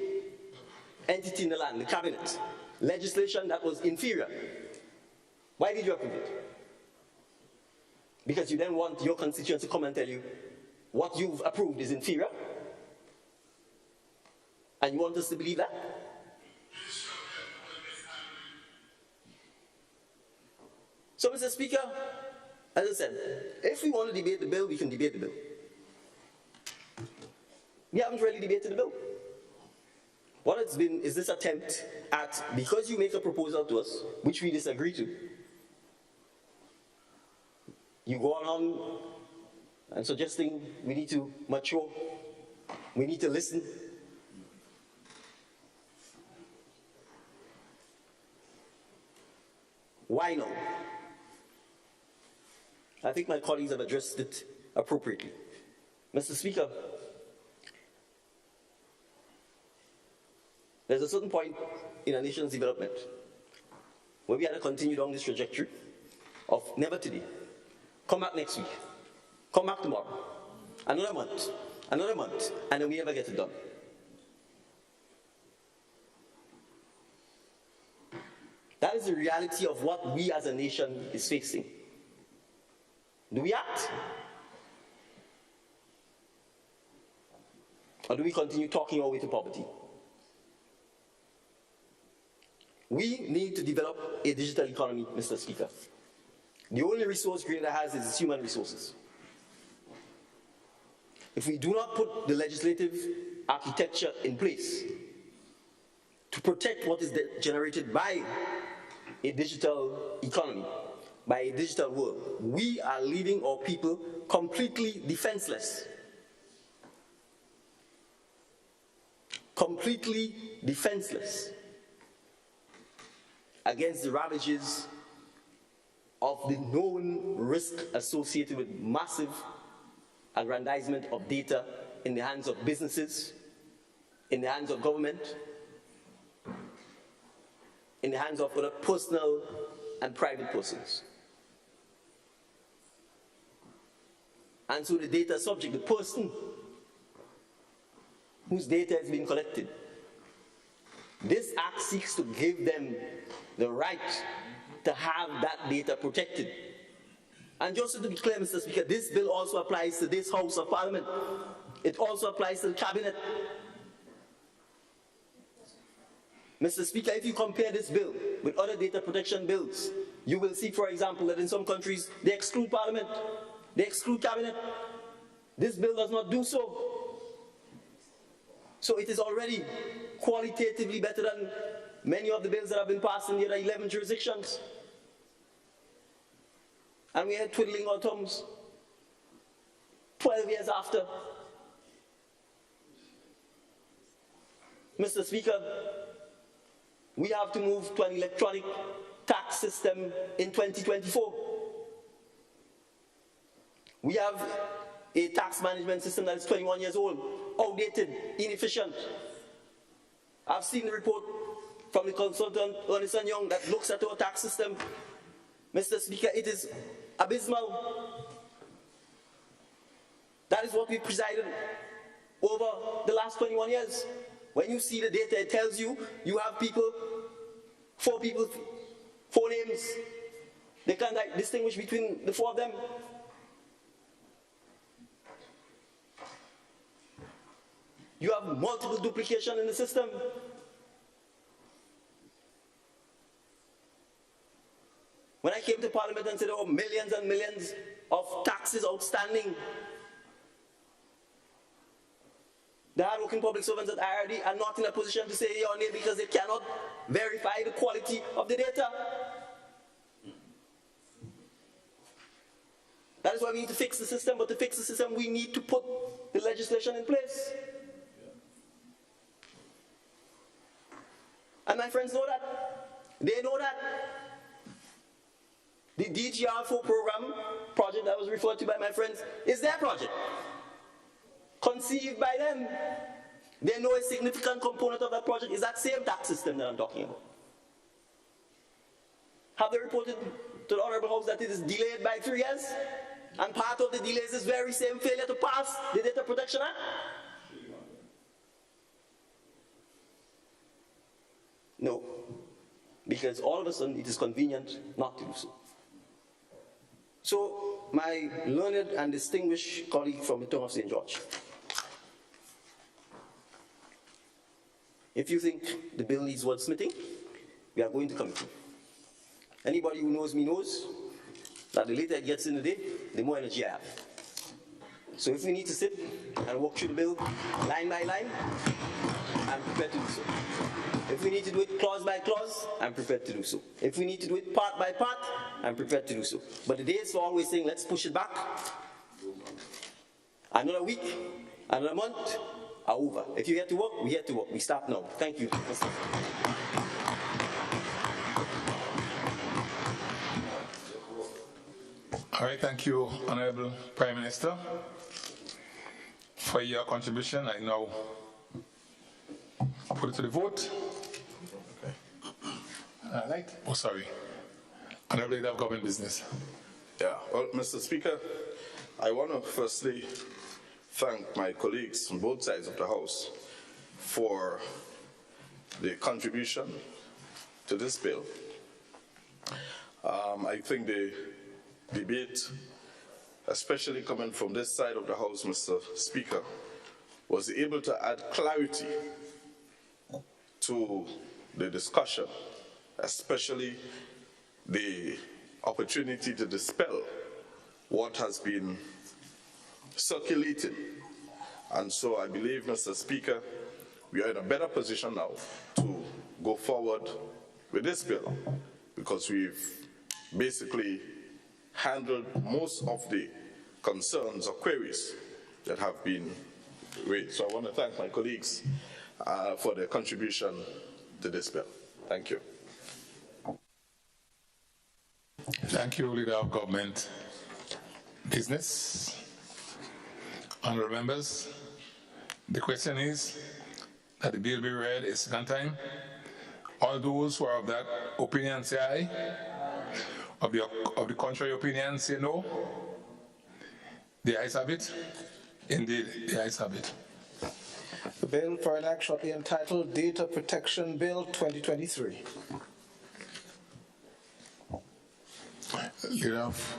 entity in the land, the cabinet, legislation that was inferior, why did you approve it? Because you then want your constituents to come and tell you what you've approved is inferior? And you want us to believe that? So, Mr. Speaker, as I said, if we want to debate the bill, we can debate the bill. We haven't really debated the bill. What it's been is this attempt at, because you make a proposal to us, which we disagree to, you go on and suggesting we need to mature, we need to listen. Why no? I think my colleagues have addressed it appropriately. Mr. Speaker, there's a certain point in a nation's development where we had to continue down this trajectory of never today, come back next week, come back tomorrow, another month, and then we never get it done. That is the reality of what we as a nation is facing. Do we act? Or do we continue talking our way to poverty? We need to develop a digital economy, Mr. Speaker. The only resource Grenada has is its human resources. If we do not put the legislative architecture in place to protect what is generated by a digital economy, by a digital world, we are leaving our people completely defenseless. Completely defenseless against the ravages of the known risk associated with massive aggrandizement of data in the hands of businesses, in the hands of government, in the hands of other personal and private persons. And so the data subject, the person whose data is being collected, This act seeks to give them the right to have that data protected. And just to be clear, Mr. Speaker, this bill also applies to this House of Parliament. It also applies to the Cabinet. Mr. Speaker, if you compare this bill with other data protection bills, you will see, for example, that in some countries, they exclude Parliament, they exclude Cabinet. This bill does not do so. So it is already qualitatively better than many of the bills that have been passed in the other 11 jurisdictions. And we are twiddling our thumbs 12 years after. Mr. Speaker, we have to move to an electronic tax system in 2024. We have a tax management system that is 21 years old, outdated, inefficient. I've seen the report from the consultant, Ernst & Young, that looks at our tax system. Mr. Speaker, it is abysmal. That is what we presided over the last 21 years. When you see the data, it tells you you have people, four names. They can't distinguish between the four of them. You have multiple duplication in the system. When I came to Parliament and said there were millions and millions of taxes outstanding, the hard-working public servants at IRD are not in a position to say yea or nay because they cannot verify the quality of the data. That is why we need to fix the system, but to fix the system, we need to put the legislation in place. And my friends know that. They know that. The DGR4 program project that was referred to by my friends is their project. Conceived by them. They know a significant component of that project is that same tax system that I'm talking about. Have they reported to the Honorable House that it is delayed by 3 years? And part of the delay is this very same failure to pass the Data Protection Act? No. Because all of a sudden it is convenient not to do so. So, my learned and distinguished colleague from the town of St. George, if you think the bill needs wordsmithing, we are going to committee. Anybody who knows me knows that the later it gets in the day, the more energy I have. So if we need to sit and walk through the bill line by line, I'm prepared to do so. If we need to do it clause by clause, I'm prepared to do so. If we need to do it part by part, I'm prepared to do so. But the days for always saying, let's push it back, another week, another month, are over. If you get to work, we get to work. We start now. Thank you. All right, thank you, Honorable Prime Minister, for your contribution. I now put it to the vote. All right. Oh, sorry. Honorable Leader of Government Business. Yeah, well, Mr. Speaker, I want to firstly thank my colleagues on both sides of the House for the contribution to this bill. I think the debate, especially coming from this side of the House, Mr. Speaker, was able to add clarity to the discussion, especially the opportunity to dispel what has been circulating. And so I believe, Mr. Speaker, we are in a better position now to go forward with this bill because we've basically handled most of the concerns or queries that have been raised. So I want to thank my colleagues for their contribution to this bill. Thank you. Thank you, Leader of Government Business. Honourable members, the question is that the bill be read a second time. All those who are of that opinion say aye. Of the contrary opinion say no. The ayes have it. Indeed, the ayes have it. The bill for an act shortly entitled Data Protection Bill 2023. Leader of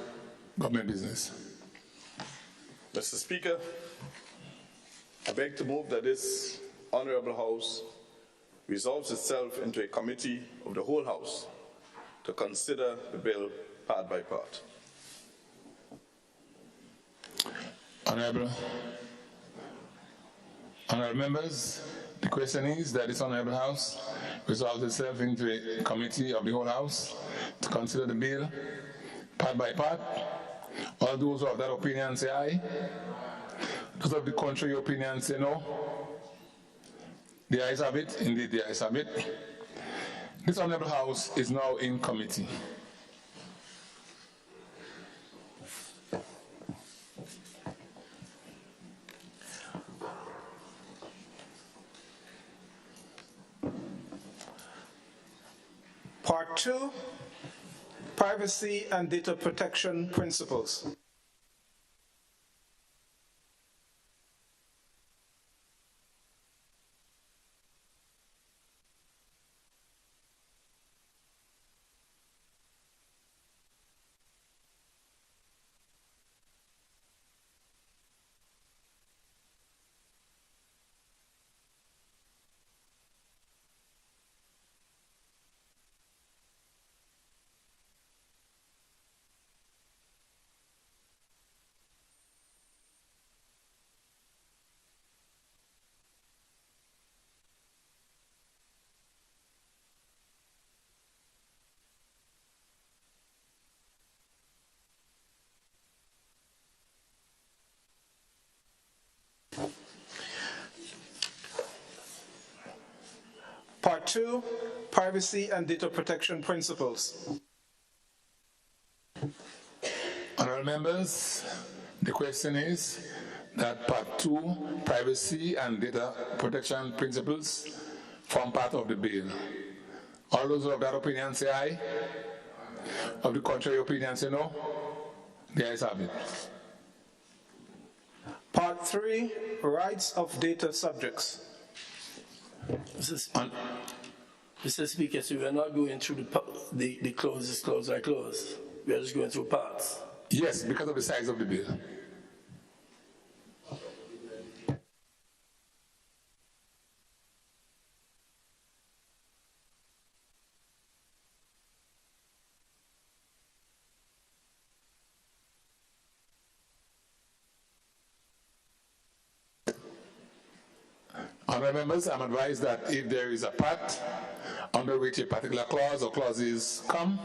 Government Business. Mr. Speaker, I beg to move that this Honorable House resolves itself into a committee of the whole House to consider the bill part by part. Honorable members, the question is that this Honorable House resolves itself into a committee of the whole House to consider the bill part by part. All those who have that opinion say aye. Those of the contrary opinion say no. The ayes have it. Indeed, the ayes have it. This Honorable House is now in committee. Part 2, Privacy and Data Protection Principles. Part 2, Privacy and Data Protection Principles. Honourable members, the question is that Part 2, Privacy and Data Protection Principles, form part of the bill. All those who have that opinion say aye. Of the contrary opinion say no. The ayes have it. Part 3, Rights of Data Subjects. Mr. Speaker, so we are not going through the clauses clause by clause. We are just going through parts. Yes, because of the size of the bill. Honourable members, I'm advised that if there is a part under which a particular clause or clauses come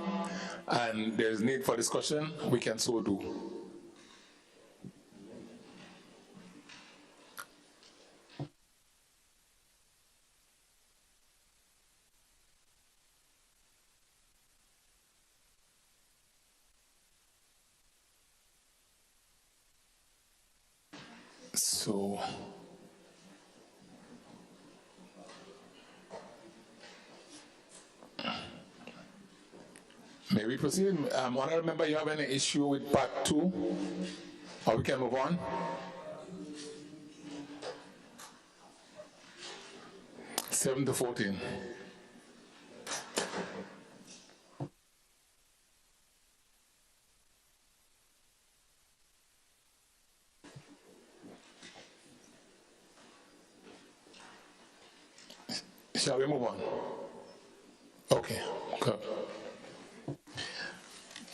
and there is need for discussion, we can so do. So, may we proceed? Honourable member, you have any issue with part 2? Or we can move on? Seven to 14. Shall we move on? Okay, good.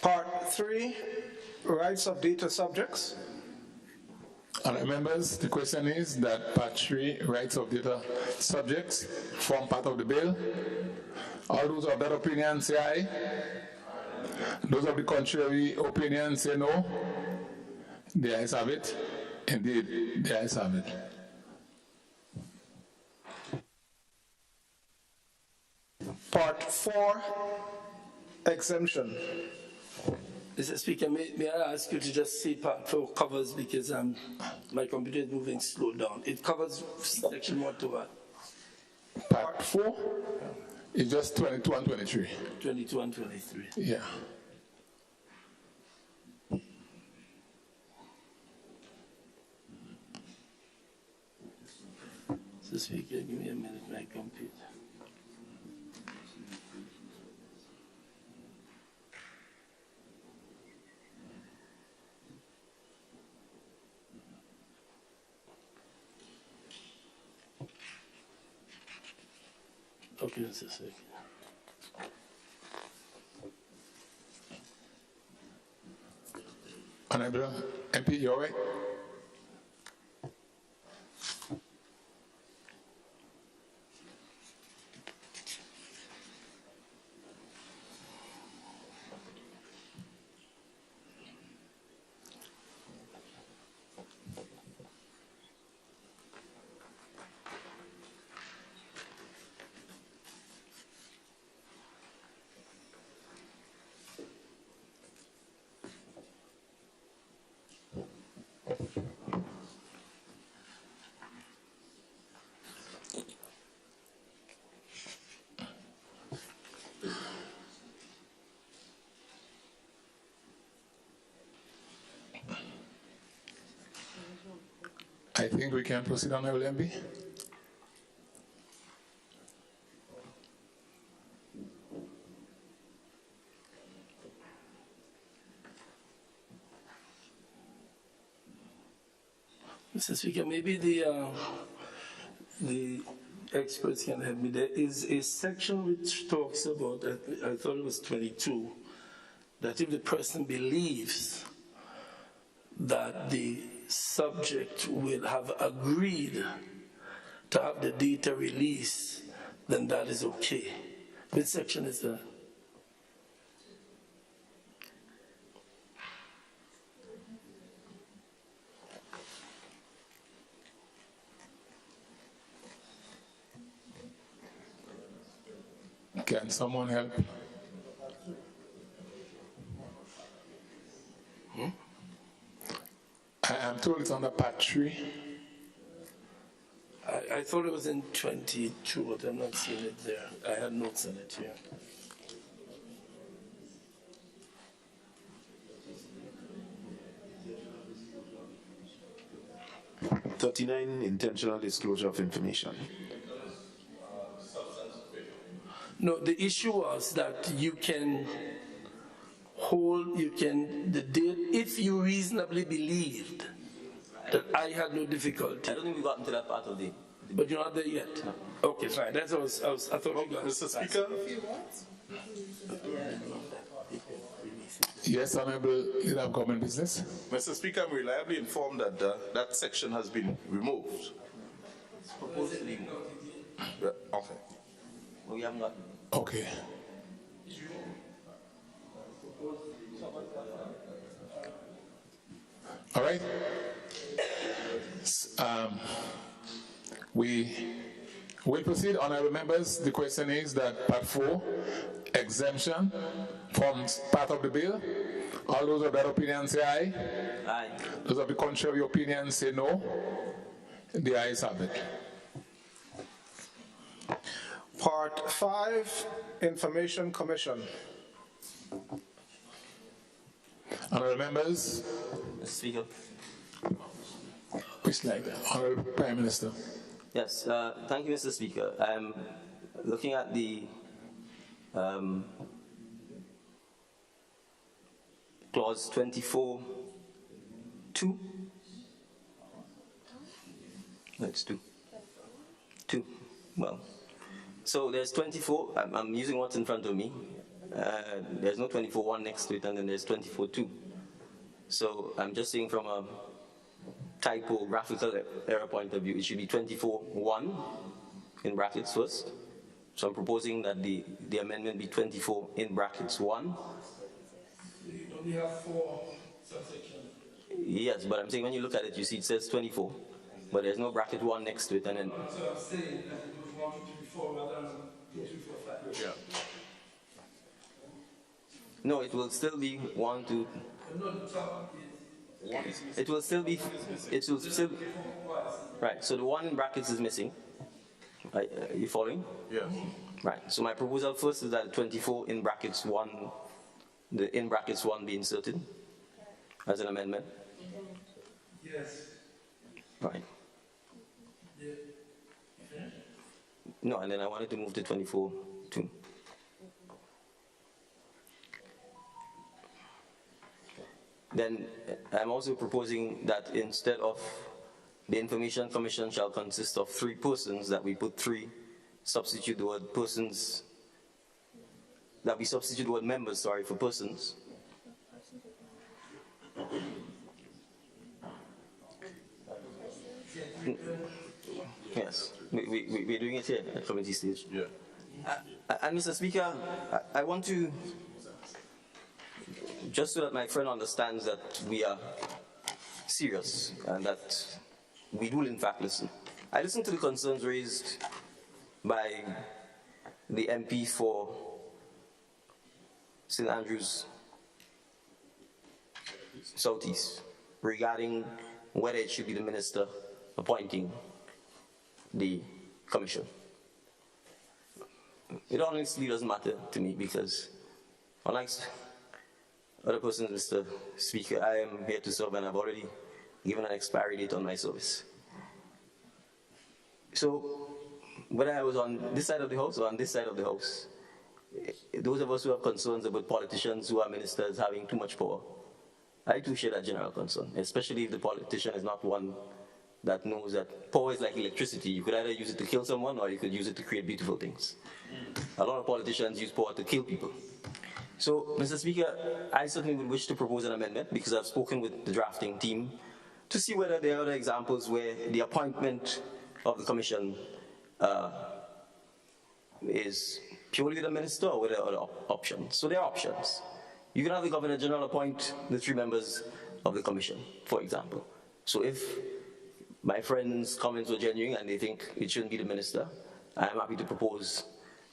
Part 3, Rights of Data Subjects. Honourable members, the question is that Part 3, Rights of Data Subjects, form part of the bill. All those of that opinion say aye. Those of the contrary opinion say no. The ayes have it. Indeed, the ayes have it. Part 4, Exemption. Mr. Speaker, may I ask you to just say part 4 covers, because my computer is moving slow down. It covers section 1 to what? Part 4 is just 22 and 23. 22 and 23. Yeah. Mr. Speaker, give me a minute, my computer. Okay, Mr. Speaker. Honorable MP, you all right? I think we can proceed, Honorable MP. Mr. Speaker, maybe the experts can help me. There is a section which talks about, I thought it was 22, that if the person believes that the subject will have agreed to have the data released, then that is okay. Which section is that? Can someone help? I am told it's under part 3. I thought it was in 22, but I'm not seeing it there. I had notes on it here. Intentional disclosure of information. No, the issue was that you can hold, the date, if you reasonably believed that I had no difficulty. I don't think we got into that part of the. But you're not there yet? No. Okay, fine. That's what I thought we got. Mr. Speaker? Yes, Honorable Leader of Government Business. Mr. Speaker, I'm reliably informed that that section has been removed. Supposedly. Okay. We haven't got. Okay. All right. We will proceed, honorable members. The question is that part 4, exemption, forms part of the bill. All those of that opinion say aye. Aye. Those of the contrary opinion say no. The ayes have it. Part 5, Information Commission. Honorable members. Mr. Speaker. Which slide? Honorable Prime Minister. Yes, thank you, Mr. Speaker. I'm looking at the clause 24(2). That's 2. 2. Well, so there's 24. I'm using what's in front of me. There's no 24(1) next to it, and then there's 24(2). So I'm just saying from a typographical error point of view, it should be 24(1) in brackets first. So I'm proposing that the amendment be 24 in brackets 1. You only have 4 subsections. Yes, but I'm saying when you look at it, you see it says 24, but there's no bracket 1 next to it, and then. So I'm saying that it goes 1, 2, 3, 4 rather than 2, 3, 4, 5. Yeah. No, it will still be 1, 2. No, the top is. It will still be. It will still. Right. So the 1 in brackets is missing. Are you following? Yeah. Right. So my proposal first is that 24 in brackets 1, the in brackets 1 be inserted as an amendment. Yes. Right. If No, and then I wanted to move to 24-2. Then I'm also proposing that instead of the Information Commission shall consist of 3 persons, that we put 3, substitute the word persons, that we substitute the word members, sorry, for persons. Yes, we're doing it here at committee stage. Yeah. And Mr. Speaker, I want to, just so that my friend understands that we are serious and that we do in fact listen. I listened to the concerns raised by the MP for St. Andrews Southeast regarding whether it should be the minister appointing the commission. It honestly doesn't matter to me because, unlike other persons, Mr. Speaker, I am here to serve and I've already given an expiry date on my service. So, whether I was on this side of the House or on this side of the House, those of us who have concerns about politicians who are ministers having too much power, I too share that general concern, especially if the politician is not one that knows that power is like electricity. You could either use it to kill someone or you could use it to create beautiful things. A lot of politicians use power to kill people. So, Mr. Speaker, I certainly would wish to propose an amendment because I've spoken with the drafting team to see whether there are other examples where the appointment of the commission is purely the minister or whether there are other options. So there are options. You can have the Governor General appoint the 3 members of the commission, for example. So if my friends' comments were genuine and they think it shouldn't be the minister, I am happy to propose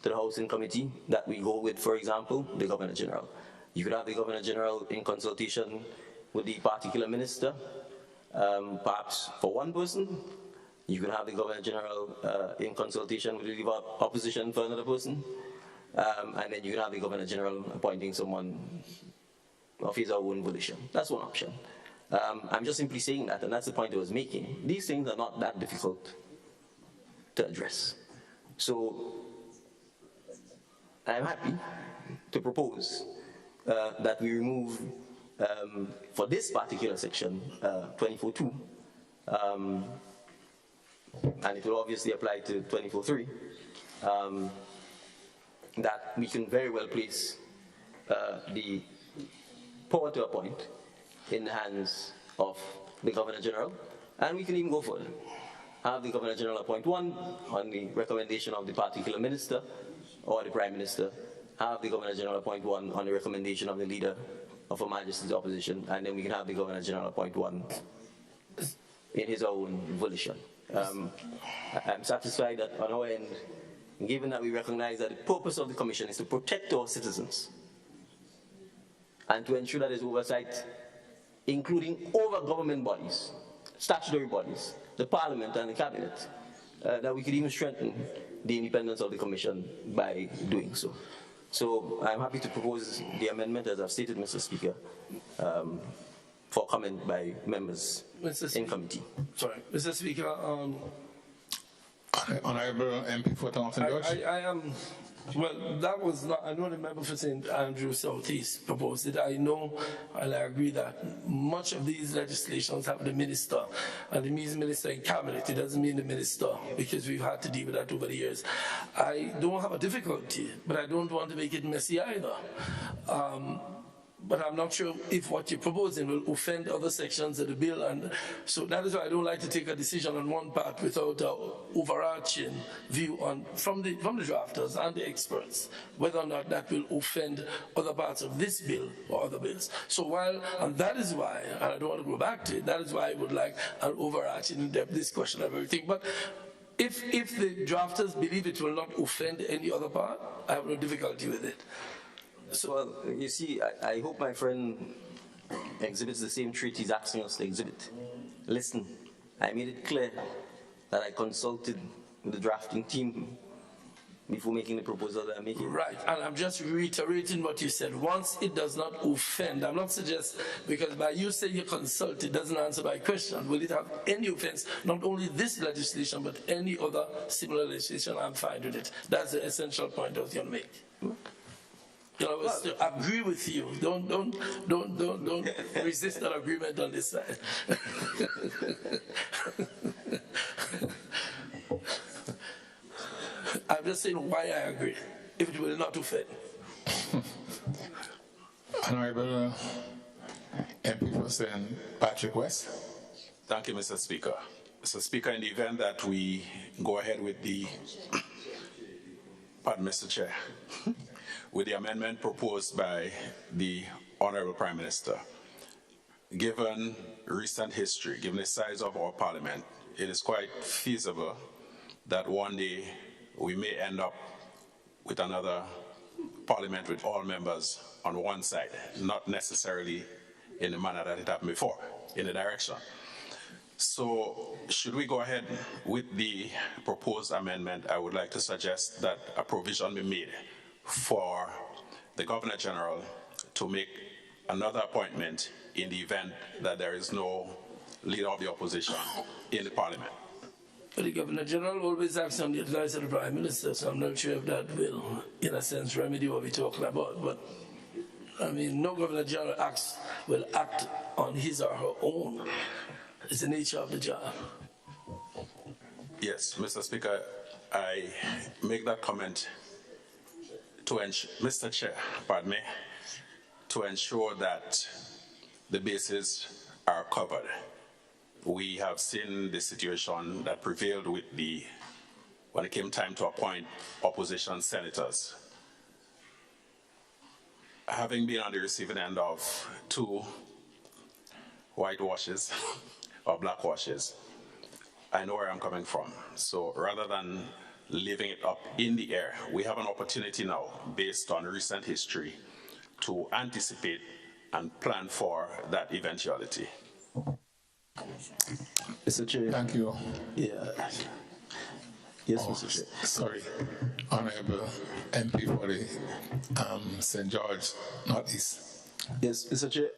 to the House in committee that we go with, for example, the Governor General. You could have the Governor General in consultation with the particular minister, perhaps for one person. You could have the Governor General in consultation with the opposition for another person. And then you can have the Governor General appointing someone of his or her own volition. That's one option. I'm just simply saying that, and that's the point I was making. These things are not that difficult to address. So I'm happy to propose that we remove, for this particular section, 24.2, and it will obviously apply to 24.3, that we can very well place the power to appoint in the hands of the Governor General, and we can even go further. Have the Governor General appoint one on the recommendation of the particular minister or the Prime Minister. Have the Governor General appoint one on the recommendation of the Leader of Her Majesty's Opposition, and then we can have the Governor General appoint one in his own volition. I'm satisfied that on our end, given that we recognize that the purpose of the Commission is to protect our citizens and to ensure that there's oversight, including over government bodies, statutory bodies, the Parliament and the Cabinet, that we could even strengthen the independence of the Commission by doing so. So I'm happy to propose the amendment, as I've stated, Mr. Speaker, for comment by members in committee. Sorry, Mr. Speaker. Honorable MP for Thompson George. I am, well, that was not, I know the member for St. Andrews Southeast proposed it. I know and I agree that much of these legislations have the minister, and it means minister in cabinet. It doesn't mean the minister, because we've had to deal with that over the years. I don't have a difficulty, but I don't want to make it messy either. But I'm not sure if what you're proposing will offend other sections of the bill, and so that is why I don't like to take a decision on one part without an overarching view on from the drafters and the experts, whether or not that will offend other parts of this bill or other bills. So and that is why, and I don't want to go back to it, that is why I would like an overarching in-depth discussion of everything. But if the drafters believe it will not offend any other part, I have no difficulty with it. So, well, you see, I hope my friend exhibits the same trait he's asking us to exhibit. Listen, I made it clear that I consulted with the drafting team before making the proposal that I'm making. Right, and I'm just reiterating what you said. Once it does not offend, I'm not suggesting, because by you saying you consult, it doesn't answer my question. Will it have any offense, not only this legislation, but any other similar legislation? I'm fine with it. That's the essential point I was going to make. You know, to agree with you. Don't resist that agreement on this side. I'm just saying why I agree, if it will not offend. Honorable MP for St. Patrick West. Thank you, Mr. Speaker. Mr. Speaker, in the event that we go ahead with the, pardon, Mr. Chair, with the amendment proposed by the Honorable Prime Minister, given recent history, given the size of our parliament, it is quite feasible that one day we may end up with another parliament with all members on one side, not necessarily in the manner that it happened before, in the direction. So should we go ahead with the proposed amendment, I would like to suggest that a provision be made for the Governor General to make another appointment in the event that there is no leader of the opposition in the parliament. But the Governor General always acts on the advice of the Prime Minister, so I'm not sure if that will, in a sense, remedy what we're talking about. But, I mean, no Governor General will act on his or her own. It's the nature of the job. Yes, Mr. Speaker, I make that comment to ensure, Mr. Chair, pardon me, to ensure that the bases are covered. We have seen the situation that prevailed with when it came time to appoint opposition senators. Having been on the receiving end of 2 whitewashes or blackwashes, I know where I'm coming from. So rather than leaving it up in the air, we have an opportunity now, based on recent history, to anticipate and plan for that eventuality. Mr. Chair. Thank you. Yeah. Yes, Mr. Chair. Sorry, Honorable MP for the St. George Northeast. Yes, Mr. Chair.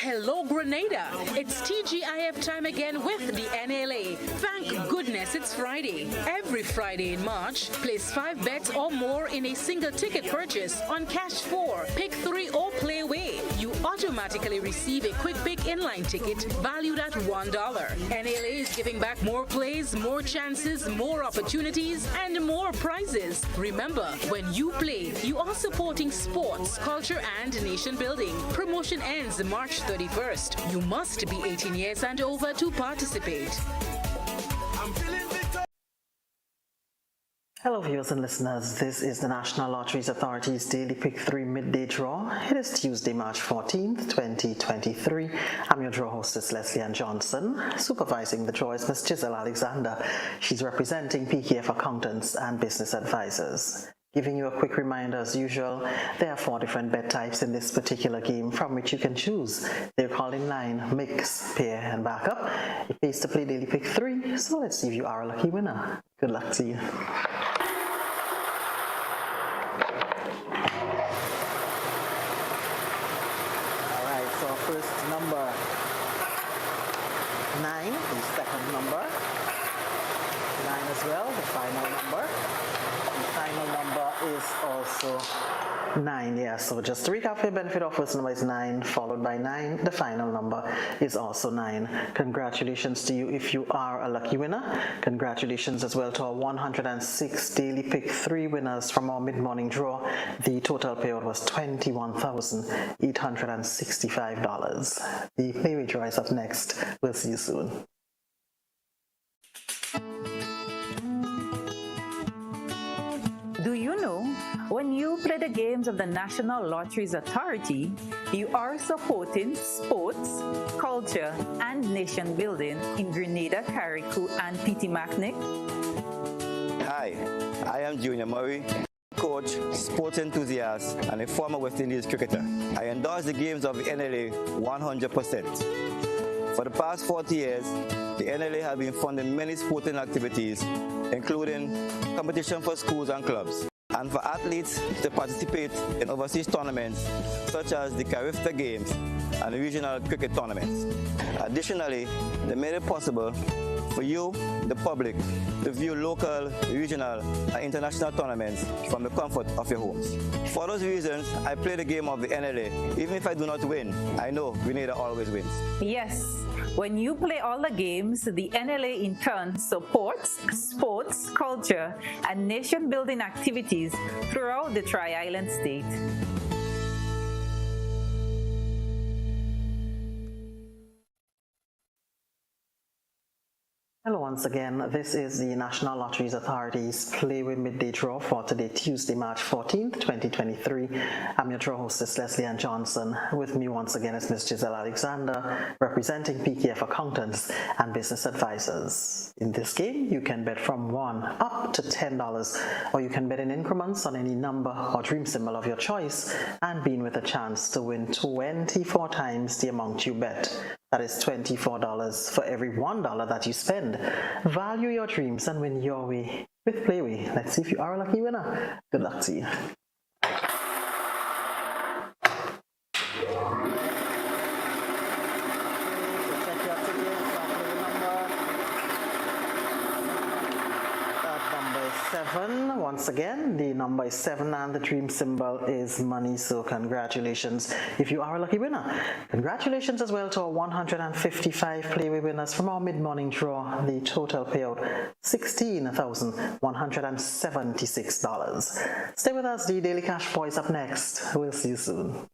Hello, Grenada. It's TGIF time again with the NLA. Thank goodness it's Friday. Every Friday in March, place 5 bets or more in a single ticket purchase on Cash 4, Pick 3 or Play Away. You automatically receive a quick pick inline ticket valued at $1. NLA is giving back more plays, more chances, more opportunities, and more prizes. Remember, when you play, you are supporting sports, culture, and nation building. Promotion ends March 31st. You must be 18 years and over to participate. Hello viewers and listeners, this is the National Lotteries Authority's Daily Pick 3 Midday Draw. It is Tuesday, March 14th, 2023. I'm your draw hostess, Leslie Ann Johnson. Supervising the draw is Ms. Giselle Alexander. She's representing PKF Accountants and Business Advisors. Giving you a quick reminder as usual, there are 4 different bet types in this particular game from which you can choose. They're called in line, mix, pair, and backup. It pays to play Daily Pick 3, so let's see if you are a lucky winner. Good luck to you. Alright, so first number 9, the second number 9 as well, the final number. The final number is also 9, yeah. So just to recap for your benefit, our first number is 9, followed by 9. The final number is also 9. Congratulations to you if you are a lucky winner. Congratulations as well to our 106 Daily Pick 3 winners from our mid-morning draw. The total payout was $21,865. The Playway draw is up next. We'll see you soon. Do you know, when you play the games of the National Lotteries Authority, you are supporting sports, culture, and nation building in Grenada, Carriacou, and pt2. Hi, I am Junior Murray, coach, sports enthusiast, and a former West Indies cricketer. I endorse the games of the NLA 100%. For the past 40 years, the NLA has been funding many sporting activities, including competition for schools and clubs, and for athletes to participate in overseas tournaments such as the Caribbean Games and regional cricket tournaments. Additionally, they made it possible for you, the public, to view local, regional, and international tournaments from the comfort of your homes. For those reasons, I play the game of the NLA. Even if I do not win, I know Grenada always wins. Yes, when you play all the games, the NLA in turn supports sports, culture, and nation-building activities throughout the Tri-Island state. Hello once again, this is the National Lotteries Authority's Play with Midday Draw for today, Tuesday, March 14th, 2023. I'm your draw hostess, Leslie Ann Johnson. With me once again is Ms. Giselle Alexander, representing PKF Accountants and Business Advisors. In this game, you can bet from $1 up to $10, or you can bet in increments on any number or dream symbol of your choice, and be in with a chance to win 24 times the amount you bet. That is $24 for every $1 that you spend. Value your dreams and win your way with Playway. Let's see if you are a lucky winner. Good luck to you. Once again, the number is 7 and the dream symbol is money, so congratulations if you are a lucky winner. Congratulations as well to our 155 Playway winners from our mid-morning draw. The total payout, $16,176. Stay with us, the Daily Cash Boys up next. We'll see you soon.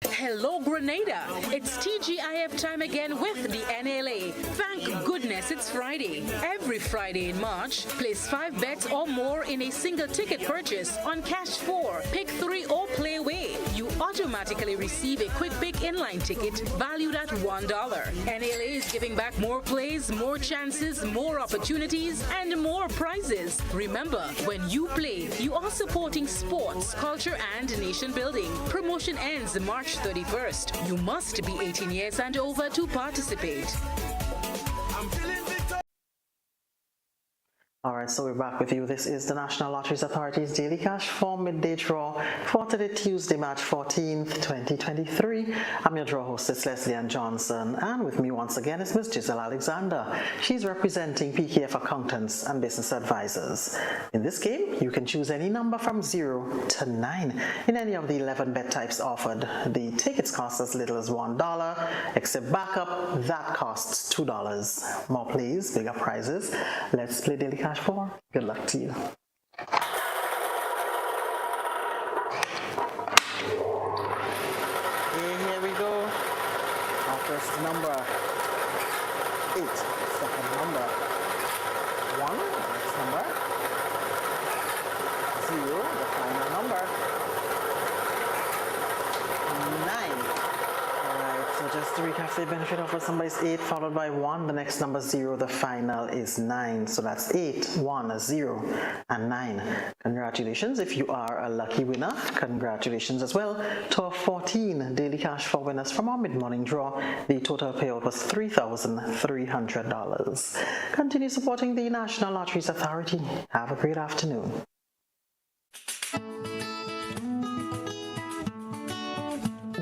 Hello, Grenada. It's TGIF time again with the NLA. Thank goodness it's Friday. Every Friday in March, place 5 bets or more in a single ticket purchase on Cash 4, Pick 3 or Playway. You automatically receive a quick pick inline ticket valued at $1. NLA is giving back more plays, more chances, more opportunities, and more prizes. Remember, when you play, you are supporting sports, culture, and nation building. Promotion ends March 31st. You must be 18 years and over to participate. Alright, so we're back with you. This is the National Lotteries Authority's Daily Cash for Midday Draw for today, Tuesday, March 14th, 2023. I'm your draw hostess, Leslie Ann Johnson, and with me once again is Ms. Giselle Alexander. She's representing PKF Accountants and Business Advisors. In this game, you can choose any number from 0 to 9 in any of the 11 bet types offered. The tickets cost as little as $1, except backup, that costs $2. More plays, bigger prizes. Let's play Daily Cash 4. Good luck to you. Here we go. Our first number, 8. Second number, 1. Next number, 0. The final number, 9. So just to recap, the benefit offer number is 8 followed by 1. The next number 0. The final is 9. So that's 8, 1, 0, and 9. Congratulations if you are a lucky winner. Congratulations as well to our 14 Daily Cash for winners from our mid-morning draw. The total payout was $3,300. Continue supporting the National Lotteries Authority. Have a great afternoon.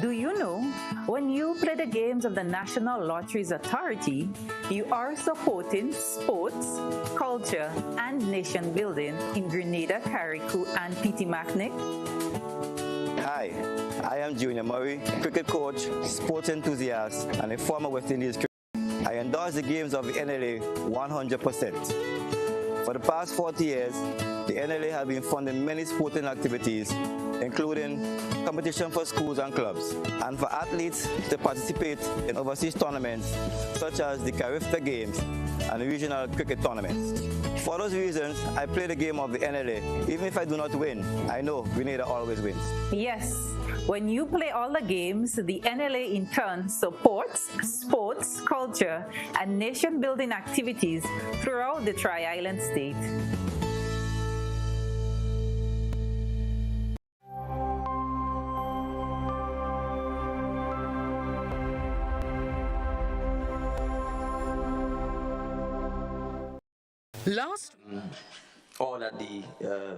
Do you know, when you play the games of the National Lotteries Authority, you are supporting sports, culture, and nation building in Grenada, Carriacou, and pt2. Hi, I am Junior Murray, cricket coach, sports enthusiast, and a former West Indies cricketer. I endorse the games of the NLA 100%. For the past 40 years, the NLA has been funding many sporting activities, including competition for schools and clubs, and for athletes to participate in overseas tournaments such as the Caribbean Games and regional cricket tournaments. For those reasons, I play the game of the NLA. Even if I do not win, I know Grenada always wins. Yes, When you play all the games, the NLA in turn supports sports, culture, and nation-building activities throughout the Tri-Island state. Or that the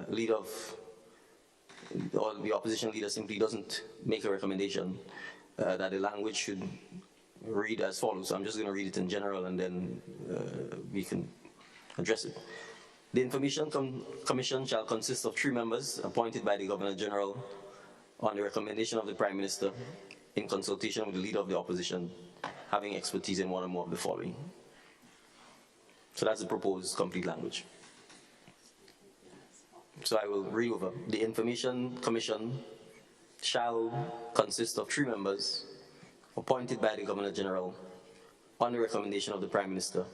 leader of, or the opposition leader simply doesn't make a recommendation, that the language should read as follows. So I'm just going to read it in general and then we can address it. The Information Commission shall consist of 3 members appointed by the Governor General on the recommendation of the Prime Minister in consultation with the leader of the opposition, having expertise in one or more of the following. So that's the proposed complete language. So I will read over. The Information Commission shall consist of 3 members appointed by the Governor General on the recommendation of the Prime Minister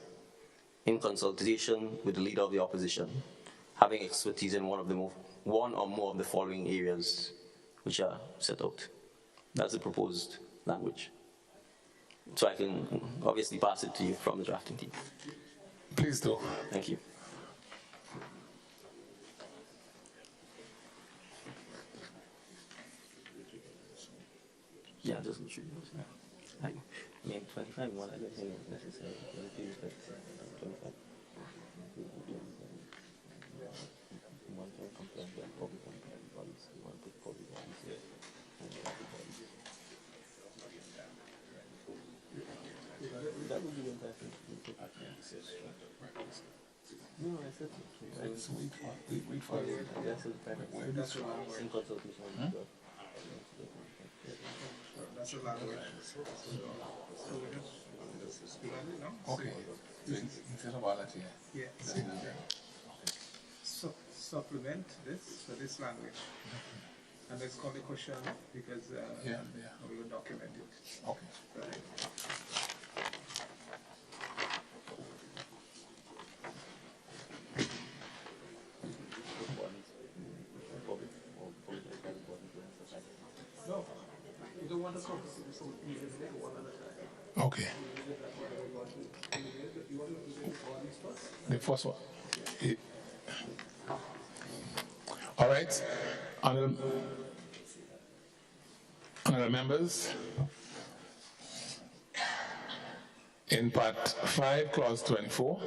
in consultation with the leader of the opposition, having expertise in one or more of the following areas which are set out. That's the proposed language. So I can obviously pass it to you from the drafting team. Please do. Thank you. Yeah, just literally. I mean, 25 one, I don't think it's necessary. 25. That would be interesting. No, I said we follow it. That's in consultation. That's a language. Okay. Instead of all that here. Yeah. Supplement this for this language. And let's call the question because we will document it. Okay. Right. No, you don't want to come. Okay. The first one. All right. Honorable members, in Part 5, Clause 24,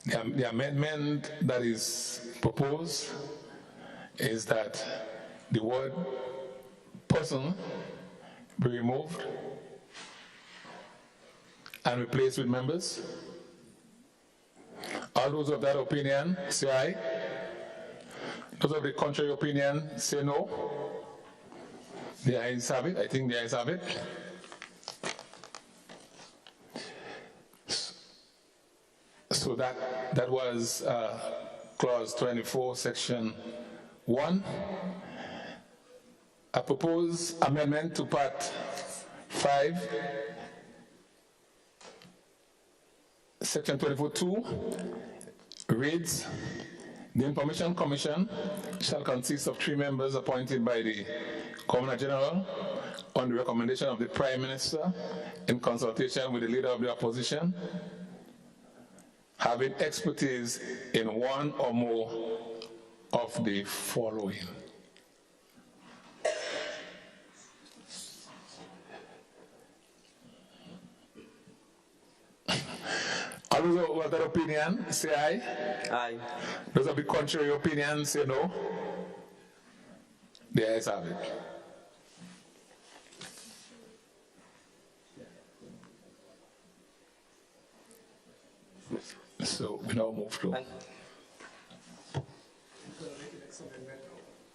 the amendment that is proposed is that the word person be removed and replaced with members. All those of that opinion, say aye. Those of the contrary opinion, say no. The ayes have it. I think the ayes have it. So that was Clause 24, Section 1. A proposed amendment to Part 5, Section 24(2) reads, the Information Commission shall consist of 3 members appointed by the Governor General on the recommendation of the Prime Minister in consultation with the leader of the opposition, having expertise in one or more of the following. All those of that opinion, say aye. Aye. Those of the contrary opinion, say no. The ayes have it. So we now move to.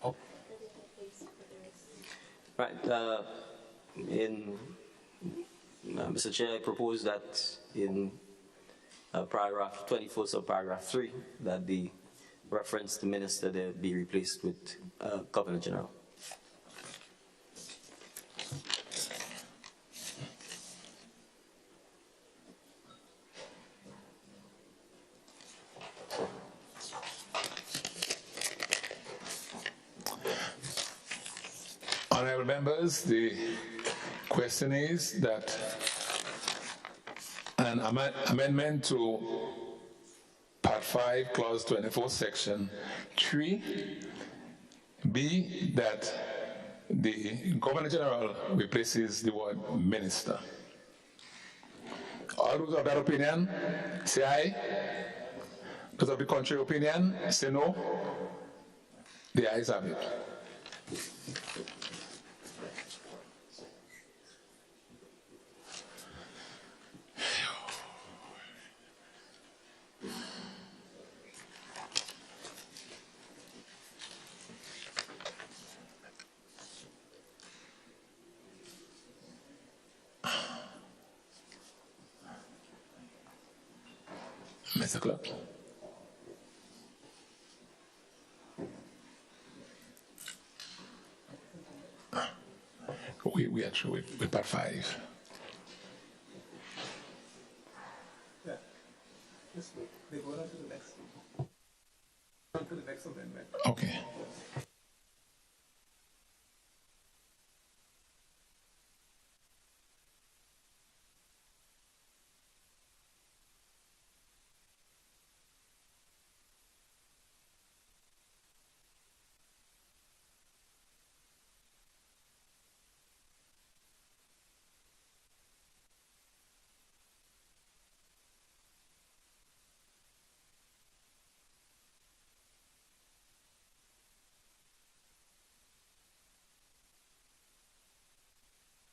Oh. Right. Mr. Chair, I propose that in paragraph 24, subparagraph 3, that the reference to minister there be replaced with Governor General. Honorable members, the question is that an amendment to Part 5, Clause 24, Section 3, be that the Governor General replaces the word minister. All those of that opinion, say aye. Those of the contrary opinion, say no. The ayes have it. Mr. Clerk. We are through with Part 5. Yeah. They go on to the next. On to the next amendment. Okay.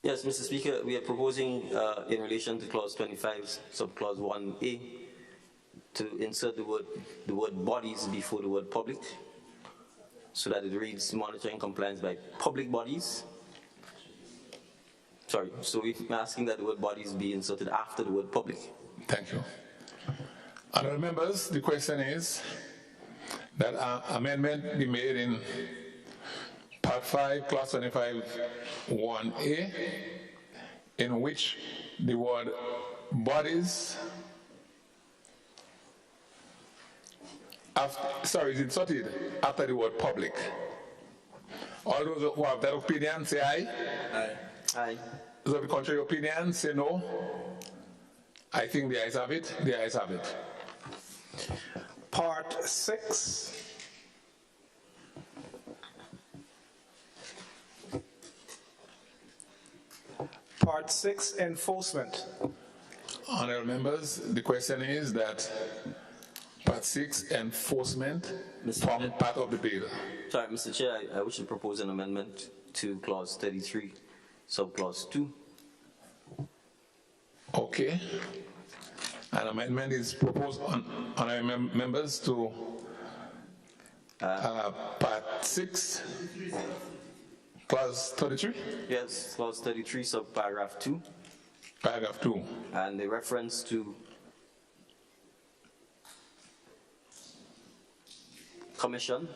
Yes, Mr. Speaker, we are proposing in relation to clause 25, subclause 1A, to insert the word bodies before the word public, so that it reads monitoring compliance by public bodies. Sorry, so we're asking that the word bodies be inserted after the word public. Thank you. Honourable members, the question is that amendment be made in Part 5, Clause 25, 1A, in which the word bodies, is inserted after the word public. All those who have that opinion, say aye. Aye. Aye. Those of the contrary opinion, say no. I think the ayes have it. The ayes have it. Part 6. Part 6, enforcement. Honourable members, the question is that Part 6, enforcement, form part of the bill. Sorry, Mr. Chair, I wish to propose an amendment to clause 33, subclause 2. Okay. An amendment is proposed on members to Part 6, Clause 33? Yes, clause 33, subparagraph 2. Paragraph 2. And the reference to commission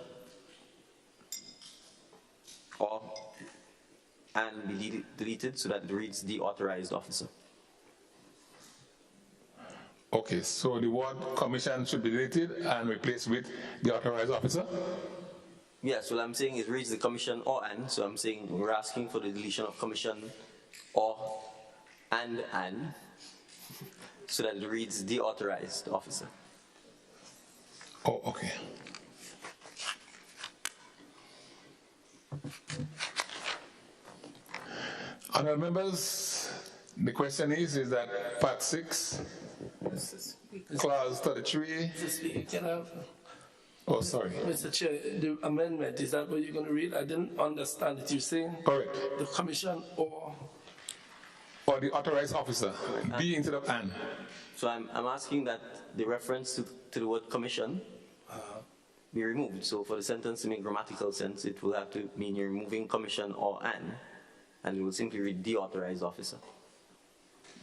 and be deleted so that it reads the authorized officer. Okay, so the word commission should be deleted and replaced with the authorized officer? Yes, well, I'm saying it reads the commission or and, so I'm saying we're asking for the deletion of commission or and, so that it reads the authorized officer. Oh, okay. Honourable members, the question is that Part 6, Clause 33. Mr. Speaker, can I have... Oh, sorry. Mr. Chair, the amendment, is that what you're going to read? I didn't understand it. You're saying correct. The commission or the authorized officer, B instead of an. So I'm asking that the reference to the word commission be removed. So for the sentence to make grammatical sense, it will have to mean you're removing commission or an, and it will simply read the authorized officer.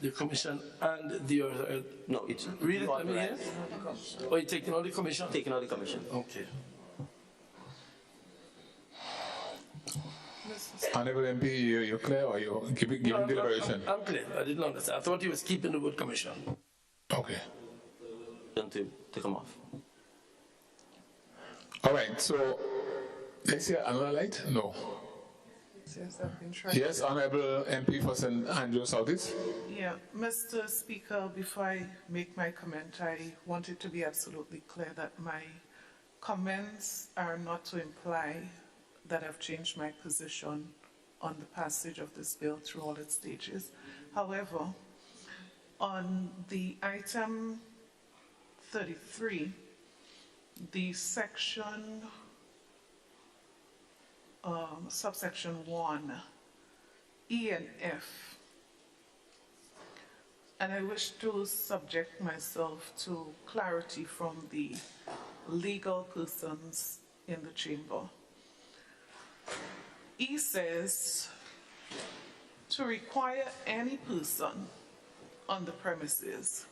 The commission and the other. No, it's read it. Let me hear. Or you taking out the commission? Taking out the commission. Okay. Honourable MP, you're clear or you're giving deliberation? I'm clear. I didn't understand. I thought he was keeping the word commission. Okay. To come off. All right, so let's see another light? No. Yes, I've been trying. Yes, Honorable MP for St. Andrews Southeast. Yeah, Mr. Speaker, before I make my comment, I wanted to be absolutely clear that my comments are not to imply that I've changed my position on the passage of this bill through all its stages. However, on the item 33, the section, subsection 1, E and F, and I wish to subject myself to clarity from the legal persons in the chamber. E says to require any person on the premises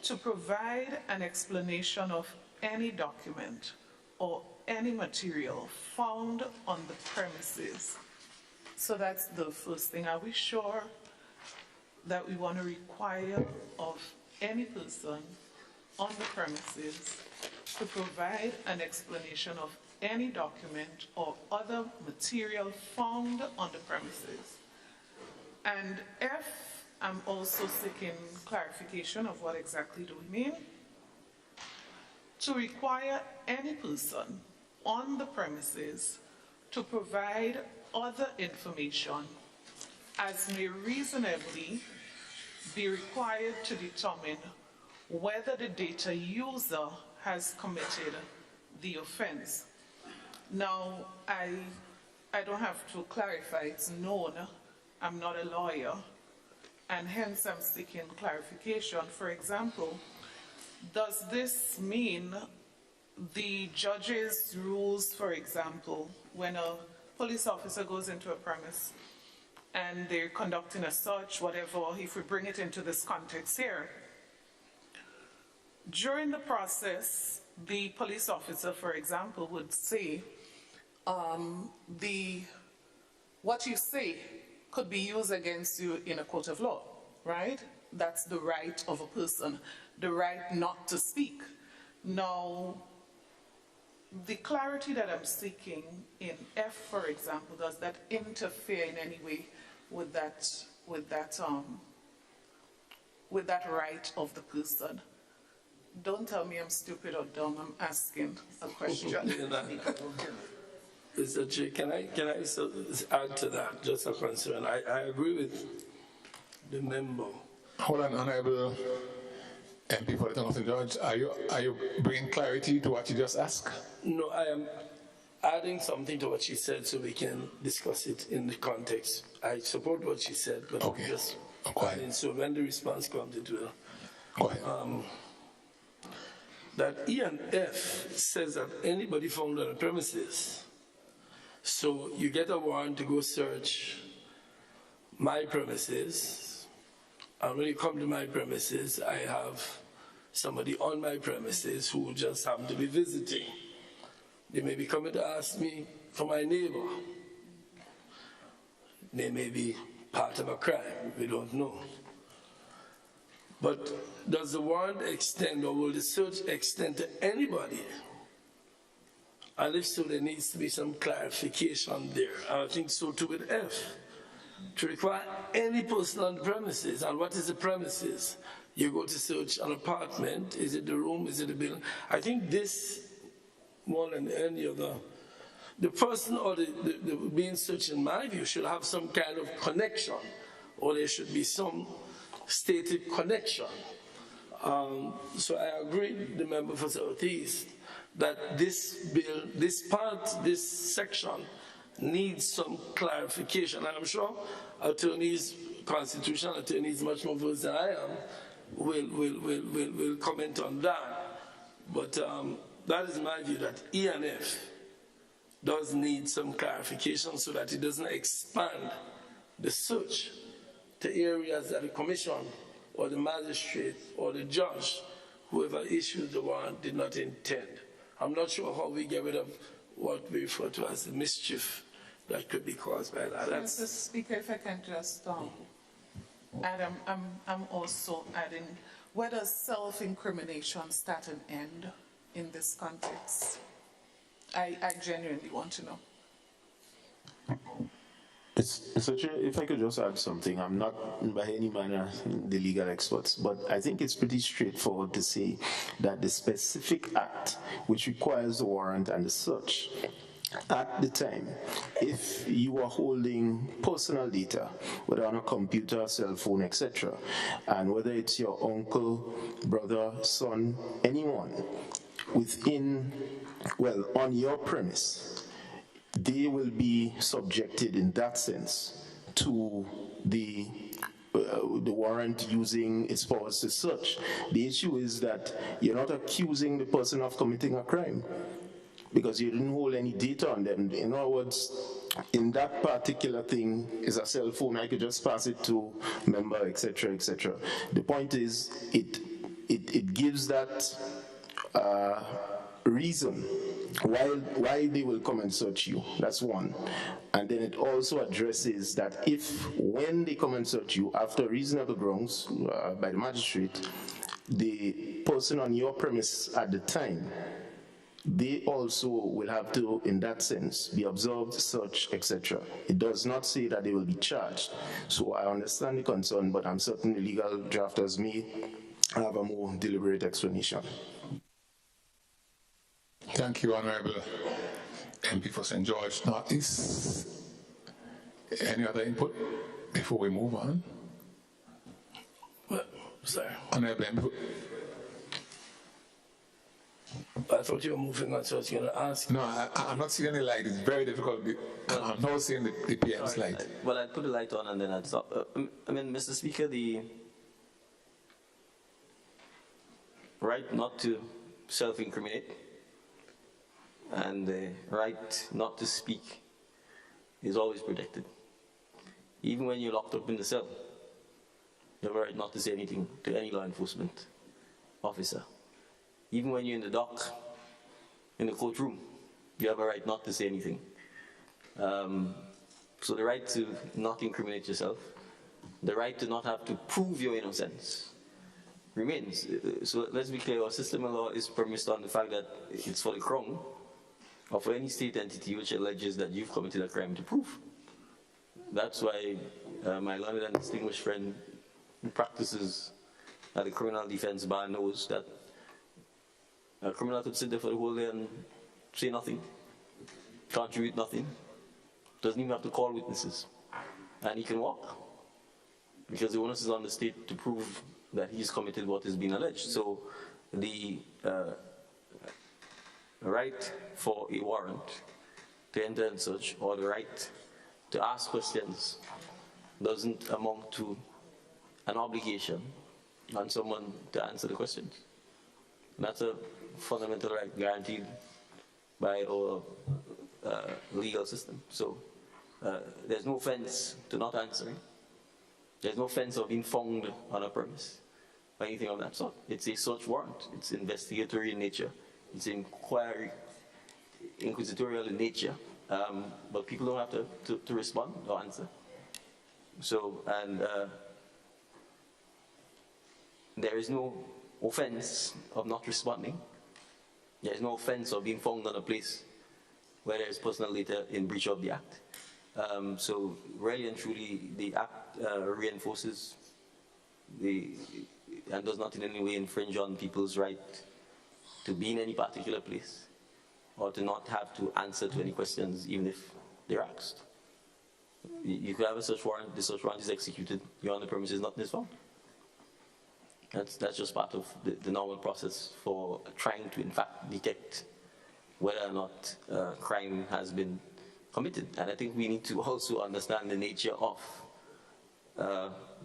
to provide an explanation of any document or any material found on the premises. So that's the first thing. Are we sure that we want to require of any person on the premises to provide an explanation of any document or other material found on the premises? And F, I'm also seeking clarification of what exactly do we mean. To require any person on the premises to provide other information as may reasonably be required to determine whether the data user has committed the offense. Now, I don't have to clarify, it's known, I'm not a lawyer, and hence I'm seeking clarification. For example, does this mean the judge's rules, for example, when a police officer goes into a premise and they're conducting a search, whatever, if we bring it into this context here, during the process, the police officer, for example, would say, what you say could be used against you in a court of law, right? That's the right of a person, the right not to speak. Now, the clarity that I'm seeking in F, for example, does that interfere in any way with that right of the person? Don't tell me I'm stupid or dumb. I'm asking a question. Mr. Chair, can I add to that, just a concern? I agree with the member. Hold on, Honorable MP for the Town of St. George. Are you bringing clarity to what you just asked? No, I am adding something to what she said so we can discuss it in the context. I support what she said, but okay. Just adding, so when the response comes, it will. Go ahead. That E and F says that anybody found on the premises, so you get a warrant to go search my premises, and when you come to my premises, I have somebody on my premises who just happen to be visiting. They may be coming to ask me for my neighbor. They may be part of a crime, we don't know. But does the warrant extend, or will the search extend to anybody? And if so, there needs to be some clarification there. And I think so too with F. To require any person on the premises. And what is the premises? You go to search an apartment. Is it the room? Is it the building? I think this, more than any other, the person or the being searched, in my view, should have some kind of connection, or there should be some stated connection. So I agree with the member for Southeast that this bill, this part, this section needs some clarification. And I'm sure attorneys, constitutional attorneys, much more versed than I am, will comment on that. But that is my view, that E and F does need some clarification so that it doesn't expand the search to areas that the commission or the magistrate or the judge, whoever issued the warrant, did not intend. I'm not sure how we get rid of what we refer to as the mischief that could be caused by that. Mr. Speaker, if I can just add, I'm also adding, where does self-incrimination start and end in this context? I genuinely want to know. Mr. Chair, if I could just add something, I'm not by any manner the legal experts, but I think it's pretty straightforward to say that the specific act which requires the warrant and the search, at the time, if you are holding personal data, whether on a computer, cell phone, etc., and whether it's your uncle, brother, son, anyone within, well, on your premise, they will be subjected in that sense to the warrant using its powers to search. The issue is that you're not accusing the person of committing a crime because you didn't hold any data on them. In other words, in that particular thing is a cell phone, I could just pass it to member, etc., etc. The point is, it gives that reason why they will come and search you. That's one. And then it also addresses that if, when they come and search you, after reasonable grounds by the magistrate, the person on your premise at the time, they also will have to, in that sense, be observed, searched, etc. It does not say that they will be charged. So I understand the concern, but I'm certain the legal drafters may have a more deliberate explanation. Thank you, Honorable MP for St. George Northeast. Any other input before we move on? Well, sir. Honorable MP. I thought you were moving on, so I was going to ask. No, I'm not seeing any light. It's very difficult. I'm not seeing the PM's light. Well, I'd put the light on and then I'd stop. I mean, Mr. Speaker, the right not to self-incriminate and the right not to speak is always protected. Even when you're locked up in the cell, you have a right not to say anything to any law enforcement officer. Even when you're in the dock, in the courtroom, you have a right not to say anything. So the right to not incriminate yourself, the right to not have to prove your innocence remains. So let's be clear, our system of law is premised on the fact that it's for the Crown or for any state entity which alleges that you've committed a crime to prove. That's why my learned and distinguished friend who practices at the criminal defense bar knows that a criminal could sit there for the whole day and say nothing, contribute nothing, doesn't even have to call witnesses, and he can walk because the onus is on the state to prove that he's committed what is being alleged. So the right for a warrant to enter and search, or the right to ask questions, doesn't amount to an obligation on someone to answer the questions. And that's a fundamental right guaranteed by our legal system. So there's no offense to not answering. There's no offense of being found on a premise or anything of that sort. It's a search warrant. It's investigatory in nature. It's inquisitorial in nature. But people don't have to respond or answer. So, and there is no offense of not responding. There is no offense of being found on a place where there is personal data in breach of the act. So really and truly, the act reinforces and does not in any way infringe on people's right to be in any particular place or to not have to answer to any questions even if they're asked. You could have a search warrant, the search warrant is executed, you're on the premises, nothing is found. That's just part of the normal process for trying to, in fact, detect whether or not crime has been committed. And I think we need to also understand the nature of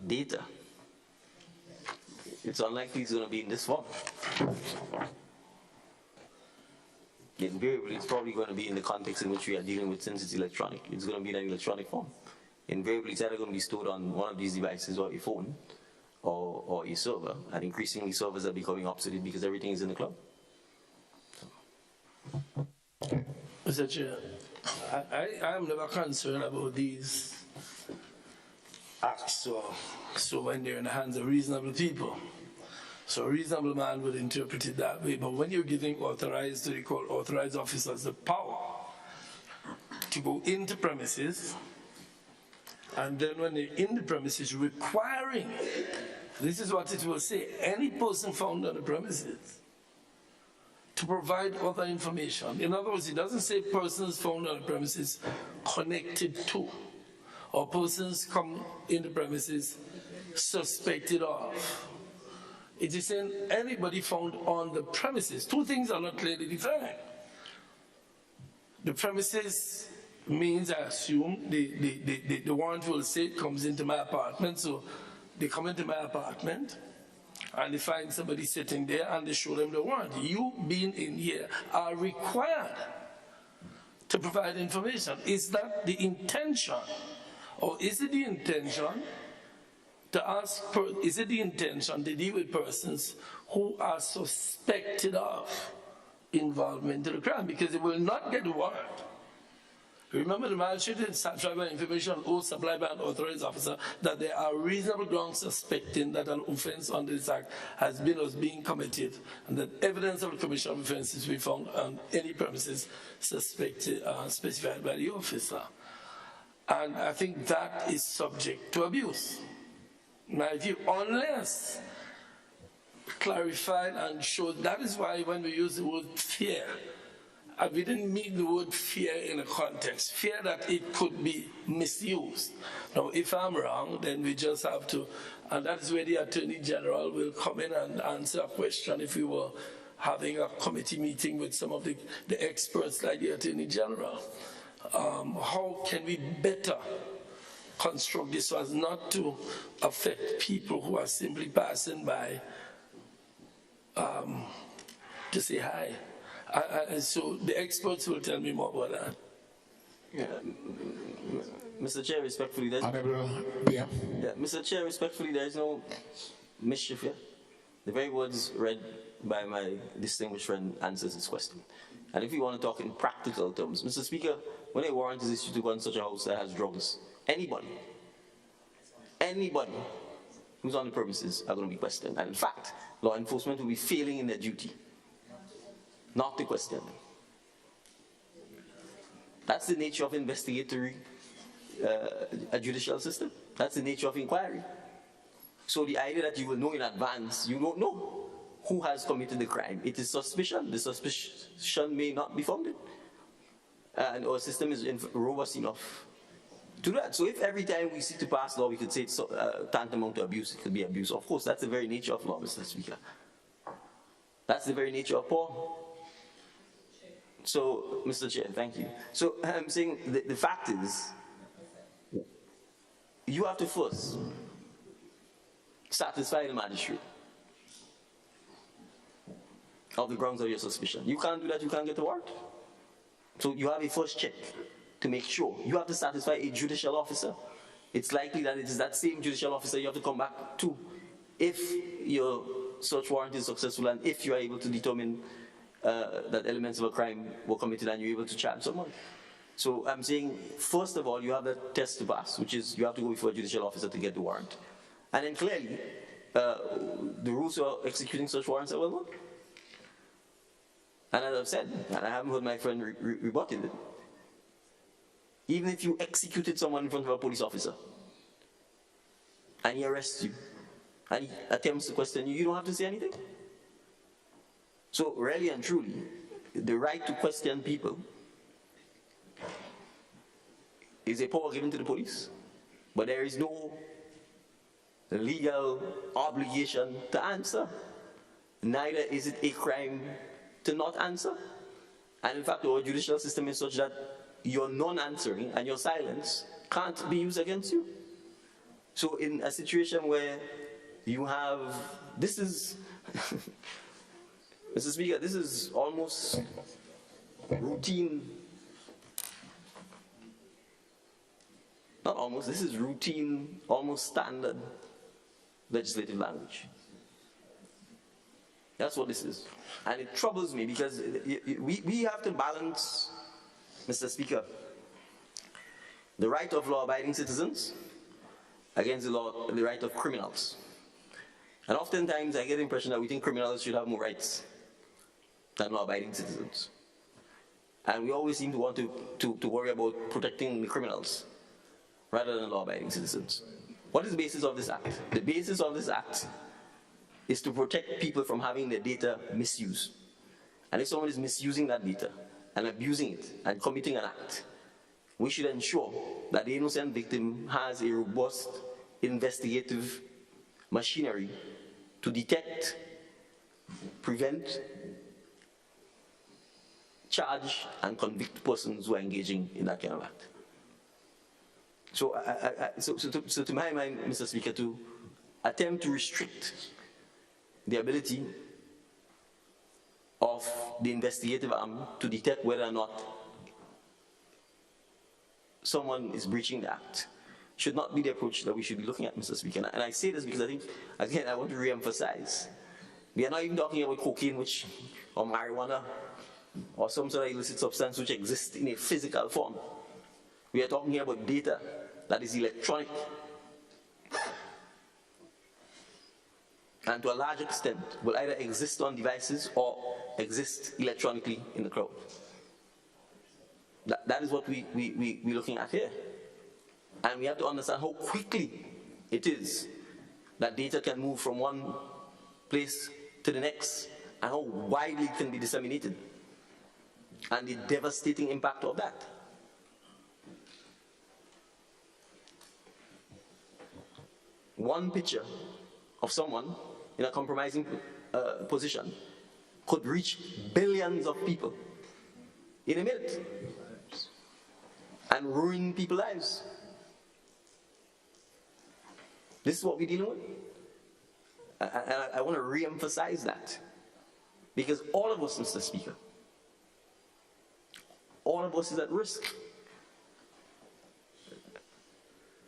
data. It's unlikely it's going to be in this form. Invariably, it's probably going to be in the context in which we are dealing with, since it's electronic. It's going to be in an electronic form. Invariably, it's either going to be stored on one of these devices, or a phone, or a server, and increasingly servers are becoming obsolete because everything is in the cloud. Mr. Chair, I am never concerned about these acts, so when they're in the hands of reasonable people. So a reasonable man would interpret it that way, but when you're giving authorized officers the power to go into premises And then when they're in the premises, requiring, this is what it will say, any person found on the premises to provide other information. In other words, it doesn't say persons found on the premises connected to, or persons come in the premises suspected of. It is saying anybody found on the premises. Two things are not clearly defined. The premises means, I assume, the warrant will say it comes into my apartment, so they come into my apartment and they find somebody sitting there and they show them the warrant. You being in here are required to provide information. Is that the intention? Or is it the intention to ask, is it the intention to deal with persons who are suspected of involvement in the crime? Because they will not get the warrant. Remember, the magistrate is satisfied by information or supplied by an authorized officer that there are reasonable grounds suspecting that an offense under this act has been or is being committed, and that evidence of the commission of offenses will be found on any premises suspected, specified by the officer. And I think that is subject to abuse, in my view, unless clarified and showed. That is why when we use the word fear, we didn't mean the word fear in a context, fear that it could be misused. Now, if I'm wrong, then we just have to, and that's where the Attorney General will come in and answer a question if we were having a committee meeting with some of the experts like the Attorney General. How can we better construct this so as not to affect people who are simply passing by to say hi? So the experts will tell me more about that. Yeah. Mr. Chair, respectfully, Mr. Chair, respectfully, there is no mischief here. The very words read by my distinguished friend answers this question. And if you want to talk in practical terms, Mr. Speaker, when a warrant is issued to go in such a house that has drugs, anybody who's on the premises are going to be questioned. And in fact, law enforcement will be failing in their duty not to question them. That's the nature of investigatory, a judicial system. That's the nature of inquiry. So the idea that you will know in advance, you don't know who has committed the crime. It is suspicion. The suspicion may not be founded. And our system is robust enough to do that. So if every time we seek to pass law, we could say it's tantamount to abuse, it could be abuse. Of course, that's the very nature of law, Mr. Speaker. That's the very nature of power. So, Mr. Chair, thank you. So I'm saying the fact is, you have to first satisfy the magistrate of the grounds of your suspicion. You can't do that, you can't get a warrant. So you have a first check to make sure. You have to satisfy a judicial officer. It's likely that it is that same judicial officer you have to come back to if your search warrant is successful and if you are able to determine that elements of a crime were committed and you're able to charge someone. So I'm saying, first of all, you have that test to pass, which is you have to go before a judicial officer to get the warrant. And then clearly, the rules for executing such warrants are well known. And as I've said, and I haven't heard my friend rebutted it, even if you executed someone in front of a police officer, and he arrests you, and he attempts to question you, you don't have to say anything. So really and truly, the right to question people is a power given to the police, but there is no legal obligation to answer. Neither is it a crime to not answer. And in fact, our judicial system is such that your non-answering and your silence can't be used against you. So in a situation where you have, this is, Mr. Speaker, this is almost routine, not almost, this is routine, almost standard legislative language. That's what this is. And it troubles me because we have to balance, Mr. Speaker, the right of law-abiding citizens against the right of criminals. And oftentimes I get the impression that we think criminals should have more rights than law-abiding citizens. And we always seem to want to worry about protecting the criminals rather than law-abiding citizens. What is the basis of this act? The basis of this act is to protect people from having their data misused. And if someone is misusing that data and abusing it and committing an act, we should ensure that the innocent victim has a robust investigative machinery to detect, prevent, charge, and convict persons who are engaging in that kind of act. So, so to my mind, Mr. Speaker, to attempt to restrict the ability of the investigative arm to detect whether or not someone is breaching the act should not be the approach that we should be looking at, Mr. Speaker. And I say this because I think, again, I want to re-emphasize, we are not even talking about cocaine, or marijuana, or some sort of illicit substance which exists in a physical form. We are talking here about data that is electronic, and to a large extent will either exist on devices or exist electronically in the cloud. That is what we're looking at here. And we have to understand how quickly it is that data can move from one place to the next, and how widely it can be disseminated, and the devastating impact of that. One picture of someone in a compromising position could reach billions of people in a minute and ruin people's lives. This is what we're dealing with. I want to re-emphasize that, because all of us, Mr. Speaker, all of us is at risk.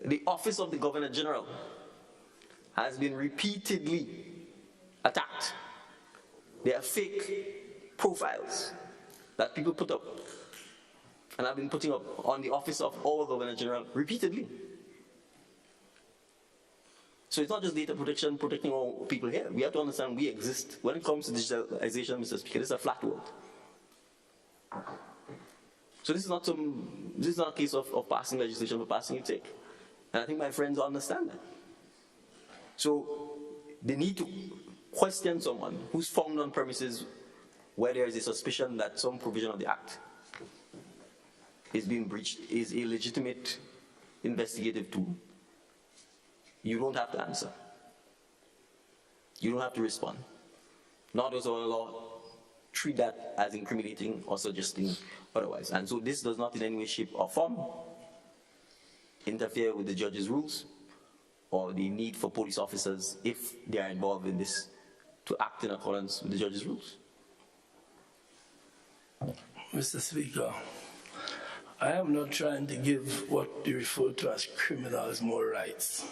The office of the Governor General has been repeatedly attacked. There are fake profiles that people put up, and have been putting up on the office of our Governor General repeatedly. So it's not just data protection, protecting all people here. We have to understand we exist. When it comes to digitalization, Mr. Speaker, this is a flat world. So this is not a case of passing legislation for passing its sake. And I think my friends understand that. So they need to question someone who's found on premises where there is a suspicion that some provision of the act is being breached, is a legitimate investigative tool. You don't have to answer. You don't have to respond. Nor does our law treat that as incriminating or suggesting otherwise. And so this does not in any way, shape, or form interfere with the judge's rules or the need for police officers, if they are involved in this, to act in accordance with the judge's rules. Mr. Speaker, I am not trying to give what you refer to as criminals more rights.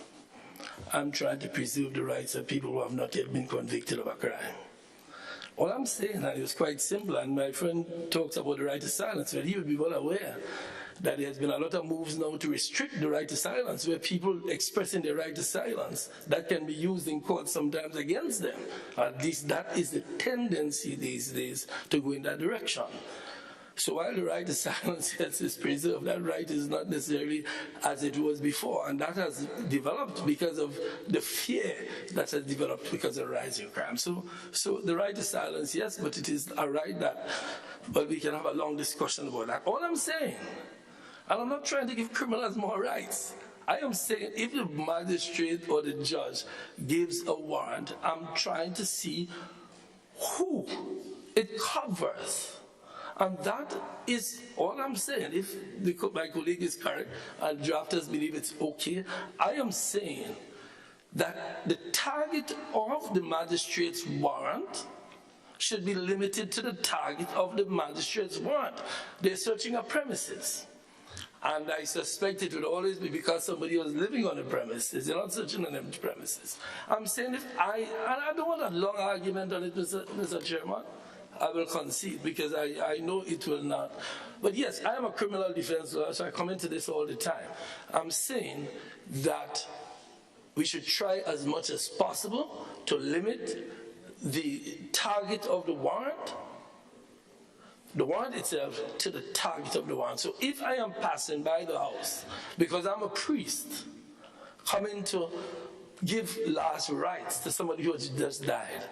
I'm trying to preserve the rights of people who have not yet been convicted of a crime. All I'm saying, and it's quite simple, and my friend talks about the right to silence, but he would be well aware that there has been a lot of moves now to restrict the right to silence, where people expressing their right to silence, that can be used in court sometimes against them. At least that is the tendency these days to go in that direction. So while the right to silence, yes, is preserved, that right is not necessarily as it was before. And that has developed because of the fear that has developed because of rising crime. So the right to silence, yes, but it is a right that, but we can have a long discussion about that. All I'm saying, and I'm not trying to give criminals more rights, I am saying if the magistrate or the judge gives a warrant, I'm trying to see who it covers. And that is all I'm saying. If my colleague is correct and drafters believe it's okay, I am saying that the target of the magistrate's warrant should be limited to the target of the magistrate's warrant. They're searching a premises. And I suspect it would always be because somebody was living on the premises. They're not searching an empty premises. I'm saying and I don't want a long argument on it, Mr. Chairman. I will concede because I know it will not. But yes, I am a criminal defense lawyer, so I come into this all the time. I'm saying that we should try as much as possible to limit the target of the warrant the warrant itself to the target of the warrant. So if I am passing by the house, because I'm a priest, coming to give last rites to somebody who has just died,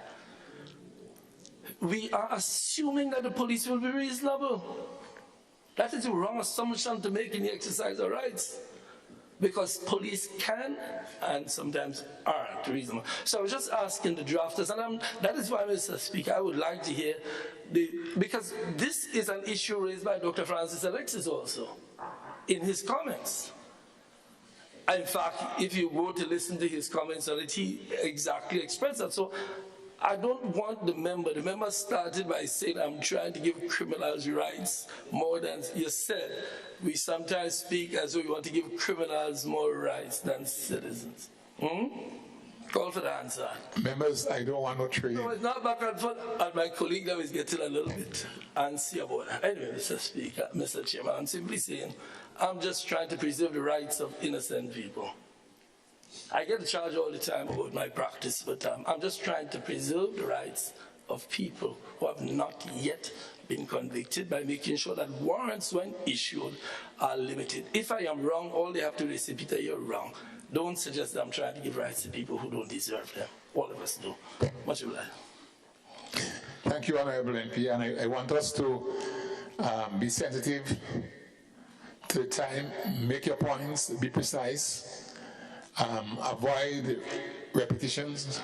we are assuming that the police will be reasonable. That is the wrong assumption to make in the exercise of rights, because police can and sometimes aren't reasonable. So I was just asking the drafters, and that is why, Mr. Speaker, I would like to hear, because this is an issue raised by Dr. Francis Alexis also in his comments. In fact, if you go to listen to his comments on it, he exactly expressed that. So I don't want the member started by saying, I'm trying to give criminals rights more than you said. We sometimes speak as though we want to give criminals more rights than citizens. Call for the answer. Members, I don't want no trade. No, it's not back and forth. And my colleague now is getting a little bit antsy about that. Anyway, Mr. Speaker, Mr. Chairman, I'm simply saying, I'm just trying to preserve the rights of innocent people. I get charged all the time about my practice, but I'm just trying to preserve the rights of people who have not yet been convicted by making sure that warrants, when issued, are limited. If I am wrong, all they have to do is say, Peter, you're wrong. Don't suggest that I'm trying to give rights to people who don't deserve them. All of us do. Much obliged. Thank you, Honorable MP, and I want us to be sensitive to the time, make your points, be precise, avoid repetitions,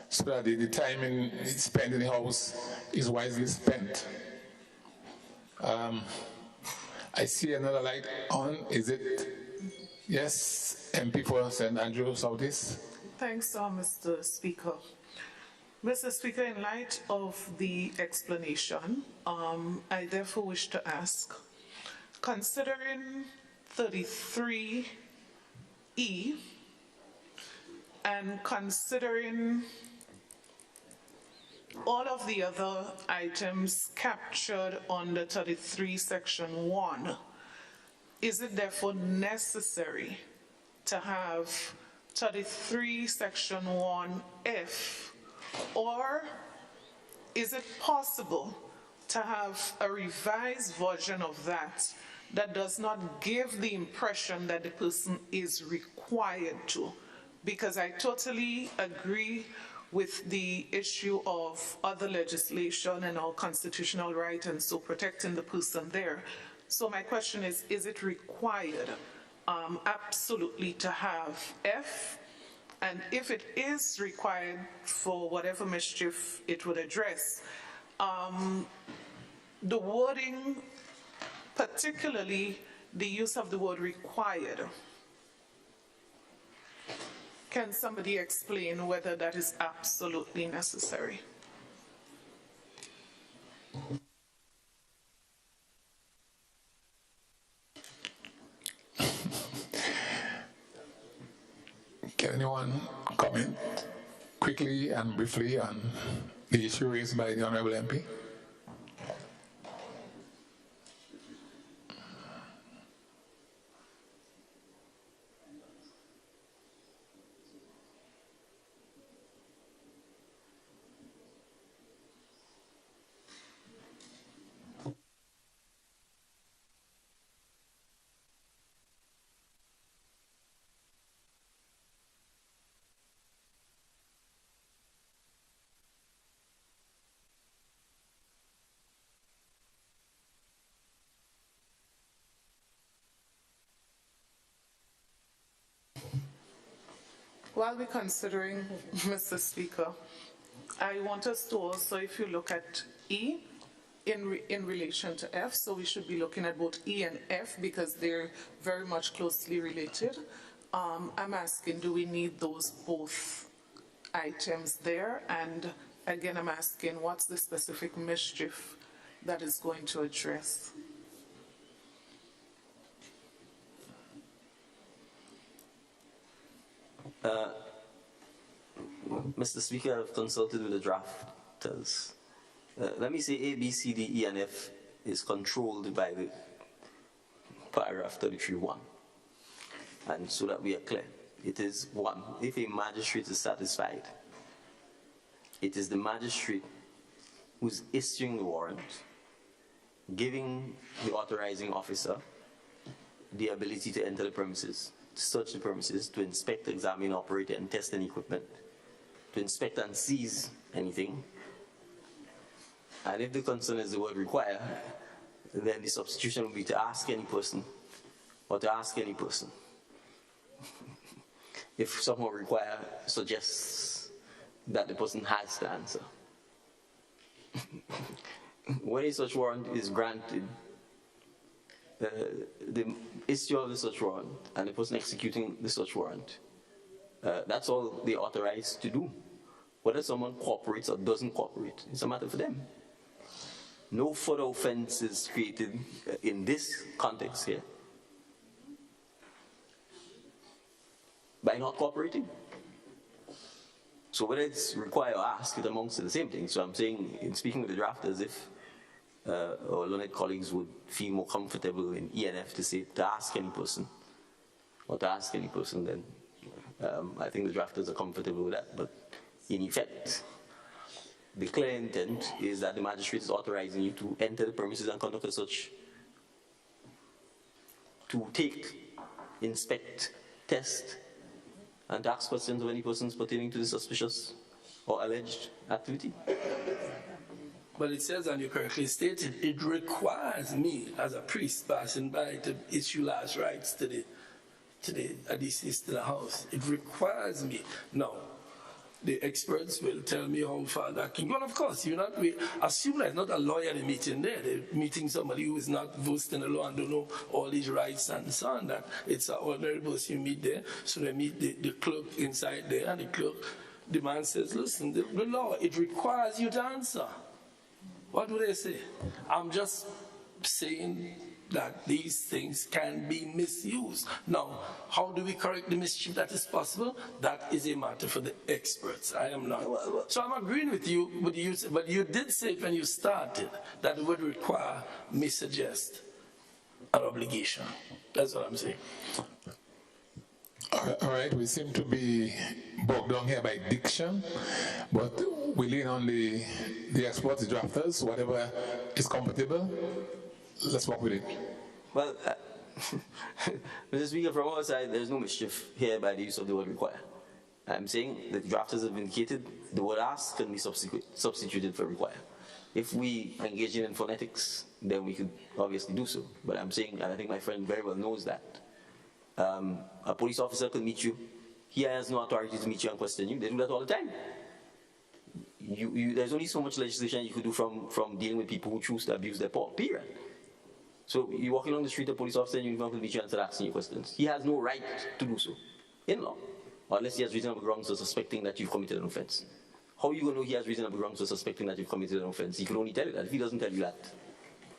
so that the time spent in the House is wisely spent. I see another light on. Is it? Yes, MP for St. Andrew Southeast. Thanks, Mr. Speaker. Mr. Speaker, in light of the explanation, I therefore wish to ask, considering 33E and considering all of the other items captured under 33 Section 1, is it therefore necessary to have 33 Section 1F, or is it possible to have a revised version of that that does not give the impression that the person is required to? Because I totally agree with the issue of other legislation and our constitutional right, and so protecting the person there. So my question is it required absolutely to have F? And if it is required for whatever mischief it would address, the wording, particularly the use of the word required, can somebody explain whether that is absolutely necessary? Can anyone comment quickly and briefly on the issue raised by the Honorable MP? While we're considering, Mr. Speaker, I want us to also, if you look at E, in relation to F, so we should be looking at both E and F because they're very much closely related. I'm asking, do we need those both items there? And again, I'm asking, what's the specific mischief that is going to address? Mr. Speaker, I've consulted with the drafters. Let me say A, B, C, D, E, and F is controlled by the paragraph 33(1). And so that we are clear, it is 1. If a magistrate is satisfied, it is the magistrate who's issuing the warrant giving the authorizing officer the ability to enter the premises, to search the premises, to inspect, examine, operate, and test any equipment, to inspect and seize anything. And if the concern is the word require, then the substitution will be to ask any person, or to ask any person. If somehow require suggests that the person has the answer. When a such warrant is granted, the issue of the such warrant and the person executing the such warrant, that's all they're authorized to do. Whether someone cooperates or doesn't cooperate, it's a matter for them. No further offense is created in this context here by not cooperating. So whether it's require or ask, it amounts to the same thing. So I'm saying, in speaking with the drafters, if our learned colleagues would feel more comfortable in ENF to say to ask any person, or to ask any person, then I think the drafters are comfortable with that. But in effect, the clear intent is that the magistrate is authorizing you to enter the premises and conduct a search, to take, inspect, test, and ask questions of any persons pertaining to the suspicious or alleged activity. But it says, and you correctly stated, it requires me as a priest passing by to issue last rites to the deceased in the house. It requires me. Now, the experts will tell me how far that can go. And of course, we assume there's not a lawyer in the meeting there. They're meeting somebody who is not versed in the law and don't know all these rights and so on. That it's an ordinary person you meet there. So they meet the clerk inside there, and the clerk, the man says, listen, the law, it requires you to answer. What do they say? I'm just saying that these things can be misused. Now, how do we correct the mischief that is possible? That is a matter for the experts. I am not. So I'm agreeing with you, but you did say when you started that it would require me suggest an obligation. That's what I'm saying. All right, we seem to be bogged down here by diction, but we lean on the experts, the drafters, whatever is compatible. Let's work with it. Well, Mr. Speaker, from our side, there's no mischief here by the use of the word require. I'm saying the drafters have indicated the word ask can be substituted for require. If we engage in phonetics, then we could obviously do so. But I'm saying, and I think my friend very well knows that, a police officer could meet you. He has no authority to meet you and question you. They do that all the time. There's only so much legislation you could do from dealing with people who choose to abuse their power, period. So you're walking along the street, a police officer in uniform will meet you and start asking you questions. He has no right to do so in law, unless he has reasonable grounds for suspecting that you've committed an offense. How are you going to know he has reasonable grounds for suspecting that you've committed an offense? He can only tell you that. If he doesn't tell you that,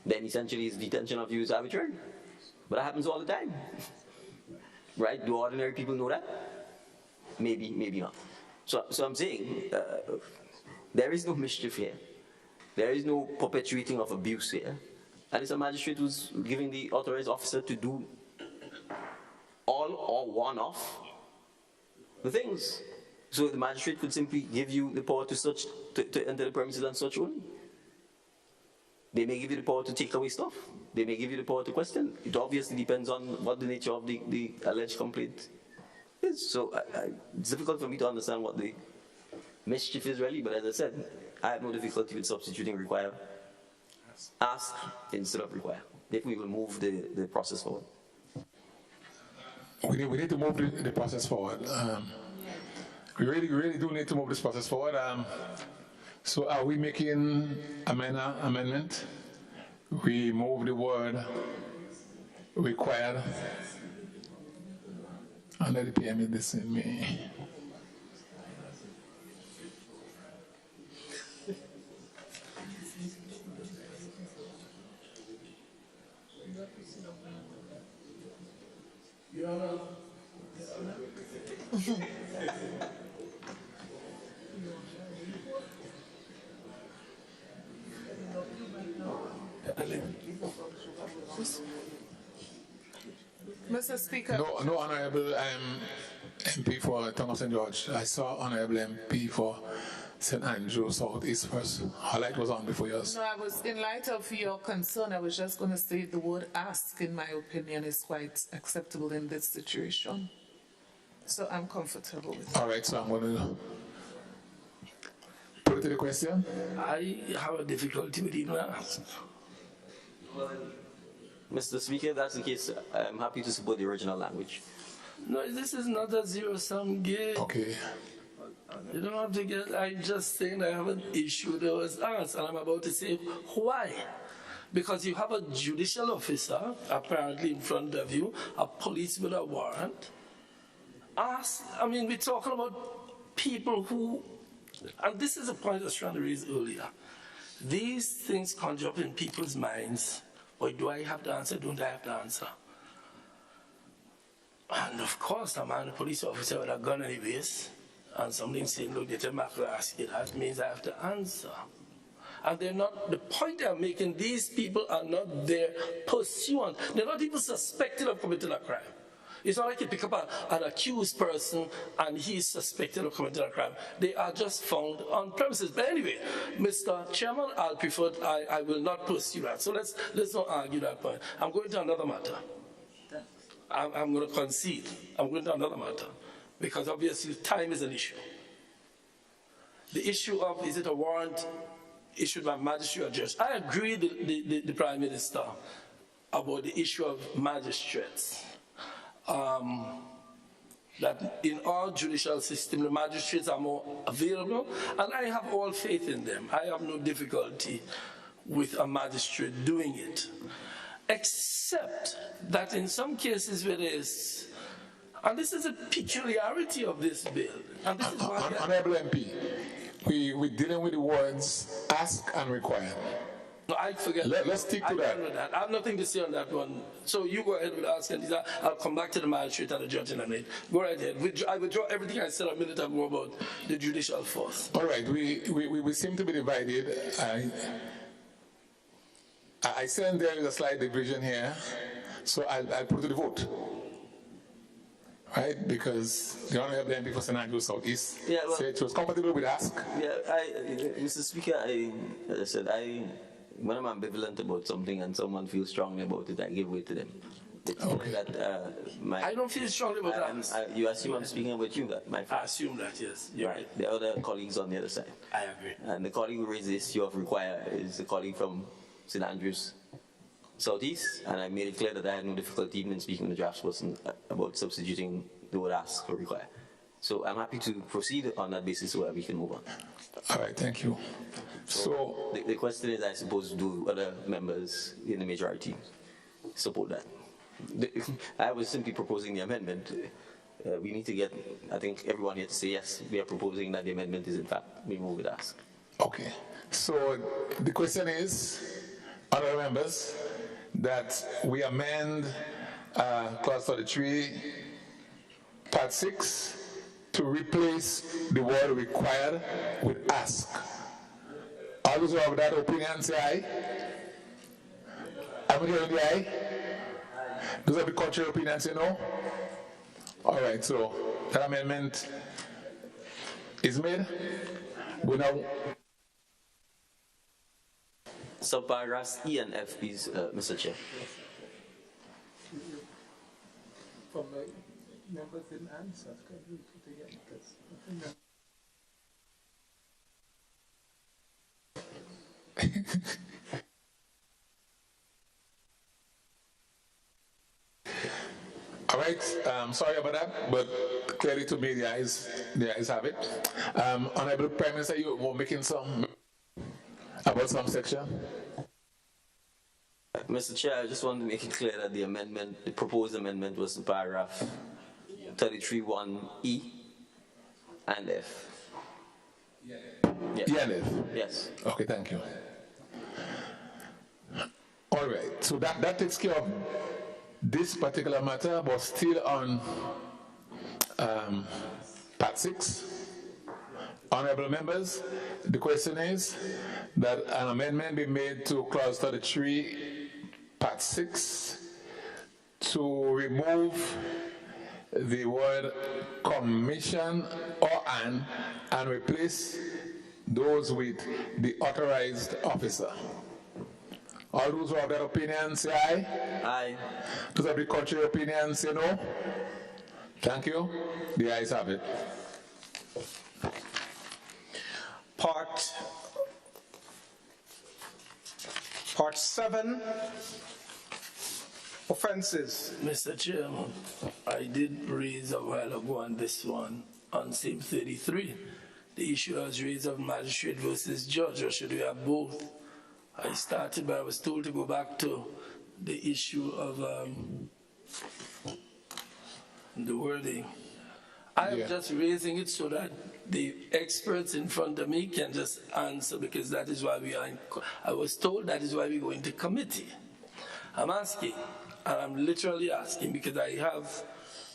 then essentially his detention of you is arbitrary. But that happens all the time. Right? Do ordinary people know that? Maybe, maybe not. So I'm saying there is no mischief here. There is no perpetuating of abuse here. And it's a magistrate who's giving the authorized officer to do all or one of the things. So the magistrate could simply give you the power to enter the premises and search only. They may give you the power to take away stuff. They may give you the power to question. It obviously depends on what the nature of the alleged complaint is. So it's difficult for me to understand what the mischief is really, but as I said, I have no difficulty with substituting require, ask instead of require, if we will move the process forward. We need to move the process forward. We really do need to move this process forward. So are we making amendment? We move the word required under the PM in this in me. Mr. Speaker. No honorable MP for Tongue of St. George. I saw honorable MP for St. Andrew Southeast first. Her light was on before yours. No, I was, in light of your concern, I was just going to say the word ask, in my opinion, is quite acceptable in this situation. So I'm comfortable with it. All right, so I'm going to put it to the question. I have a difficulty with even ask. Mr. Speaker, if that's the case, I'm happy to support the original language. No, this is not a zero-sum game. Okay. You don't have to get, I just think I have an issue that was asked, and I'm about to say why. Because you have a judicial officer, apparently in front of you, a police with a warrant. I mean, we're talking about people who, and this is a point I was trying to raise earlier. These things conjure up in people's minds. Or do I have the answer? Don't I have the answer? And of course, I'm a police officer with a gun anyways, and something saying, look, they tell me I have to ask you that, means I have to answer. And they're not, the point I'm making, these people are not there pursuant. They're not even suspected of committing a crime. It's not like you pick up an accused person and he's suspected of committing a crime. They are just found on premises. But anyway, Mr. Chairman, I will not pursue that. So let's not argue that point. I'm going to another matter. I'm going to concede. I'm going to another matter. Because obviously time is an issue. The issue of, is it a warrant issued by magistrate or judge? I agree with the Prime Minister about the issue of magistrates. That in our judicial system, the magistrates are more available, and I have all faith in them. I have no difficulty with a magistrate doing it, except that in some cases where there is, and this is a peculiarity of this bill, and this is why Honorable MP, we're dealing with the words ask and require. No, I forget. Let's stick to that. I have nothing to say on that one. So you go ahead with asking. I'll come back to the magistrate and the judge in a minute. Go right ahead. I withdraw everything I said a minute ago about the judicial force. All right. We seem to be divided. I sense there is a slight division here, so I'll put to the vote. Right? Because the Honorable MP for St. Andrew Southeast said she was compatible with ask. Yeah, Mr. Speaker, as I said, when I'm ambivalent about something and someone feels strongly about it, I give way to them. Okay. I don't feel strongly about that. You assume I'm speaking about you, I assume that, yes. You're right. The other colleagues on the other side. I agree. And the colleague who raised the issue of require is the colleague from St. Andrews Southeast, and I made it clear that I had no difficulty even in speaking to the draftsperson about substituting the word ask for require. So I'm happy to proceed on that basis so that we can move on. All right, thank you. So the question is, I suppose, do other members in the majority support that? I was simply proposing the amendment. We need to get, I think, everyone here to say yes. We are proposing that the amendment is in fact removed with ask. Okay. So the question is, honorable members, that we amend clause 33, part 6, to replace the word required with ask. All those who have that opinion say aye. I'm hearing the aye. Those have the contrary opinion say no. All right, so that amendment is made. We now. Subparagraphs E and F, please, Mr. Chair. From the members didn't answer. Can we put again? All right, sorry about that, but clearly to me the eyes have it. Honorable Prime Minister, you were making some about some section. Mr. Chair, I just wanted to make it clear that the amendment, the proposed amendment, was in paragraph 33(1)(E) and F. Yes. E and F? Yes. Okay, thank you. All right, so that takes care of this particular matter, but still on part 6. Honorable members, the question is that an amendment be made to clause 33, part 6, to remove the word commission or and replace those with the authorized officer. All those who have that opinion, say aye. Aye. Those of the contrary opinion, say no. Thank you. The ayes have it. Part 7, offenses. Mr. Chairman, I did raise a while ago on this one, on same 33. The issue was raised of magistrate versus judge, or should we have both? I started, but I was told to go back to the issue of the wording. I am just raising it so that the experts in front of me can just answer, because that is why we are I was told that is why we go into committee. I'm asking, and I'm literally asking, because I have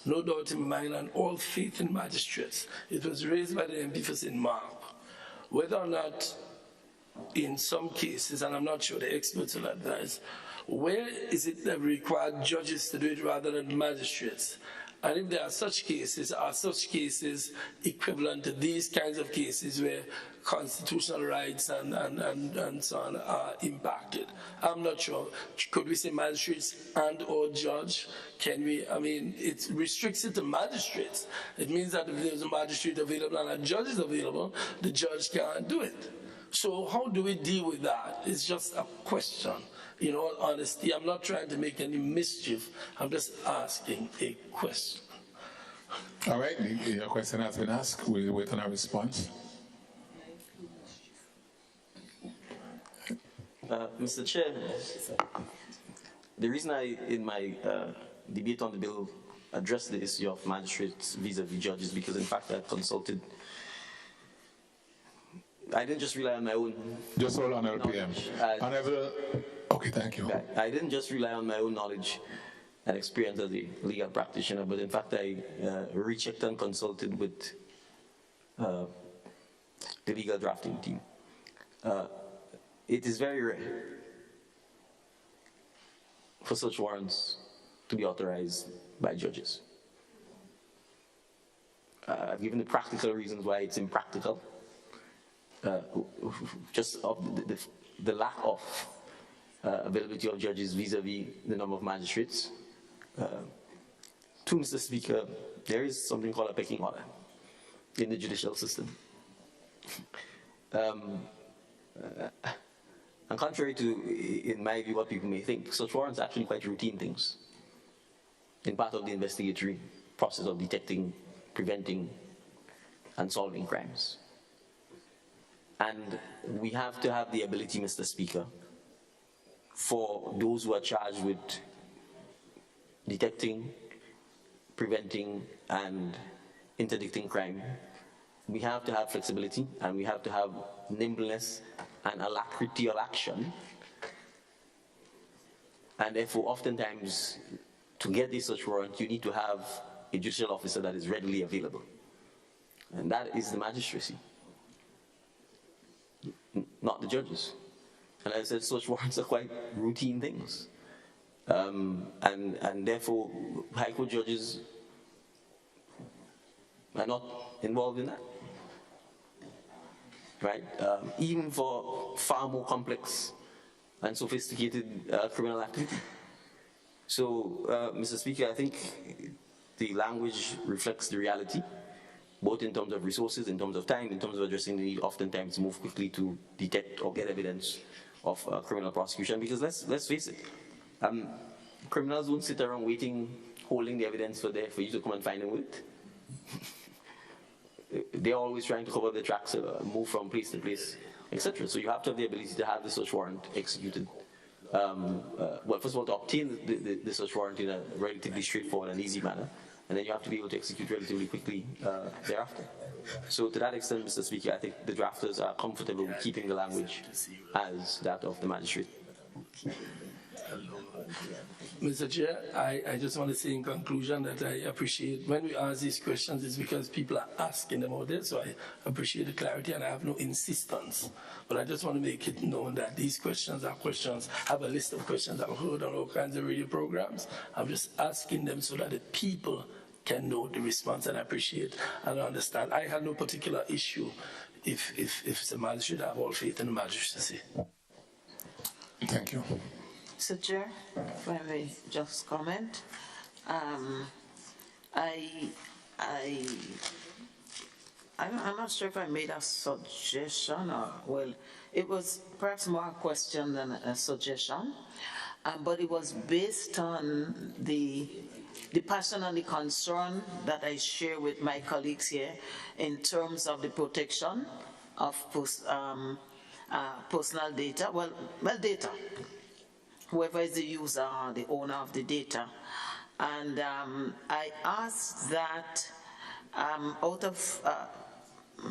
no doubt in my mind and all faith in magistrates. It was raised by the MP for St. Mark. Whether or not in some cases, and I'm not sure the experts will advise, where is it that we require judges to do it rather than magistrates? And if there are such cases equivalent to these kinds of cases where constitutional rights and so on are impacted? I'm not sure. Could we say magistrates and or judge? Can we, I mean, it restricts it to magistrates. It means that if there's a magistrate available and a judge is available, the judge can't do it. So how do we deal with that? It's just a question. In all honesty, I'm not trying to make any mischief. I'm just asking a question. All right, your question has been asked. We'll wait on a response. Mr. Chair, the reason I, in my debate on the bill, addressed the issue of magistrates vis-a-vis judges, because in fact I consulted. I didn't just rely on my own. Just hold on, LPM. Okay, thank you. I didn't just rely on my own knowledge and experience as a legal practitioner, but in fact I rechecked and consulted with the legal drafting team. It is very rare for such warrants to be authorized by judges. I've given the practical reasons why it's impractical. Just of the lack of availability of judges vis-a-vis the number of magistrates. To Mr. Speaker, there is something called a pecking order in the judicial system. And contrary to, in my view, what people may think, such warrants are actually quite routine things in part of the investigatory process of detecting, preventing, and solving crimes. And we have to have the ability, Mr. Speaker, for those who are charged with detecting, preventing, and interdicting crime. We have to have flexibility, and we have to have nimbleness and alacrity of action. And therefore, oftentimes, to get a such warrant, you need to have a judicial officer that is readily available. And that is the magistracy, not the judges. And as I said, such warrants are quite routine things. And therefore, High Court judges are not involved in that. Right? Even for far more complex and sophisticated criminal activity. So, Mr. Speaker, I think the language reflects the reality, both in terms of resources, in terms of time, in terms of addressing the need oftentimes to move quickly to detect or get evidence of criminal prosecution. Because let's face it, criminals don't sit around waiting, holding the evidence for you to come and find them with. They're always trying to cover the tracks, move from place to place, etc. So you have to have the ability to have the search warrant executed. Well, first of all, to obtain the search warrant in a relatively straightforward and easy manner, and then you have to be able to execute relatively quickly thereafter. So to that extent, Mr. Speaker, I think the drafters are comfortable with keeping the language as that of the magistrate. Mr. Chair, I just want to say in conclusion that I appreciate when we ask these questions, it's because people are asking them out there, so I appreciate the clarity and I have no insistence. But I just want to make it known that these questions are questions. I have a list of questions I've heard on all kinds of radio programs. I'm just asking them so that the people can know the response, and I appreciate and understand. I had no particular issue if the magistrate have all faith in the magistracy. Thank you. Mr. Chair, if I may just comment. I'm not sure if I made a suggestion or, well, it was perhaps more a question than a suggestion, but it was based on the passion and the concern that I share with my colleagues here in terms of the protection of personal data, well, data, whoever is the user or the owner of the data. And I asked that out of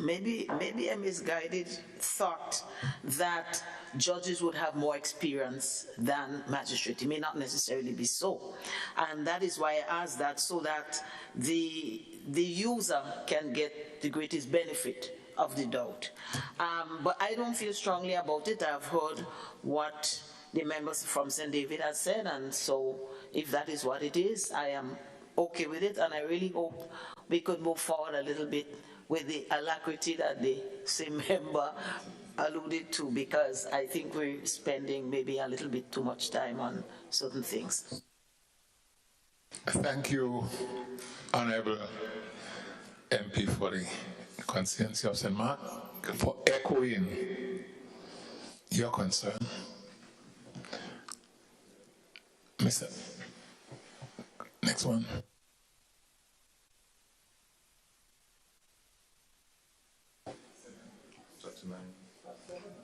maybe a misguided thought that judges would have more experience than magistrates. It may not necessarily be so. And that is why I asked that, so that the user can get the greatest benefit of the doubt. But I don't feel strongly about it. I've heard what the members from St. David have said, and so if that is what it is, I am okay with it, and I really hope we could move forward a little bit with the alacrity that the same member alluded to, because I think we're spending maybe a little bit too much time on certain things. Thank you, Honorable MP for the constituency of St. Mark, for echoing your concern. Mr. Next one.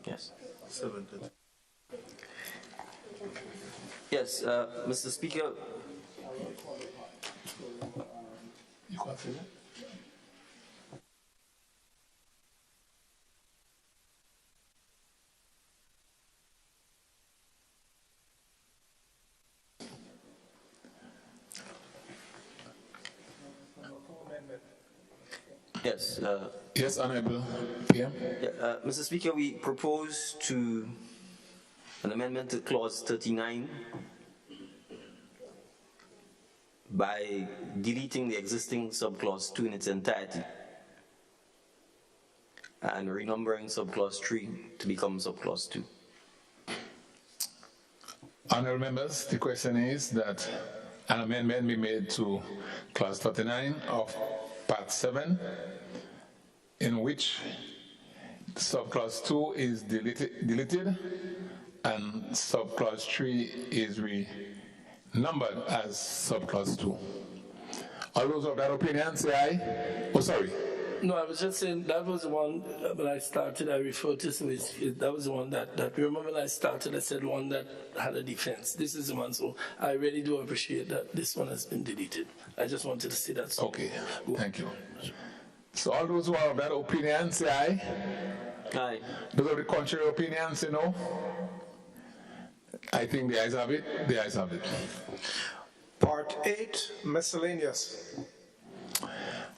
Yes. Yes, Mr. Speaker. You can't say that? Yes. Yes, Honorable PM. Yeah, Mr. Speaker, we propose to an amendment to clause 39 by deleting the existing subclause 2 in its entirety and renumbering subclause 3 to become subclause 2. Honorable members, the question is that an amendment be made to clause 39 of part 7, in which subclause 2 is deleted and subclause 3 is renumbered as subclause 2. All those of that opinion say aye. Oh, sorry. No, I was just saying that was the one when I started, I referred to, so that was the one that remember when I started, I said one that had a defense. This is the one, so I really do appreciate that this one has been deleted. I just wanted to say that. So. Okay, thank you. So all those who are of that opinion say aye. Aye. Those of the contrary opinion say no. I think the ayes have it. The ayes have it. Part 8, miscellaneous.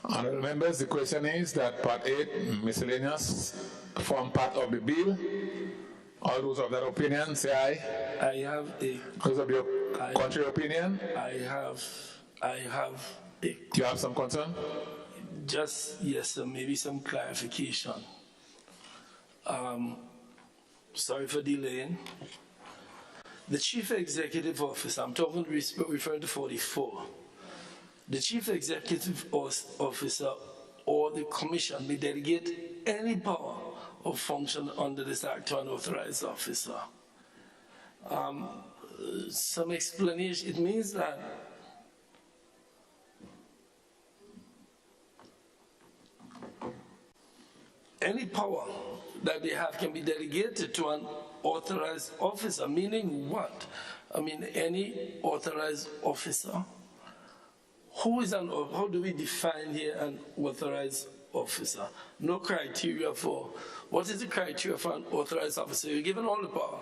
Honorable members, the question is that part 8, miscellaneous, form part of the bill. All those of that opinion say aye. I have a... Those of your contrary opinion? I have a... You have some concern? Just, yes, sir, maybe some clarification. Sorry for delaying. The Chief Executive Officer, I'm talking referring to 44. The Chief Executive Officer or the Commission may delegate any power or function under this Act to an authorized officer. Some explanation, it means that any power that they have can be delegated to an authorized officer, meaning what? I mean, any authorized officer. Who is how do we define here an authorized officer? No criteria for, what is the criteria for an authorized officer? You're given all the power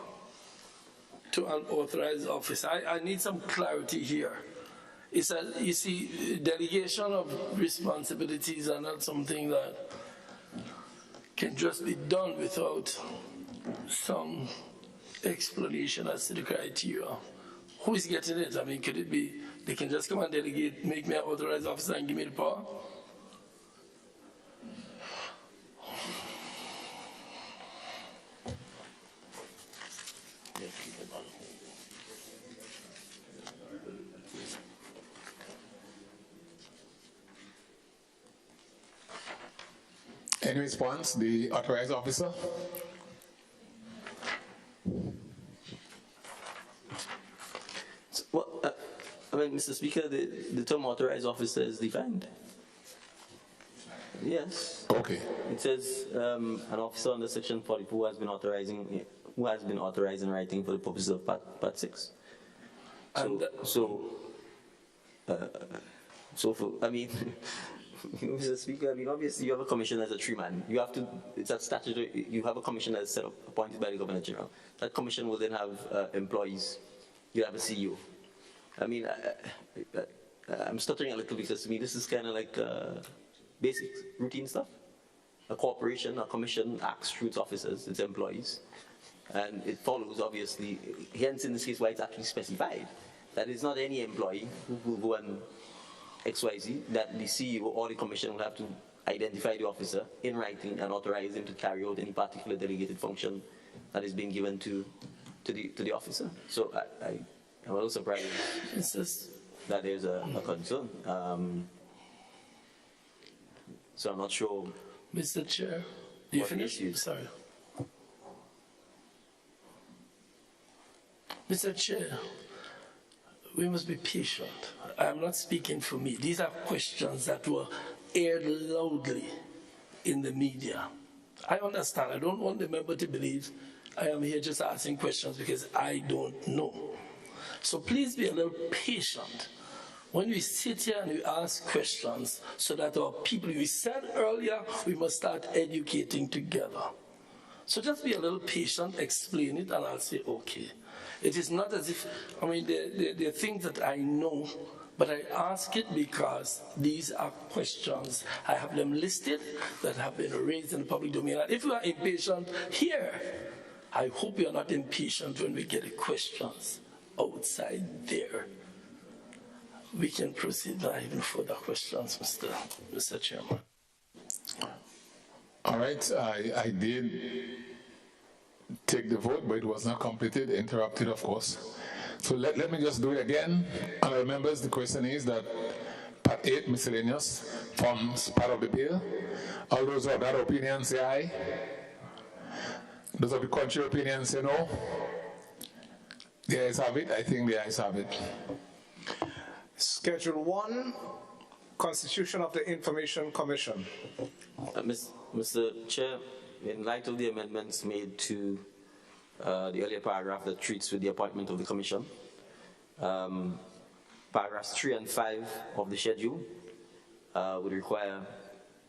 to an authorized officer. I need some clarity here. It's you see, delegation of responsibilities are not something that can just be done without some explanation as to the criteria. Who is getting it? I mean, could it be they can just come and delegate, make me an authorized officer and give me the power? Any response, the authorized officer? Well, I mean, Mr. Speaker, the term authorized officer is defined. Yes. Okay. It says an officer under Section 44 who has been authorized in writing for the purposes of Part 6. I mean, Mr. Speaker, I mean, obviously you have a commission as a three-man. You have to, it's that statutory, you have a commission that's set up, appointed by the Governor General. That commission will then have employees. You have a CEO. I mean, I'm stuttering a little because to me this is kind of like basic routine stuff. A corporation, a commission acts through its officers, its employees. And it follows, obviously, hence in this case why it's actually specified, that it's not any employee who will go and XYZ, that the CEO or the commission will have to identify the officer in writing and authorize him to carry out any particular delegated function that is being given to the officer. So I'm a little surprised that there's a concern. So I'm not sure. Mr. Chair, do you finish? Sorry. Mr. Chair, we must be patient. I am not speaking for me. These are questions that were aired loudly in the media. I understand. I don't want the member to believe I am here just asking questions because I don't know. So please be a little patient when we sit here and we ask questions so that our people, we said earlier, we must start educating together. So just be a little patient, explain it, and I'll say, okay. It is not as if, I mean, there are things that I know, but I ask it because these are questions. I have them listed that have been raised in the public domain. And if you are impatient here, I hope you are not impatient when we get the questions outside there. We can proceed now, even further questions, Mr. Chairman. All right, I did take the vote, but it was not completed, interrupted, of course. So let me just do it again. Honourable members, the question is that Part 8, miscellaneous, forms part of the bill. All those who have that opinion say aye. Those of the contrary opinion say no. The ayes have it. I think the ayes have it. Schedule 1, Constitution of the Information Commission. Mr. Chair, in light of the amendments made to the earlier paragraph that treats with the appointment of the commission, paragraphs 3 and 5 of the schedule would require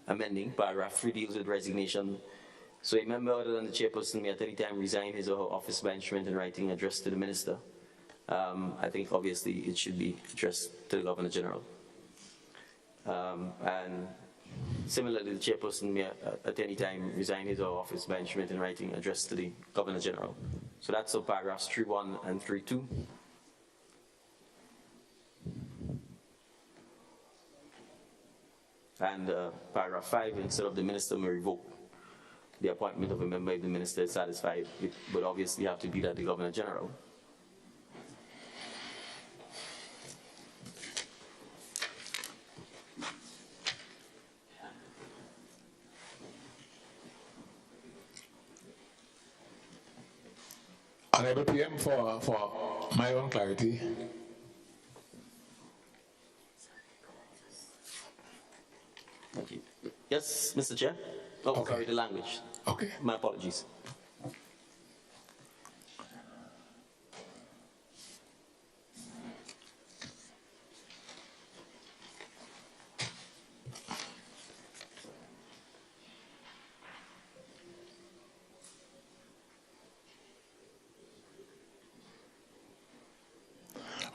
amending. Paragraph 3 deals with resignation. So a member other than the chairperson may at any time resign his or her office by instrument in writing addressed to the minister. I think obviously it should be addressed to the Governor General. And similarly, the chairperson may at any time resign his or her office by instrument in writing addressed to the Governor General. So that's of paragraphs 3.1 and 3.2. And paragraph 5, instead of the minister may revoke the appointment of a member if the minister is satisfied, it would obviously have to be that the Governor General. Honourable PM, for my own clarity. Thank you. Yes, Mr. Chair? Oh, okay. Sorry, the language. Okay. My apologies.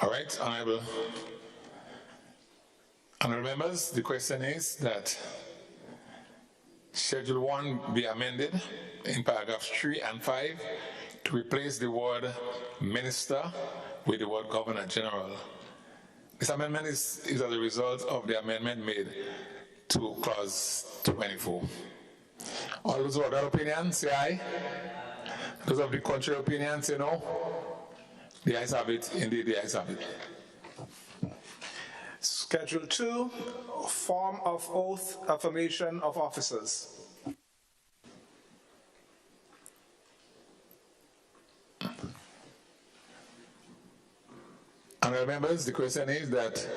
All right, honourable members, the question is that Schedule 1 be amended in paragraphs 3 and 5 to replace the word minister with the word Governor General. This amendment is as a result of the amendment made to clause 24. All those who have that opinion, say aye. Those of the contrary opinion say no. The ayes have it. Indeed, the ayes have it. Schedule 2, form of oath, affirmation of officers. Honourable members, the question is that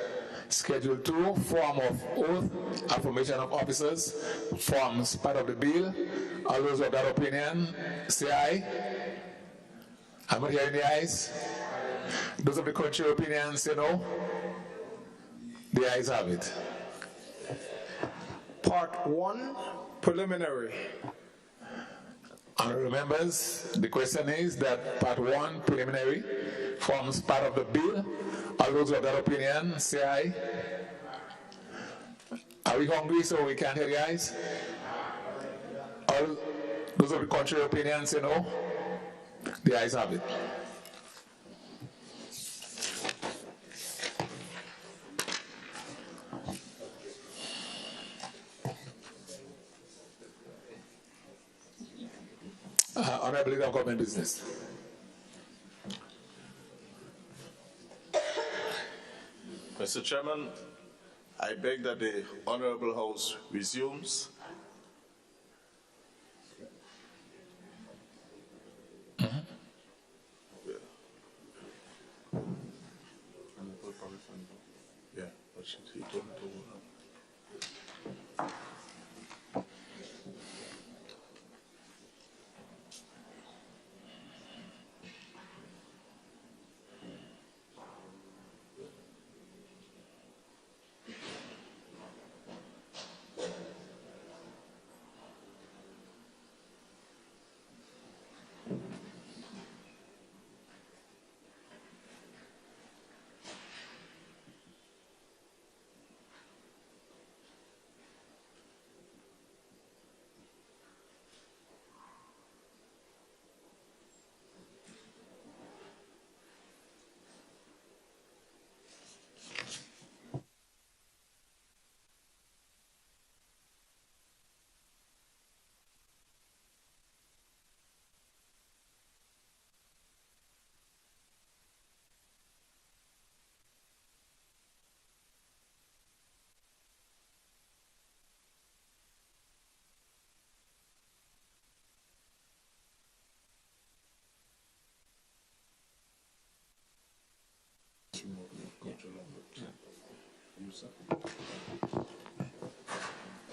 Schedule 2, form of oath, affirmation of officers, forms part of the bill. All those of that opinion, say aye. I'm not hearing the ayes. Those of the contrary opinion, say no. The ayes have it. Part 1, preliminary. Honourable members, the question is that Part 1, preliminary, forms part of the bill. All those of that opinion, say aye. Are we hungry so we can't hear the ayes? All those of the contrary opinion, say no. The ayes have it. Honourable Leader of Government Business. Mr. Chairman, I beg that the Honourable House resumes. Yeah, but he told me to.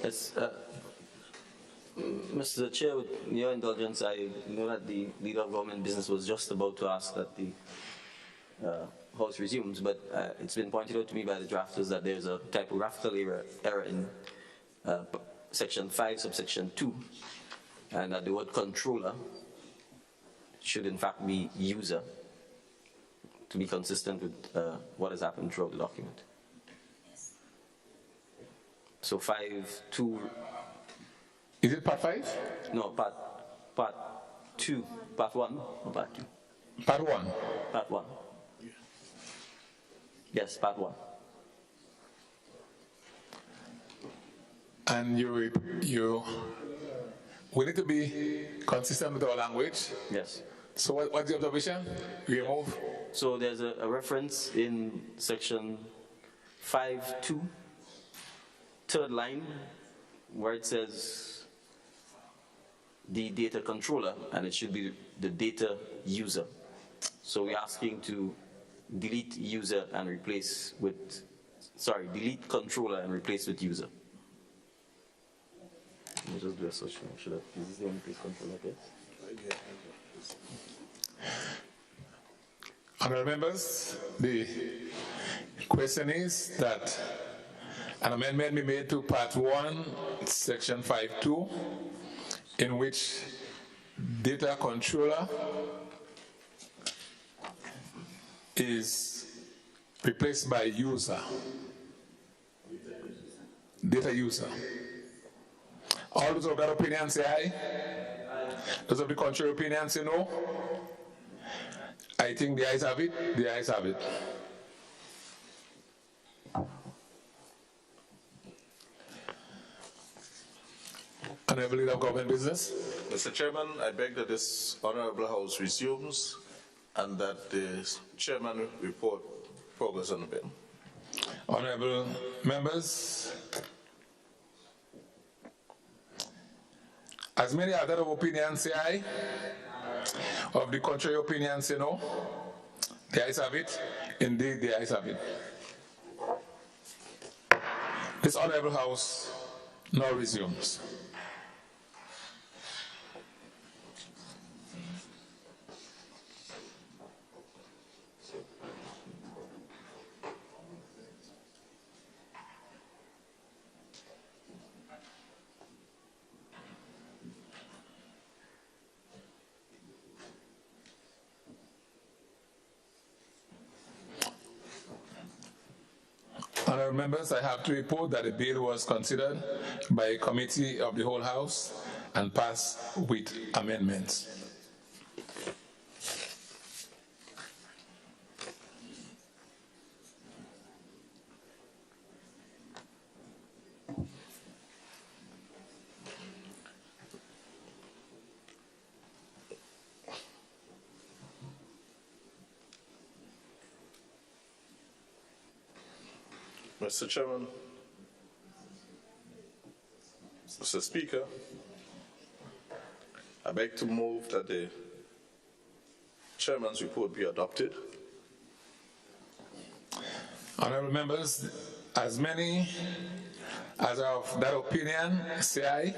Yes, Mr. Chair, with your indulgence, I know that the Leader of Government Business was just about to ask that the House resumes, but it's been pointed out to me by the drafters that there's a typographical error in Section 5, subsection 2, and that the word controller should in fact be user, to be consistent with what has happened throughout the document. So 5.2. Is it part 5? No, part 2. Part 1 or part 2? Part 1. Part 1. Yes, part 1. And we need to be consistent with our language. Yes. So what's the observation? We move. So there's a reference in section 5.2, third line, where it says the data controller, and it should be the data user. So we're asking to delete user and replace with, sorry, delete controller and replace with user. Let me just do a search. Should I, is this the only place controller gets? Honourable members, the question is that an amendment be made to Part 1, Section 5.2, in which data controller is replaced by user. Data user. All those of that opinion say aye. Those of the contrary opinion say no. I think the ayes have it. The ayes have it. Honorable Leader of Government Business. Mr. Chairman, I beg that this Honorable House resumes and that the Chairman report progress on the bill. Honorable members, as many as that of opinion say aye, of the contrary opinion say no, the ayes have it. Indeed, the ayes have it. This Honorable House now resumes. Honourable members, I have to report that the bill was considered by a committee of the whole House and passed with amendments. Mr. Chairman, Mr. Speaker, I beg to move that the Chairman's report be adopted. Honourable members, as many as are of that opinion say aye.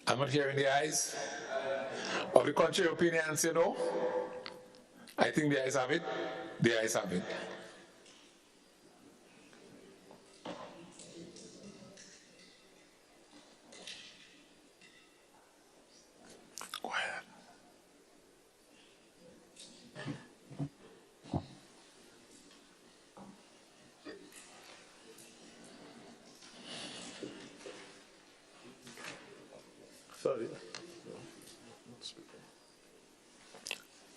I'm not hearing the ayes. Of the contrary opinion say no. I think the ayes have it. The ayes have it. Sorry.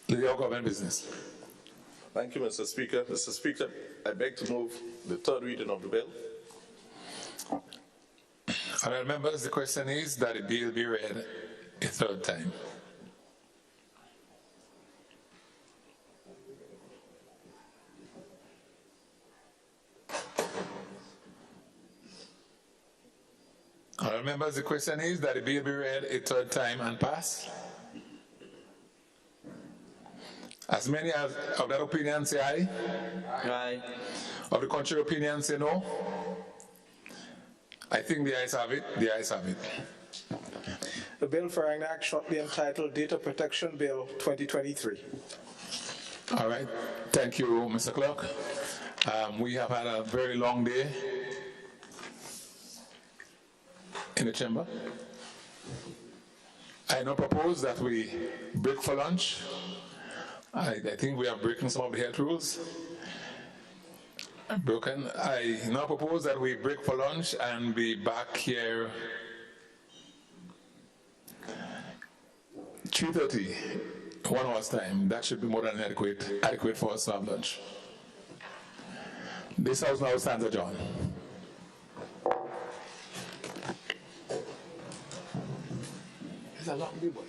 Leader of Government Business. Thank you, Mr. Speaker. Mr. Speaker, I beg to move the third reading of the bill. Honourable members, the question is that the bill be read a third time. Honourable members, the question is that the bill be read a third time and pass. As many as of that opinion say aye. Aye. Of the contrary opinion say no. I think the ayes have it. The ayes have it. The bill for enact shortly entitled Data Protection Bill 2023. All right. Thank you, Mr. Clerk. We have had a very long day in the chamber. I now propose that we break for lunch. I think we are breaking some of the health rules. Broken. I now propose that we break for lunch and be back here 3:30, 1 hour's time. That should be more than adequate for us to have lunch. This House now stands adjourned. It's a long day, boy.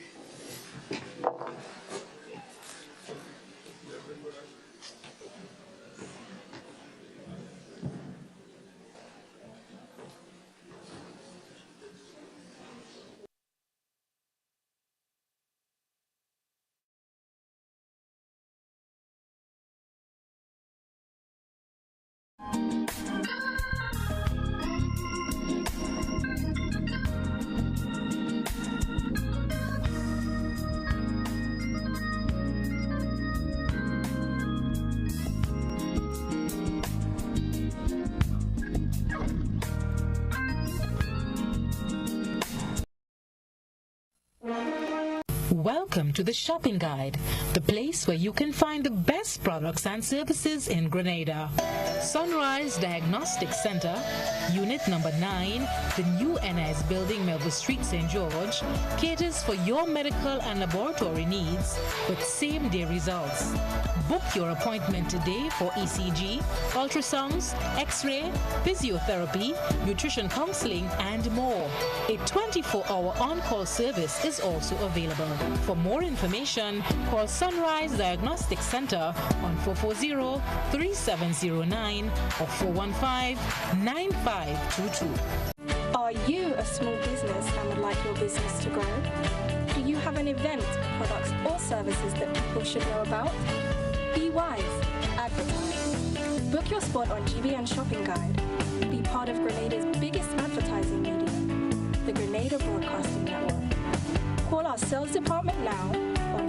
Welcome Welcome to the Shopping Guide, the place where you can find the best products and services in Grenada. Sunrise Diagnostic Center, Unit Number 9, the new NS Building, Melville Street, St. George, caters for your medical and laboratory needs with same-day results. Book your appointment today for ECG, ultrasounds, X-ray, physiotherapy, nutrition counseling, and more. A 24-hour on-call service is also available. For more information, call Sunrise Diagnostic Center on 440-3709 or 415-9522. Are you a small business and would like your business to grow? Do you have an event, products, or services that people should know about? Be wise. Advertise. Book your spot on GBN Shopping Guide. Be part of Grenada's biggest advertising media, the Grenada Broadcasting Network. Call our sales department now on